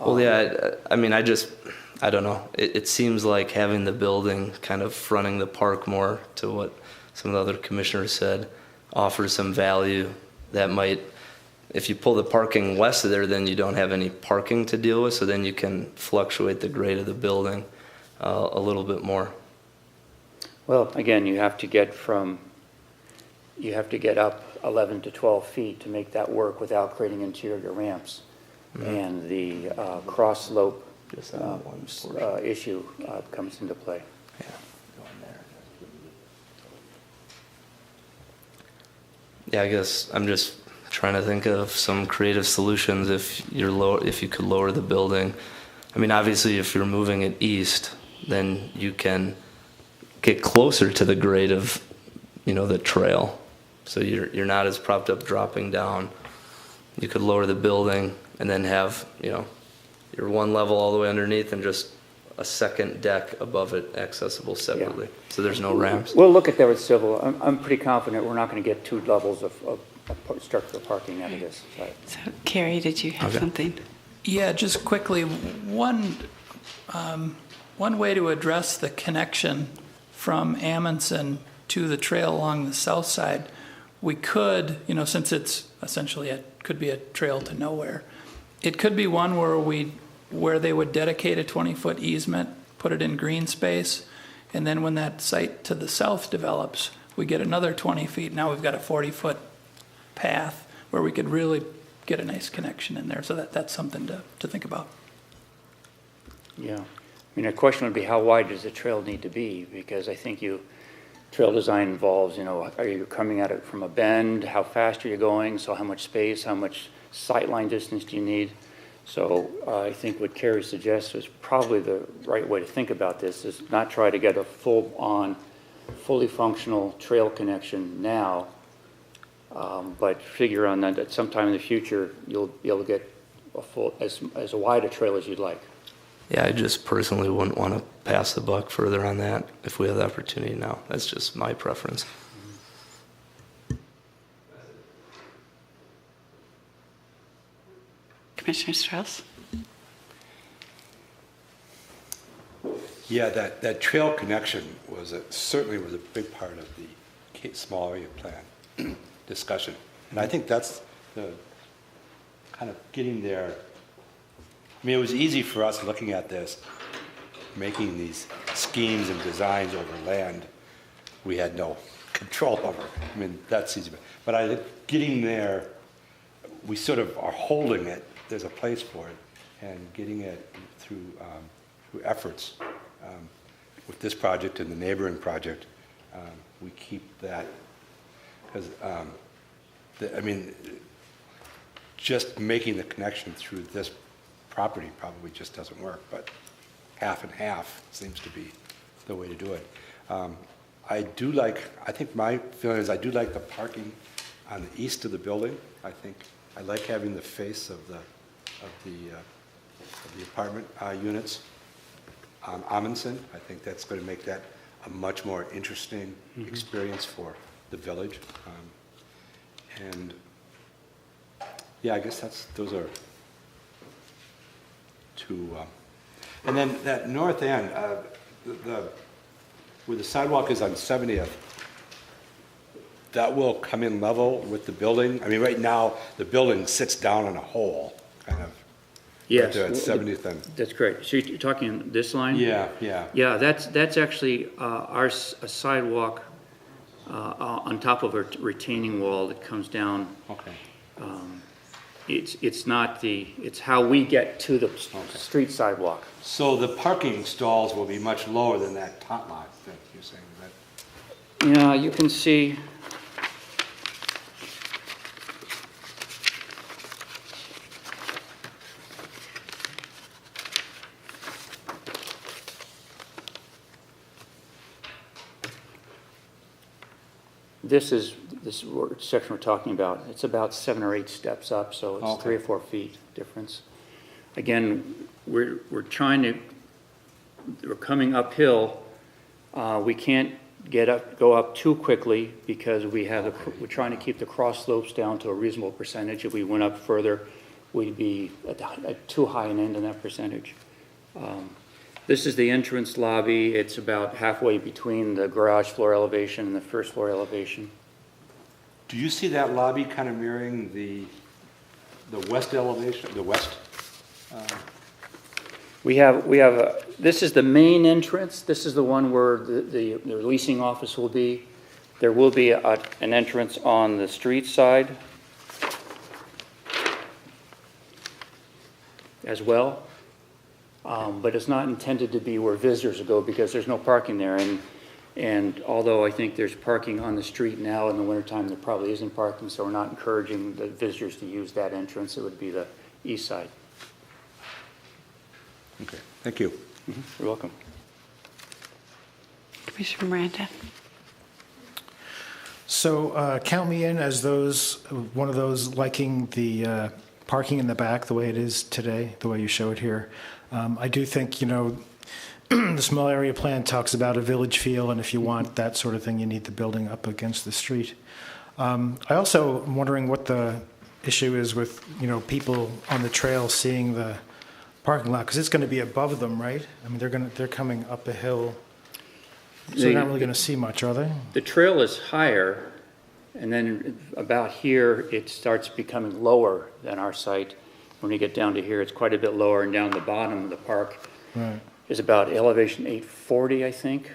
S8: Well, yeah, I mean, I don't know. It seems like having the building kind of fronting the park more to what some of the other commissioners said offers some value that might, if you pull the parking west of there, then you don't have any parking to deal with, so then you can fluctuate the grade of the building a little bit more.
S21: Well, again, you have to get up 11 to 12 feet to make that work without creating interior ramps. Mm-hmm. And the cross slope issue comes into play.
S8: Yeah. Yeah, I guess I'm just trying to think of some creative solutions if you could lower the building. I mean, obviously, if you're moving it east, then you can get closer to the grade of the trail. So you're not as propped up dropping down. You could lower the building and then have, your one level all the way underneath and just a second deck above it accessible separately. So there's no ramps.
S5: We'll look at that with civil. I'm pretty confident we're not going to get 2 levels of structural parking out of this site.
S1: So, Carrie, did you have something?
S10: Yeah, just quickly, one way to address the connection from Amundsen to the trail along the south side, we could, since it's essentially could be a trail to nowhere, it could be one where they would dedicate a 20-foot easement, put it in green space, and then when that site to the south develops, we get another 20 feet. Now we've got a 40-foot path where we could really get a nice connection in there. So that's something to think about.
S5: Yeah. I mean, the question would be, how wide does the trail need to be? Because I think trail design involves, are you coming at it from a bend? How fast are you going? So how much space, how much sightline distance do you need? So I think what Carrie suggests is probably the right way to think about this, is not try to get a full-on, fully functional trail connection now, but figure on that sometime in the future you'll be able to get as wide a trail as you'd like.
S8: Yeah, I just personally wouldn't want to pass the buck further on that if we have the opportunity now. That's just my preference.
S1: Commissioner Strauss?
S4: Yeah, that trail connection certainly was a big part of the small area plan discussion. And I think that's the kind of getting there. I mean, it was easy for us looking at this, making these schemes and designs over land we had no control over. I mean, that's easy. But I think getting there, we sort of are holding it. There's a place for it, and getting it through efforts with this project and the neighboring project, we keep that. Because, just making the connection through this property probably just doesn't work, but half and half seems to be the way to do it. I think my feeling is I do like the parking on the east of the building. I like having the face of the apartment units on Amundsen. I think that's going to make that a much more interesting experience for the village. And yeah, I guess those are two. And then that north end, where the sidewalk is on 70th, that will come in level with the building. I mean, right now, the building sits down on a hole, kind of.
S5: Yes.
S4: Right there at 70th and.
S5: That's correct. So you're talking this line?
S4: Yeah.
S5: Yeah, that's actually a sidewalk on top of a retaining wall that comes down.
S4: Okay.
S5: It's how we get to the street sidewalk.
S4: So the parking stalls will be much lower than that tot lot that you're saying, right?
S5: Yeah, you can see. This section we're talking about. It's about 7 or 8 steps up, so it's 3 or 4 feet difference. Again, we're coming uphill. We can't go up too quickly because we're trying to keep the cross slopes down to a reasonable percentage. If we went up further, we'd be at too high an end in that percentage. This is the entrance lobby. It's about halfway between the garage floor elevation and the first floor elevation.
S4: Do you see that lobby kind of mirroring the west elevation, the west?
S5: This is the main entrance. This is the one where the leasing office will be. There will be an entrance on the street side as well. But it's not intended to be where visitors go because there's no parking there. And although I think there's parking on the street now in the wintertime, there probably isn't parking, so we're not encouraging the visitors to use that entrance. It would be the east side.
S4: Okay, thank you.
S5: You're welcome.
S1: Commissioner Miranda.
S3: So count me in as one of those liking the parking in the back the way it is today, the way you show it here. I do think, the small area plan talks about a village feel, and if you want that sort of thing, you need the building up against the street. I also am wondering what the issue is with, people on the trail seeing the parking lot, because it's going to be above them, right? I mean, they're coming up a hill, so they're not really going to see much, are they?
S5: The trail is higher, and then about here, it starts becoming lower than our site. When you get down to here, it's quite a bit lower, and down the bottom of the park
S3: Right.
S5: is about elevation 840, I think.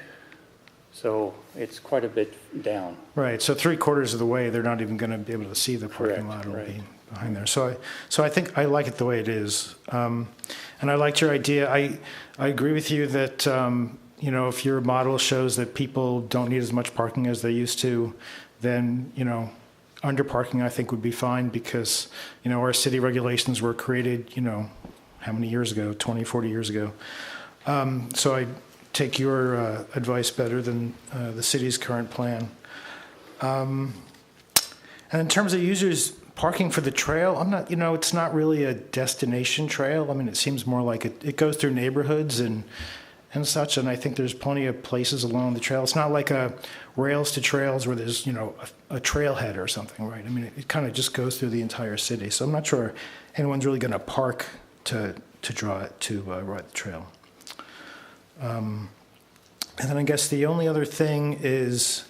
S5: So it's quite a bit down.
S3: Right, so 3/4 of the way, they're not even going to be able to see the parking
S5: Correct,
S3: lot. It'll
S5: right.
S3: be behind there. So I think I like it the way it is. And I liked your idea. I agree with you that, if your model shows that people don't need as much parking as they used to, then, under parking I think would be fine because, our city regulations were created, how many years ago, 20, 40 years ago. So I take your advice better than the city's current plan. And in terms of users parking for the trail, I'm not, it's not really a destination trail. I mean, it seems more like it goes through neighborhoods and such, and I think there's plenty of places along the trail. It's not like a rails to trails where there's, a trailhead or something, right? I mean, it kind of just goes through the entire city. So I'm not sure anyone's really going to park to draw it to ride the trail. And then I guess the only other thing is,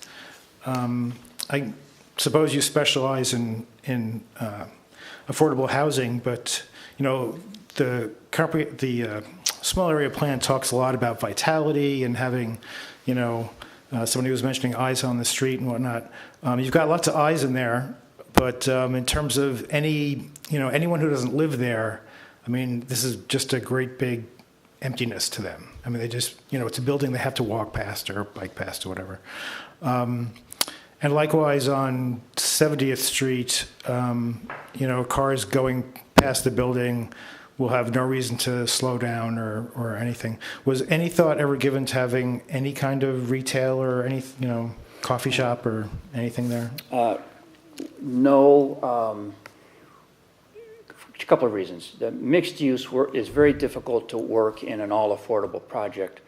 S3: I suppose you specialize in affordable housing, but the small area plan talks a lot about vitality and having, somebody was mentioning eyes on the street and whatnot. You've got lots of eyes in there, but in terms of anyone who doesn't live there, I mean, this is just a great big emptiness to them. I mean, they just, it's a building they have to walk past or bike past or whatever. And likewise on 70th Street, cars going past the building will have no reason to slow down or anything. Was any thought ever given to having any kind of retail or any, coffee shop or anything there?
S5: No. A couple of reasons. The mixed use is very difficult to work in an all affordable project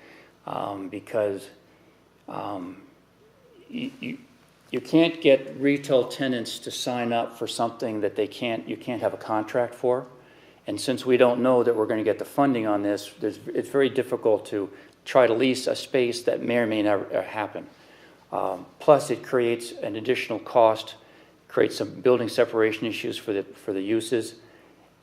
S5: because you can't get retail tenants to sign up for something that you can't have a contract for. And since we don't know that we're going to get the funding on this, it's very difficult to try to lease a space that may or may never happen. Plus, it creates an additional cost, creates some building separation issues for the uses.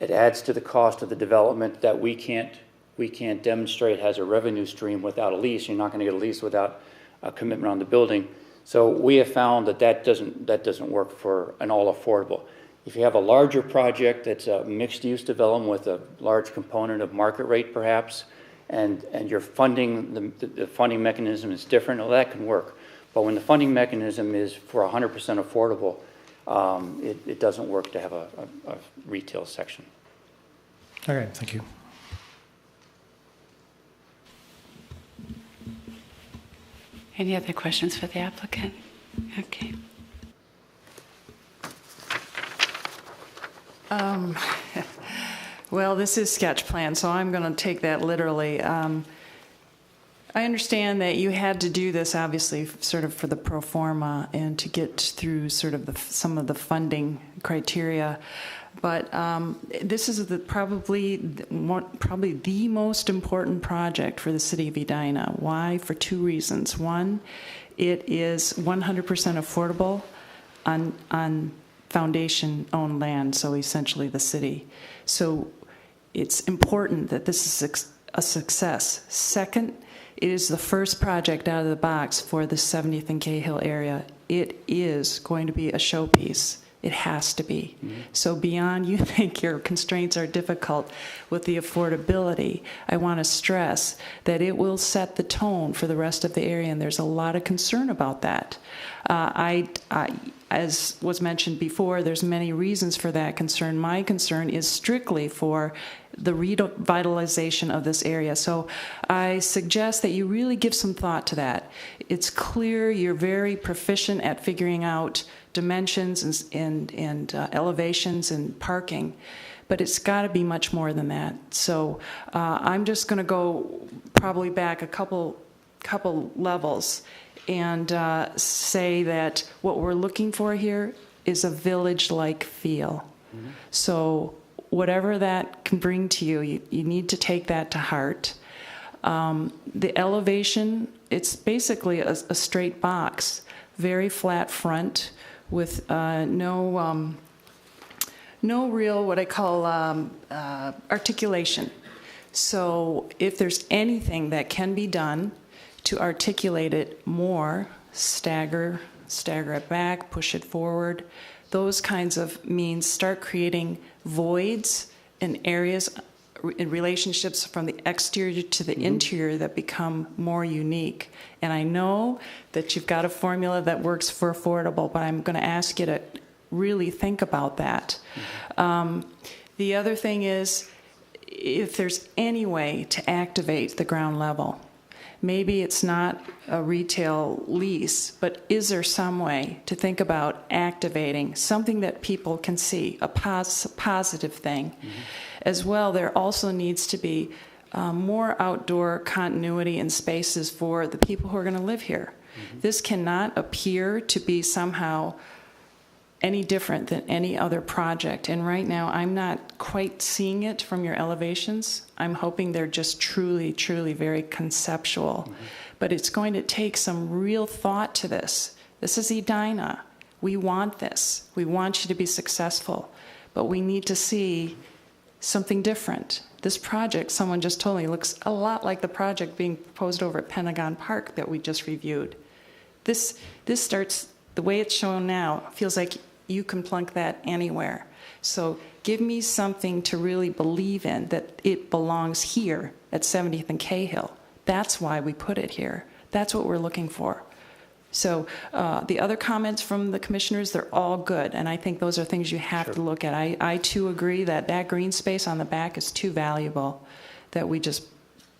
S5: It adds to the cost of the development that we can't demonstrate has a revenue stream without a lease. You're not going to get a lease without a commitment on the building. So we have found that doesn't work for an all affordable. If you have a larger project that's a mixed use development with a large component of market rate perhaps, and your funding, the funding mechanism is different, well, that can work. But when the funding mechanism is for 100% affordable, it doesn't work to have a retail section.
S3: Okay, thank you.
S1: Any other questions for the applicant? Okay.
S9: Well, this is sketch plan, so I'm going to take that literally. I understand that you had to do this, obviously, sort of for the pro forma and to get through sort of some of the funding criteria. But this is probably the most important project for the city of Edina. Why? For two reasons. One, it is 100% affordable on foundation-owned land, so essentially the city. So it's important that this is a success. Second, it is the first project out of the box for the 70th and Cahill area. It is going to be a showpiece. It has to be. Mm-hmm. So beyond you think your constraints are difficult with the affordability, I want to stress that it will set the tone for the rest of the area, and there's a lot of concern about that. As was mentioned before, there's many reasons for that concern. My concern is strictly for the revitalization of this area. So I suggest that you really give some thought to that. It's clear you're very proficient at figuring out dimensions and elevations and parking, but it's got to be much more than that. So I'm just going to go probably back a couple levels and say that what we're looking for here is a village-like feel. Mm-hmm. So whatever that can bring to you, you need to take that to heart. The elevation, it's basically a straight box, very flat front with no real, what I call articulation. So if there's anything that can be done to articulate it more, stagger it back, push it forward, those kinds of means, start creating voids in areas, in relationships from the exterior to the interior that become more unique. And I know that you've got a formula that works for affordable, but I'm going to ask you to really think about that. The other thing is, if there's any way to activate the ground level, maybe it's not a retail lease, but is there some way to think about activating something that people can see, a positive thing? As well, there also needs to be more outdoor continuity and spaces for the people who are going to live here. This cannot appear to be somehow any different than any other project. And right now, I'm not quite seeing it from your elevations. I'm hoping they're just truly, truly very conceptual. But it's going to take some real thought to this. This is Edina. We want this. We want you to be successful. But we need to see something different. This project, someone just told me, looks a lot like the project being proposed over at Pentagon Park that we just reviewed. This starts, the way it's shown now, feels like you can plunk that anywhere. So give me something to really believe in, that it belongs here at 70th and Cahill. That's why we put it here. That's what we're looking for. So the other comments from the commissioners, they're all good, and I think those are things you have to look at. I too agree that that green space on the back is too valuable, that we just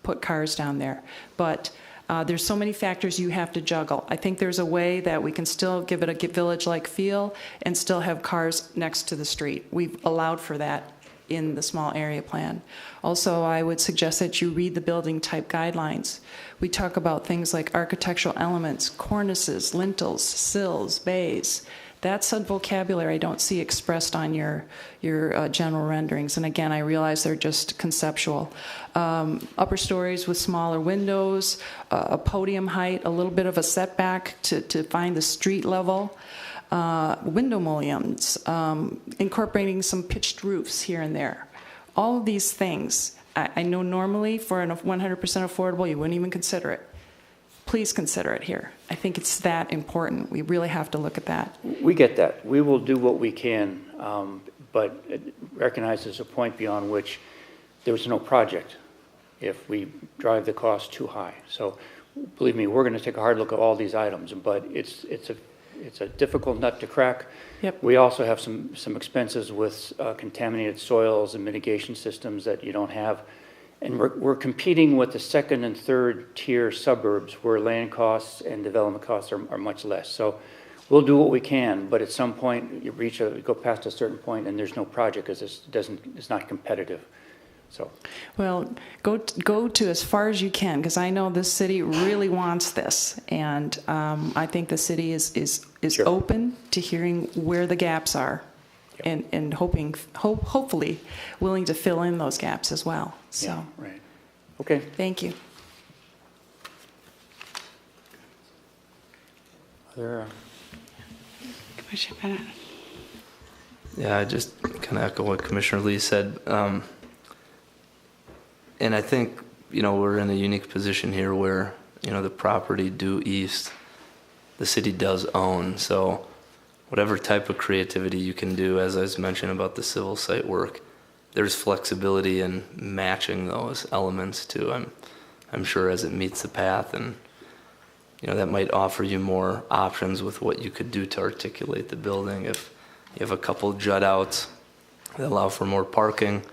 S9: put cars down there. But there's so many factors you have to juggle. I think there's a way that we can still give it a village-like feel and still have cars next to the street. We've allowed for that in the small area plan. Also, I would suggest that you read the building type guidelines. We talk about things like architectural elements, cornices, lintels, sills, bays. That's a vocabulary I don't see expressed on your general renderings. And again, I realize they're just conceptual. Upper stories with smaller windows, a podium height, a little bit of a setback to find the street level. Window mullions, incorporating some pitched roofs here and there. All of these things, I know normally for a 100% affordable, you wouldn't even consider it. Please consider it here. I think it's that important. We really have to look at that.
S5: We get that. We will do what we can, but recognize there's a point beyond which there's no project if we drive the cost too high. So believe me, we're going to take a hard look at all these items, but it's a difficult nut to crack.
S9: Yep.
S5: We also have some expenses with contaminated soils and mitigation systems that you don't have. And we're competing with the second and third tier suburbs where land costs and development costs are much less. So we'll do what we can, but at some point you go past a certain point and there's no project because it's not competitive. So,
S9: well, go to as far as you can, because I know this city really wants this, and I think the city is open to hearing where the gaps are, and hopefully willing to fill in those gaps as well. So,
S5: yeah, right. Okay.
S9: Thank you.
S1: Commissioner Bennett.
S8: Yeah, I just kind of echo what Commissioner Lee said. And I think, we're in a unique position here where, the property due east, the city does own. So whatever type of creativity you can do, as I was mentioning about the civil site work, there's flexibility in matching those elements to, I'm sure, as it meets the path. And, that might offer you more options with what you could do to articulate the building. If you have a couple jut outs that allow for more parking,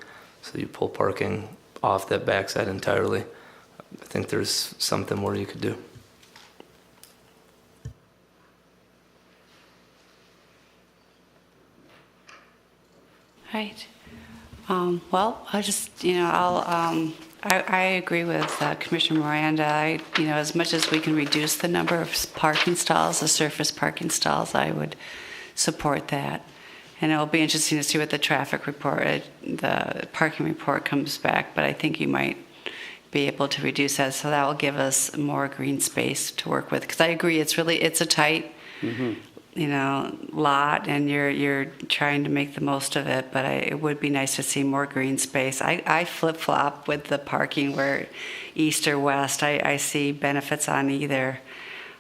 S8: So you pull parking off that backside entirely. I think there's something more you could do.
S1: Right. Well, I just, I agree with Commissioner Miranda. As much as we can reduce the number of parking stalls, the surface parking stalls, I would support that. And it will be interesting to see what the traffic report, the parking report comes back, but I think you might be able to reduce that. So that will give us more green space to work with. Because I agree, it's a tight, lot, and you're trying to make the most of it, but it would be nice to see more green space. I flip-flop with the parking where east or west. I see benefits on either.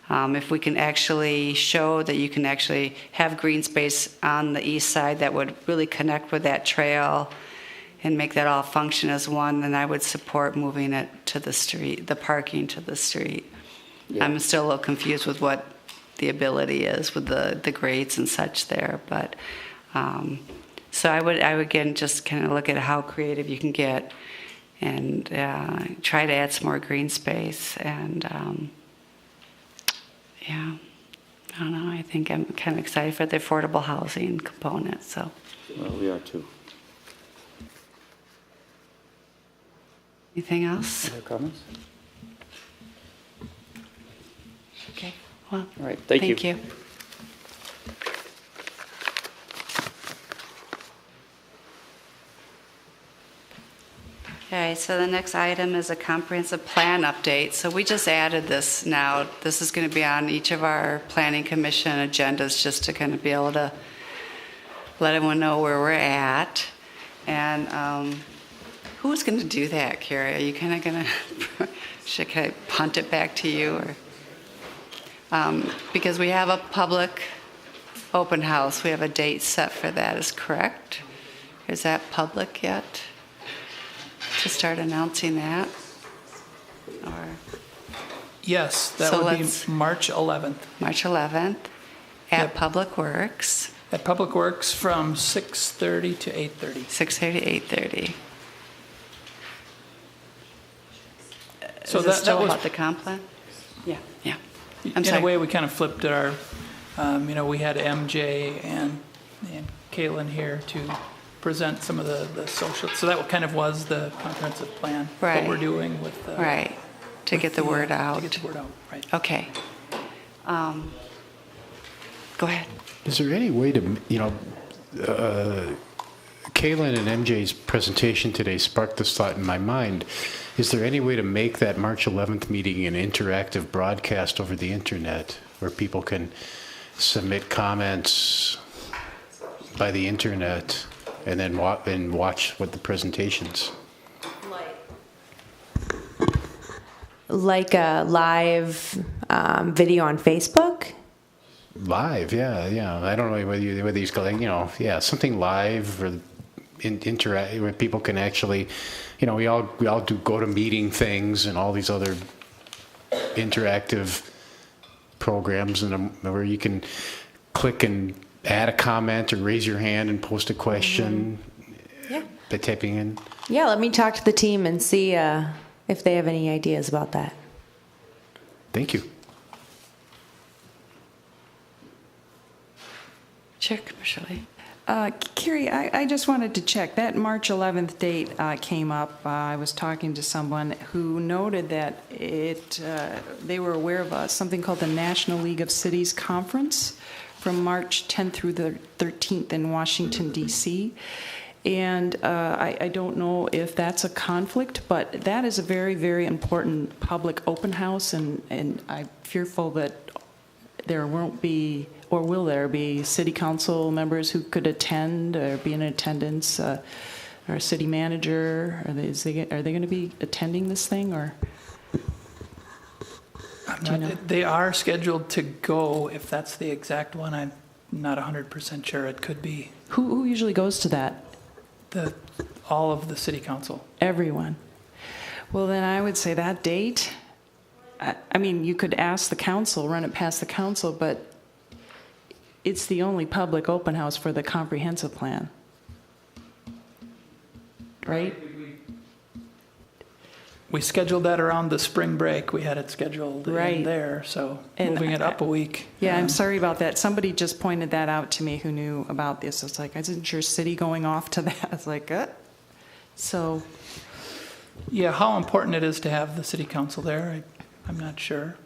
S1: If we can actually show that you can actually have green space on the east side that would really connect with that trail and make that all function as one, then I would support moving it to the street, the parking to the street. Yeah. I'm still a little confused with what the ability is with the grades and such there, but so I would again just kind of look at how creative you can get and try to add some more green space. And I don't know, I think I'm kind of excited for the affordable housing component. So
S5: well, we are too.
S1: Anything else?
S5: Other comments?
S1: Okay. Well,
S5: all right. Thank you.
S1: Thank you. Okay, so the next item is a comprehensive plan update. So we just added this now. This is going to be on each of our planning commission agendas just to kind of be able to let everyone know where we're at. And who's going to do that, Carrie? Are you kind of going to, should I punt it back to you? Or? Because we have a public open house. We have a date set for that, is correct? Is that public yet? To start announcing that? Or
S10: Yes, that would be March 11th.
S1: March 11th at Public Works.
S10: At Public Works from 6:30 to 8:30.
S1: 6:30 to 8:30.
S10: So
S1: is
S10: that
S1: it still
S10: was
S1: about the comp plan? Yeah. Yeah.
S10: In a way, we kind of flipped it. Our, we had MJ and Caitlin here to present some of the social. So that kind of was the comprehensive plan.
S1: Right.
S10: What we're doing with
S1: right to get the word out.
S10: To get the word out. Right.
S1: Okay. Go ahead.
S7: Is there any way to, Kaylin and MJ's presentation today sparked this thought in my mind. Is there any way to make that March 11th meeting an interactive broadcast over the internet where people can submit comments by the internet and then watch what the presentations?
S6: Like a live video on Facebook?
S7: Live, yeah. I don't know whether you call something live or interact where people can actually, we all do go to meeting things and all these other interactive programs and where you can click and add a comment or raise your hand and post a question by typing in.
S6: Yeah, let me talk to the team and see if they have any ideas about that.
S7: Thank you.
S1: Sure, Commissioner Lee.
S9: Carrie, I just wanted to check. That March 11th date came up. I was talking to someone who noted that they were aware of something called the National League of Cities Conference from March 10th through the 13th in Washington, D.C. And I don't know if that's a conflict, but that is a very, very important public open house, and I'm fearful that there won't be, or will there be, city council members who could attend or be in attendance, or a city manager. Are they going to be attending this thing, or?
S10: They are scheduled to go. If that's the exact one, I'm not 100% sure. It could be.
S9: Who usually goes to that?
S10: All of the city council.
S9: Everyone. Well, then I would say that date. I mean, you could ask the council, run it past the council, but it's the only public open house for the comprehensive plan.
S6: right?
S10: We scheduled that around the spring break. We had it scheduled
S9: Right.
S10: in there, so
S9: And
S10: moving it up a week.
S9: Yeah, I'm sorry about that. Somebody just pointed that out to me who knew about this. It's like, I wasn't sure city going off to that. It's like, So,
S10: Yeah, how important it is to have the city council there, I'm not sure.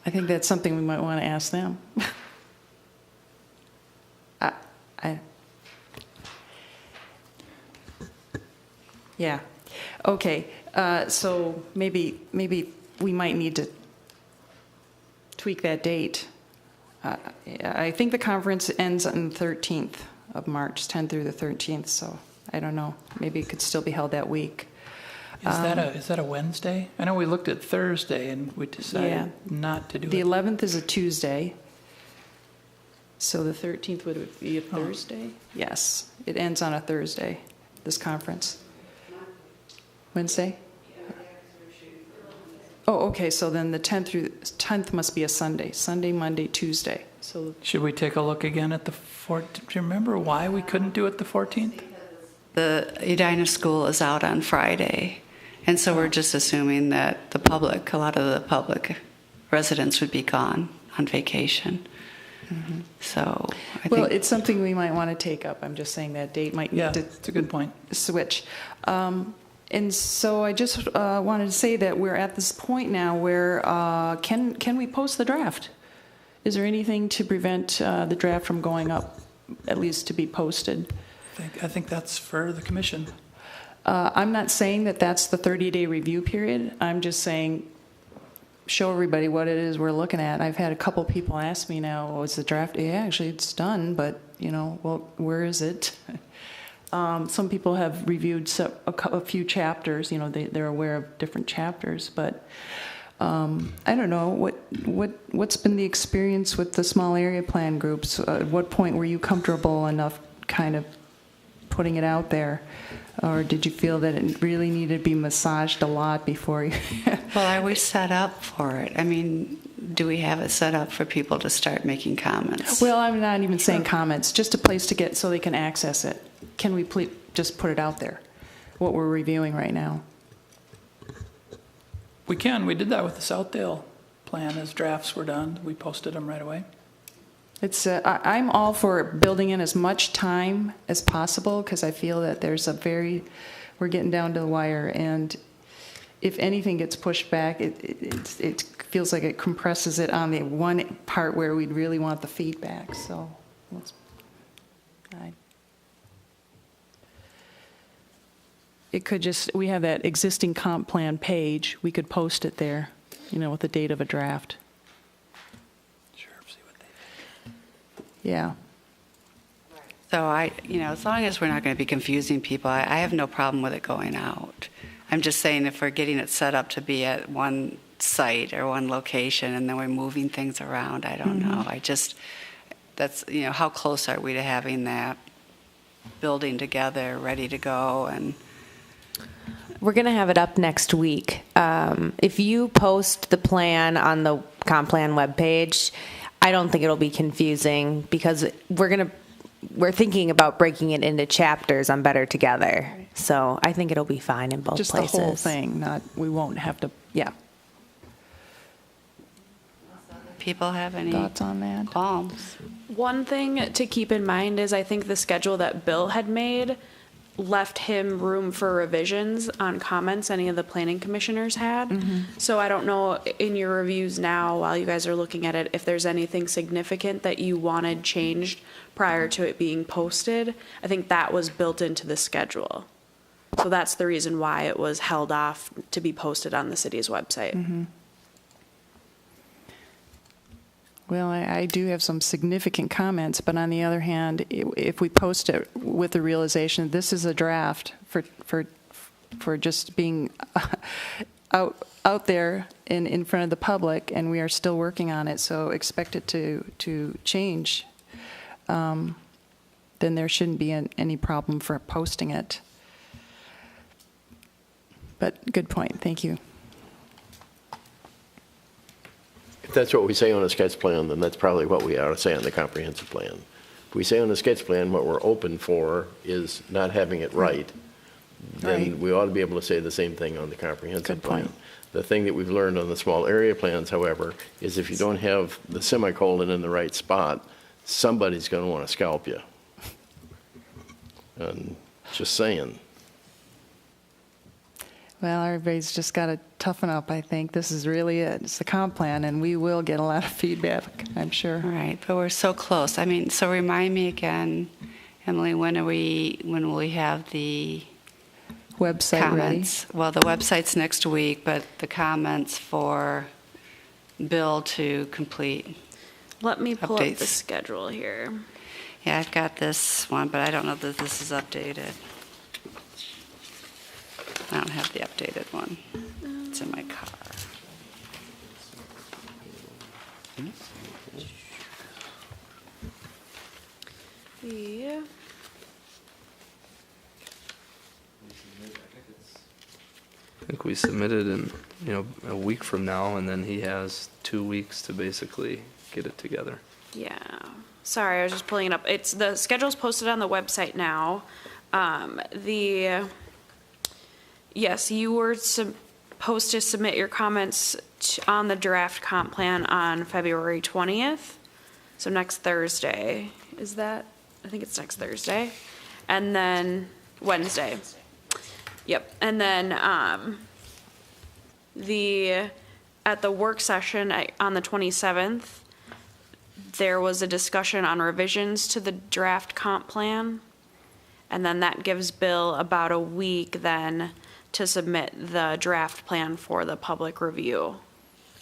S9: I think that's something we might want to ask them. Yeah. Okay. So maybe we might need to tweak that date. I think the conference ends on the 13th of March, 10th through the 13th. So I don't know. Maybe it could still be held that week.
S10: Is that a Wednesday? I know we looked at Thursday and we decided not to do
S9: The
S10: it.
S9: 11th is a Tuesday. So the 13th would be a Thursday? Yes, it ends on a Thursday, this conference. Wednesday? Oh, okay, so then the 10th must be a Sunday. Sunday, Monday, Tuesday. So
S10: Should we take a look again at the 14th? Do you remember why we couldn't do it the 14th?
S1: The Edina school is out on Friday, and so we're just assuming that a lot of the public residents would be gone on vacation.
S9: Mm-hmm.
S1: So I
S9: well,
S1: think
S9: it's something we might want to take up. I'm just saying that date might need to.
S10: It's a good point.
S9: Switch. And so I just wanted to say that we're at this point now where can we post the draft? Is there anything to prevent the draft from going up, at least to be posted?
S10: I think that's for the commission.
S9: I'm not saying that that's the 30-day review period. I'm just saying show everybody what it is we're looking at. I've had a couple people ask me now, oh, is the draft? Yeah, actually it's done, but well, where is it? Some people have reviewed a few chapters. They're aware of different chapters, but I don't know what's been the experience with the small area plan groups. At what point were you comfortable enough, kind of putting it out there, or did you feel that it really needed to be massaged a lot before you?
S1: Well, are we set up for it? I mean, do we have it set up for people to start making comments?
S9: Well, I'm not even saying comments, just a place to get so they can access it. Can we please just put it out there, what we're reviewing right now?
S10: We can. We did that with the Southdale plan. As drafts were done, we posted them right away.
S9: I'm all for building in as much time as possible because I feel that we're getting down to the wire, and if anything gets pushed back, it feels like it compresses it on the one part where we'd really want the feedback. So it could we have that existing comp plan page, we could post it there, with the date of a draft. Yeah.
S1: So as long as we're not going to be confusing people, I have no problem with it going out. I'm just saying if we're getting it set up to be at one site or one location and then we're moving things around, I don't know. That's, how close are we to having that building together, ready to go? And
S6: we're going to have it up next week. If you post the plan on the comp plan webpage, I don't think it'll be confusing because we're thinking about breaking it into chapters on Better Together. So I think it'll be fine in both places.
S9: Just the whole thing, we won't have to, yeah.
S1: People have any
S9: thoughts on that?
S1: Qualms?
S15: One thing to keep in mind is I think the schedule that Bill had made left him room for revisions on comments any of the planning commissioners had. So I don't know in your reviews now while you guys are looking at it if there's anything significant that you wanted changed prior to it being posted. I think that was built into the schedule. So that's the reason why it was held off to be posted on the city's website.
S9: Well, I do have some significant comments, but on the other hand, if we post it with the realization this is a draft for just being out there in front of the public, and we are still working on it, so expect it to change, then there shouldn't be any problem for posting it. But good point. Thank you.
S13: If that's what we say on a sketch plan, then that's probably what we ought to say on the comprehensive plan. If we say on the sketch plan what we're open for is not having it right, then
S9: Right.
S13: we ought to be able to say the same thing on the comprehensive
S9: Good point.
S13: plan. The thing that we've learned on the small area plans, however, is if you don't have the semicolon in the right spot, somebody's going to want to scalp you. And just saying.
S9: Well, everybody's just got to toughen up, I think. This is really it. It's the comp plan, and we will get a lot of feedback, I'm sure.
S1: All right, but we're so close. I mean, so remind me again, Emily, when will we have the
S9: Website
S1: comments? Well, the website's next week, but the comments for Bill to complete.
S15: Let me pull up the
S1: Updates.
S15: schedule here.
S1: Yeah, I've got this one, but I don't know that this is updated. I don't have the updated one. It's in my car.
S15: Yeah.
S8: I think we submitted in, a week from now, and then he has 2 weeks to basically get it together.
S15: Yeah. Sorry, I was just pulling it up. It's the schedule's posted on the website now. Yes, you were supposed to submit your comments on the draft comp plan on February 20th. So next Thursday. Is that? I think it's next Thursday. And then Wednesday. Yep. And then at the work session on the 27th, there was a discussion on revisions to the draft comp plan. And then that gives Bill about a week then to submit the draft plan for the public review.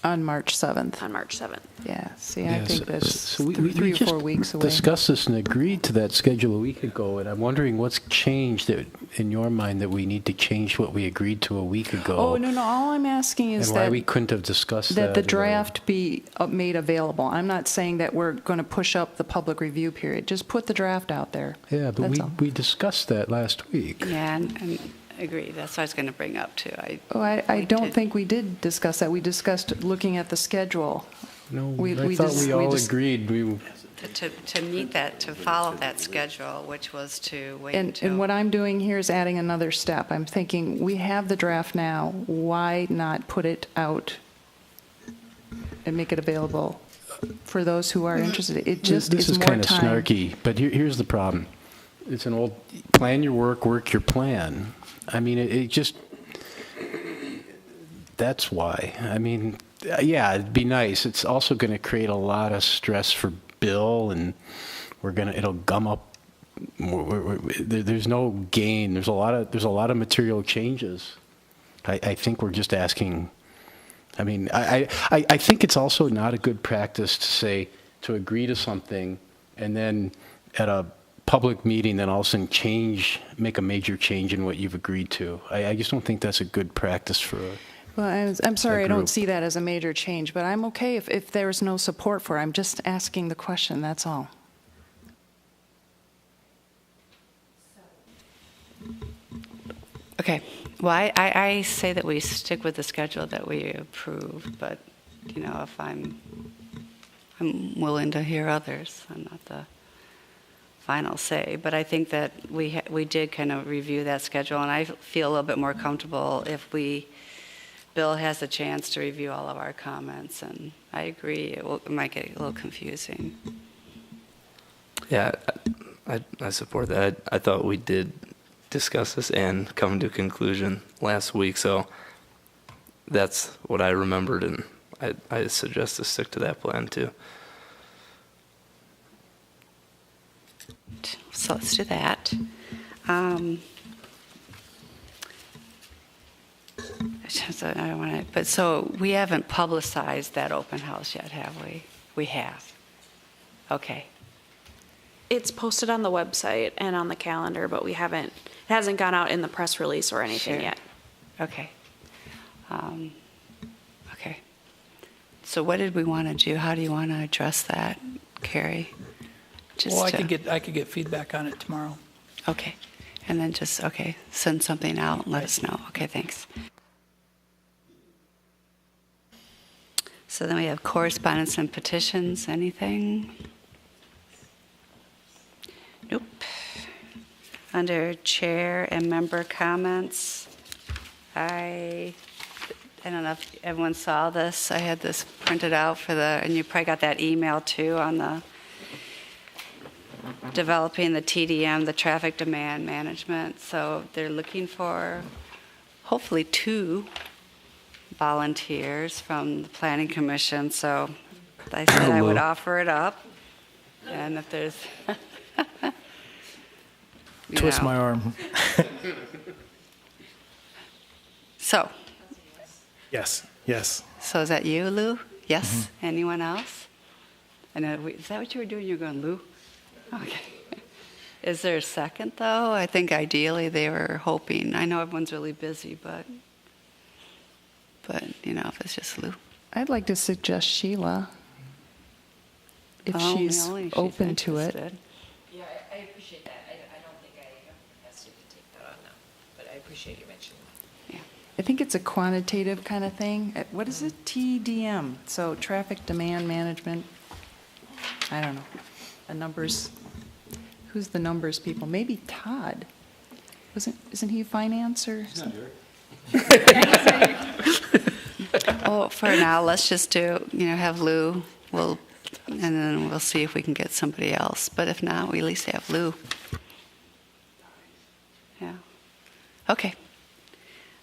S9: On March 7th.
S15: On March 7th.
S9: Yeah, see, I think that's
S7: So we
S9: 3 or
S7: just
S9: 4 weeks away.
S7: discussed this and agreed to that schedule a week ago, and I'm wondering what's changed in your mind that we need to change what we agreed to a week ago.
S9: Oh, no, all I'm asking is
S7: and why
S9: that
S7: we couldn't have discussed
S9: that the
S7: or-
S9: draft be made available. I'm not saying that we're going to push up the public review period. Just put the draft out there.
S7: Yeah, but
S9: That's all.
S7: we discussed that last week.
S1: Yeah, and agree. That's what I was going to bring up too.
S9: I don't think we did discuss that. We discussed looking at the schedule.
S7: No,
S9: We
S7: I thought we all agreed.
S1: To meet that, to follow that schedule, which was to wait
S9: And
S1: until.
S9: what I'm doing here is adding another step. I'm thinking, we have the draft now. Why not put it out and make it available for those who are interested? It just
S7: This is
S9: more
S7: kind of
S9: time.
S7: snarky, but here's the problem. It's an old plan your work your plan. I mean, it just, that's why. I mean, yeah, it'd be nice. It's also going to create a lot of stress for Bill, and it'll gum up. There's no gain. There's a lot of material changes. I think we're just asking. I mean, I think it's also not a good practice to agree to something and then at a public meeting then all of a sudden make a major change in what you've agreed to. I just don't think that's a good practice for
S9: Well, I'm sorry, I don't
S7: group.
S9: see that as a major change, but I'm okay if there's no support for it. I'm just asking the question, that's all.
S1: Okay. Well, I say that we stick with the schedule that we approved, but, if I'm willing to hear others. I'm not the final say, but I think that we did kind of review that schedule, and I feel a little bit more comfortable if Bill has a chance to review all of our comments, and I agree, it might get a little confusing.
S8: Yeah, I support that. I thought we did discuss this and come to a conclusion last week, so that's what I remembered, and I suggest to stick to that plan too.
S1: So let's do that. So I don't want to, but so we haven't publicized that open house yet, have we? We have. Okay.
S15: It's posted on the website and on the calendar, but it hasn't gone out in the press release or anything
S1: Sure.
S15: yet.
S1: Okay. Okay. So what did we want to do? How do you want to address that, Carrie?
S14: Well, I could get feedback on it tomorrow.
S1: Okay. And then send something out and let us know. Okay, thanks. So then we have correspondence and petitions. Anything? Nope. Under chair and member comments, I don't know if everyone saw this. I had this printed out and you probably got that email too on the developing the TDM, the traffic demand management. So they're looking for hopefully 2 volunteers from the planning commission. So I said I would offer it up. And if there's
S3: Twist my arm.
S1: So.
S3: Yes, yes.
S1: So is that you, Lou? Yes? Anyone else? And is that what you were doing? You're going, Lou? Okay. Is there a second, though? I think ideally they were hoping. I know everyone's really busy, but if it's just Lou.
S9: I'd like to suggest Sheila, if she's open to it.
S20: Yeah, I appreciate that. I don't think I have the capacity to take that on now, but I appreciate you mentioning that.
S9: I think it's a quantitative kind of thing. What is it? TDM, so traffic demand management. I don't know. The numbers. Who's the numbers people? Maybe Todd. Isn't he finance or something?
S1: Oh, for now, let's just have Lou. And then we'll see if we can get somebody else. But if not, we at least have Lou. Yeah. Okay.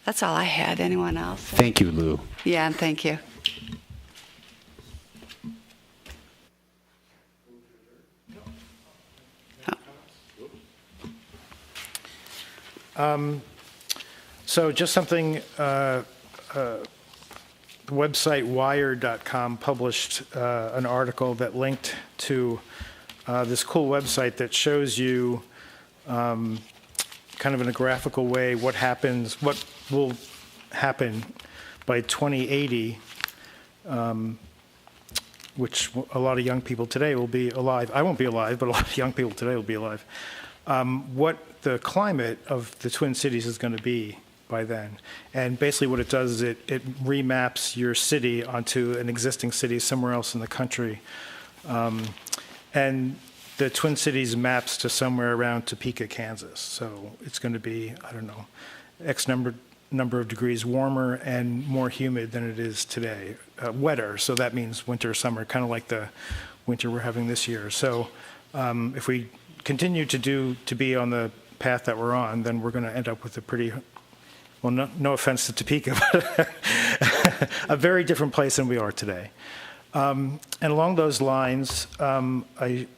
S1: That's all I had. Anyone else?
S7: Thank you, Lou.
S1: Yeah, and thank you.
S3: So just something, the website wired.com published an article that linked to this cool website that shows you kind of in a graphical way what will happen by 2080, which a lot of young people today will be alive. I won't be alive, but a lot of young people today will be alive. What the climate of the Twin Cities is going to be by then. And basically what it does is it remaps your city onto an existing city somewhere else in the country. And the Twin Cities maps to somewhere around Topeka, Kansas. So it's going to be, I don't know, X number of degrees warmer and more humid than it is today. Wetter, so that means winter, summer, kind of like the winter we're having this year. So if we continue to be on the path that we're on, then we're going to end up with a pretty, well, no offense to Topeka, but a very different place than we are today. And along those lines, I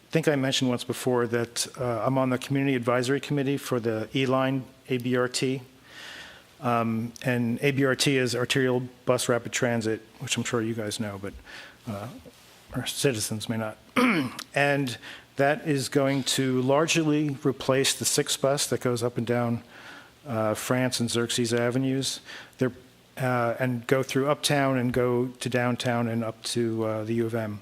S3: think I mentioned once before that I'm on the Community Advisory Committee for the E-Line ABRT. And ABRT is Arterial Bus Rapid Transit, which I'm sure you guys know, but our citizens may not. And that is going to largely replace the 6 bus that goes up and down France and Xerxes Avenues, and go through Uptown and go to downtown and up to the U of M.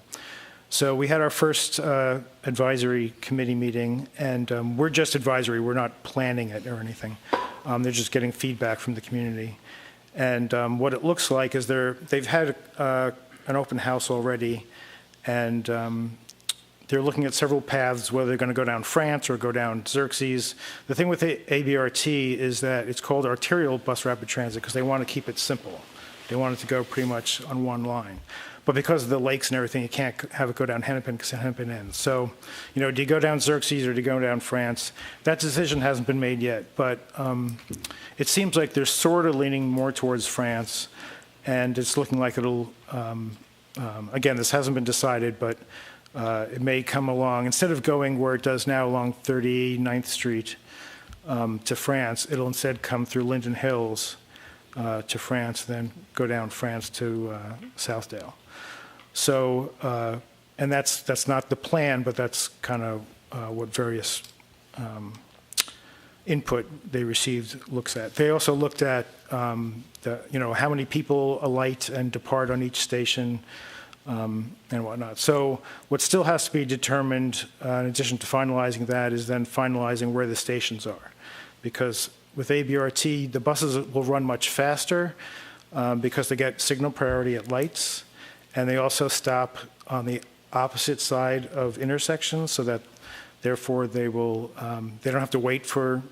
S3: So we had our first advisory committee meeting, and we're just advisory. We're not planning it or anything. They're just getting feedback from the community. And what it looks like is they've had an open house already, and they're looking at several paths, whether they're going to go down France or go down Xerxes. The thing with ABRT is that it's called Arterial Bus Rapid Transit because they want to keep it simple. They want it to go pretty much on one line. But because of the lakes and everything, you can't have it go down Hennepin because Hennepin ends. So, do you go down Xerxes or do you go down France? That decision hasn't been made yet, but it seems like they're sort of leaning more towards France, and it's looking like it'll, again, this hasn't been decided, but it may come along. Instead of going where it does now along 39th Street to France, it'll instead come through Linden Hills to France, then go down France to Southdale. So, and that's not the plan, but that's kind of what various input they received looks at. They also looked at how many people alight and depart on each station and whatnot. So what still has to be determined, in addition to finalizing that, is then finalizing where the stations are, because with ABRT, the buses will run much faster because they get signal priority at lights, and they also stop on the opposite side of intersections so that Therefore, they don't have to wait for,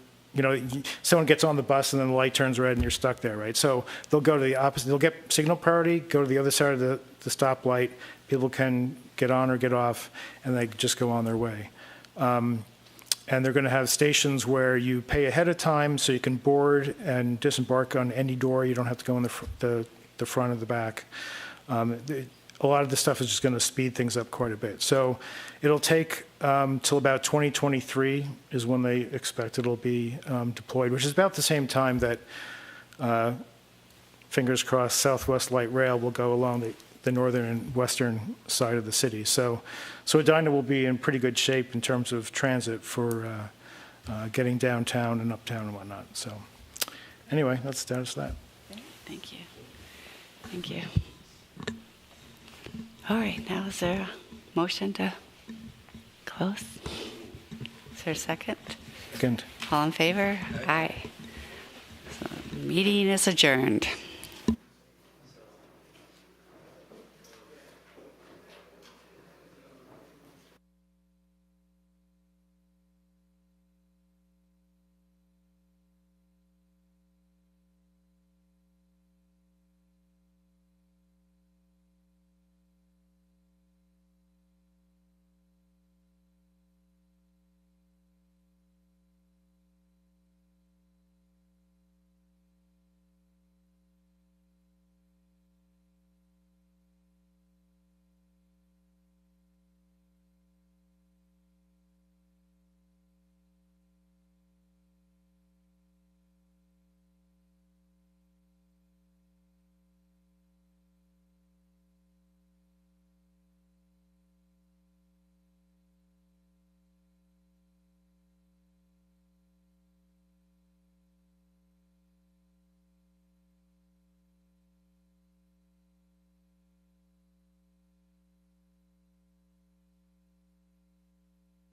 S3: someone gets on the bus and then the light turns red and you're stuck there, right? So they'll go to the opposite. They'll get signal priority, go to the other side of the stoplight. People can get on or get off, and they just go on their way. And they're going to have stations where you pay ahead of time so you can board and disembark on any door. You don't have to go in the front or the back. A lot of this stuff is just going to speed things up quite a bit. So it'll take till about 2023 is when they expect it'll be deployed, which is about the same time that, fingers crossed, Southwest Light Rail will go along the northern and western side of the city. So Edina will be in pretty good shape in terms of transit for getting downtown and uptown and whatnot. So anyway, that's the status of that.
S1: Thank you. Thank you. All right, now is there a motion to close? Is there a second?
S3: Second.
S1: All in favor? Aye. So, meeting is adjourned.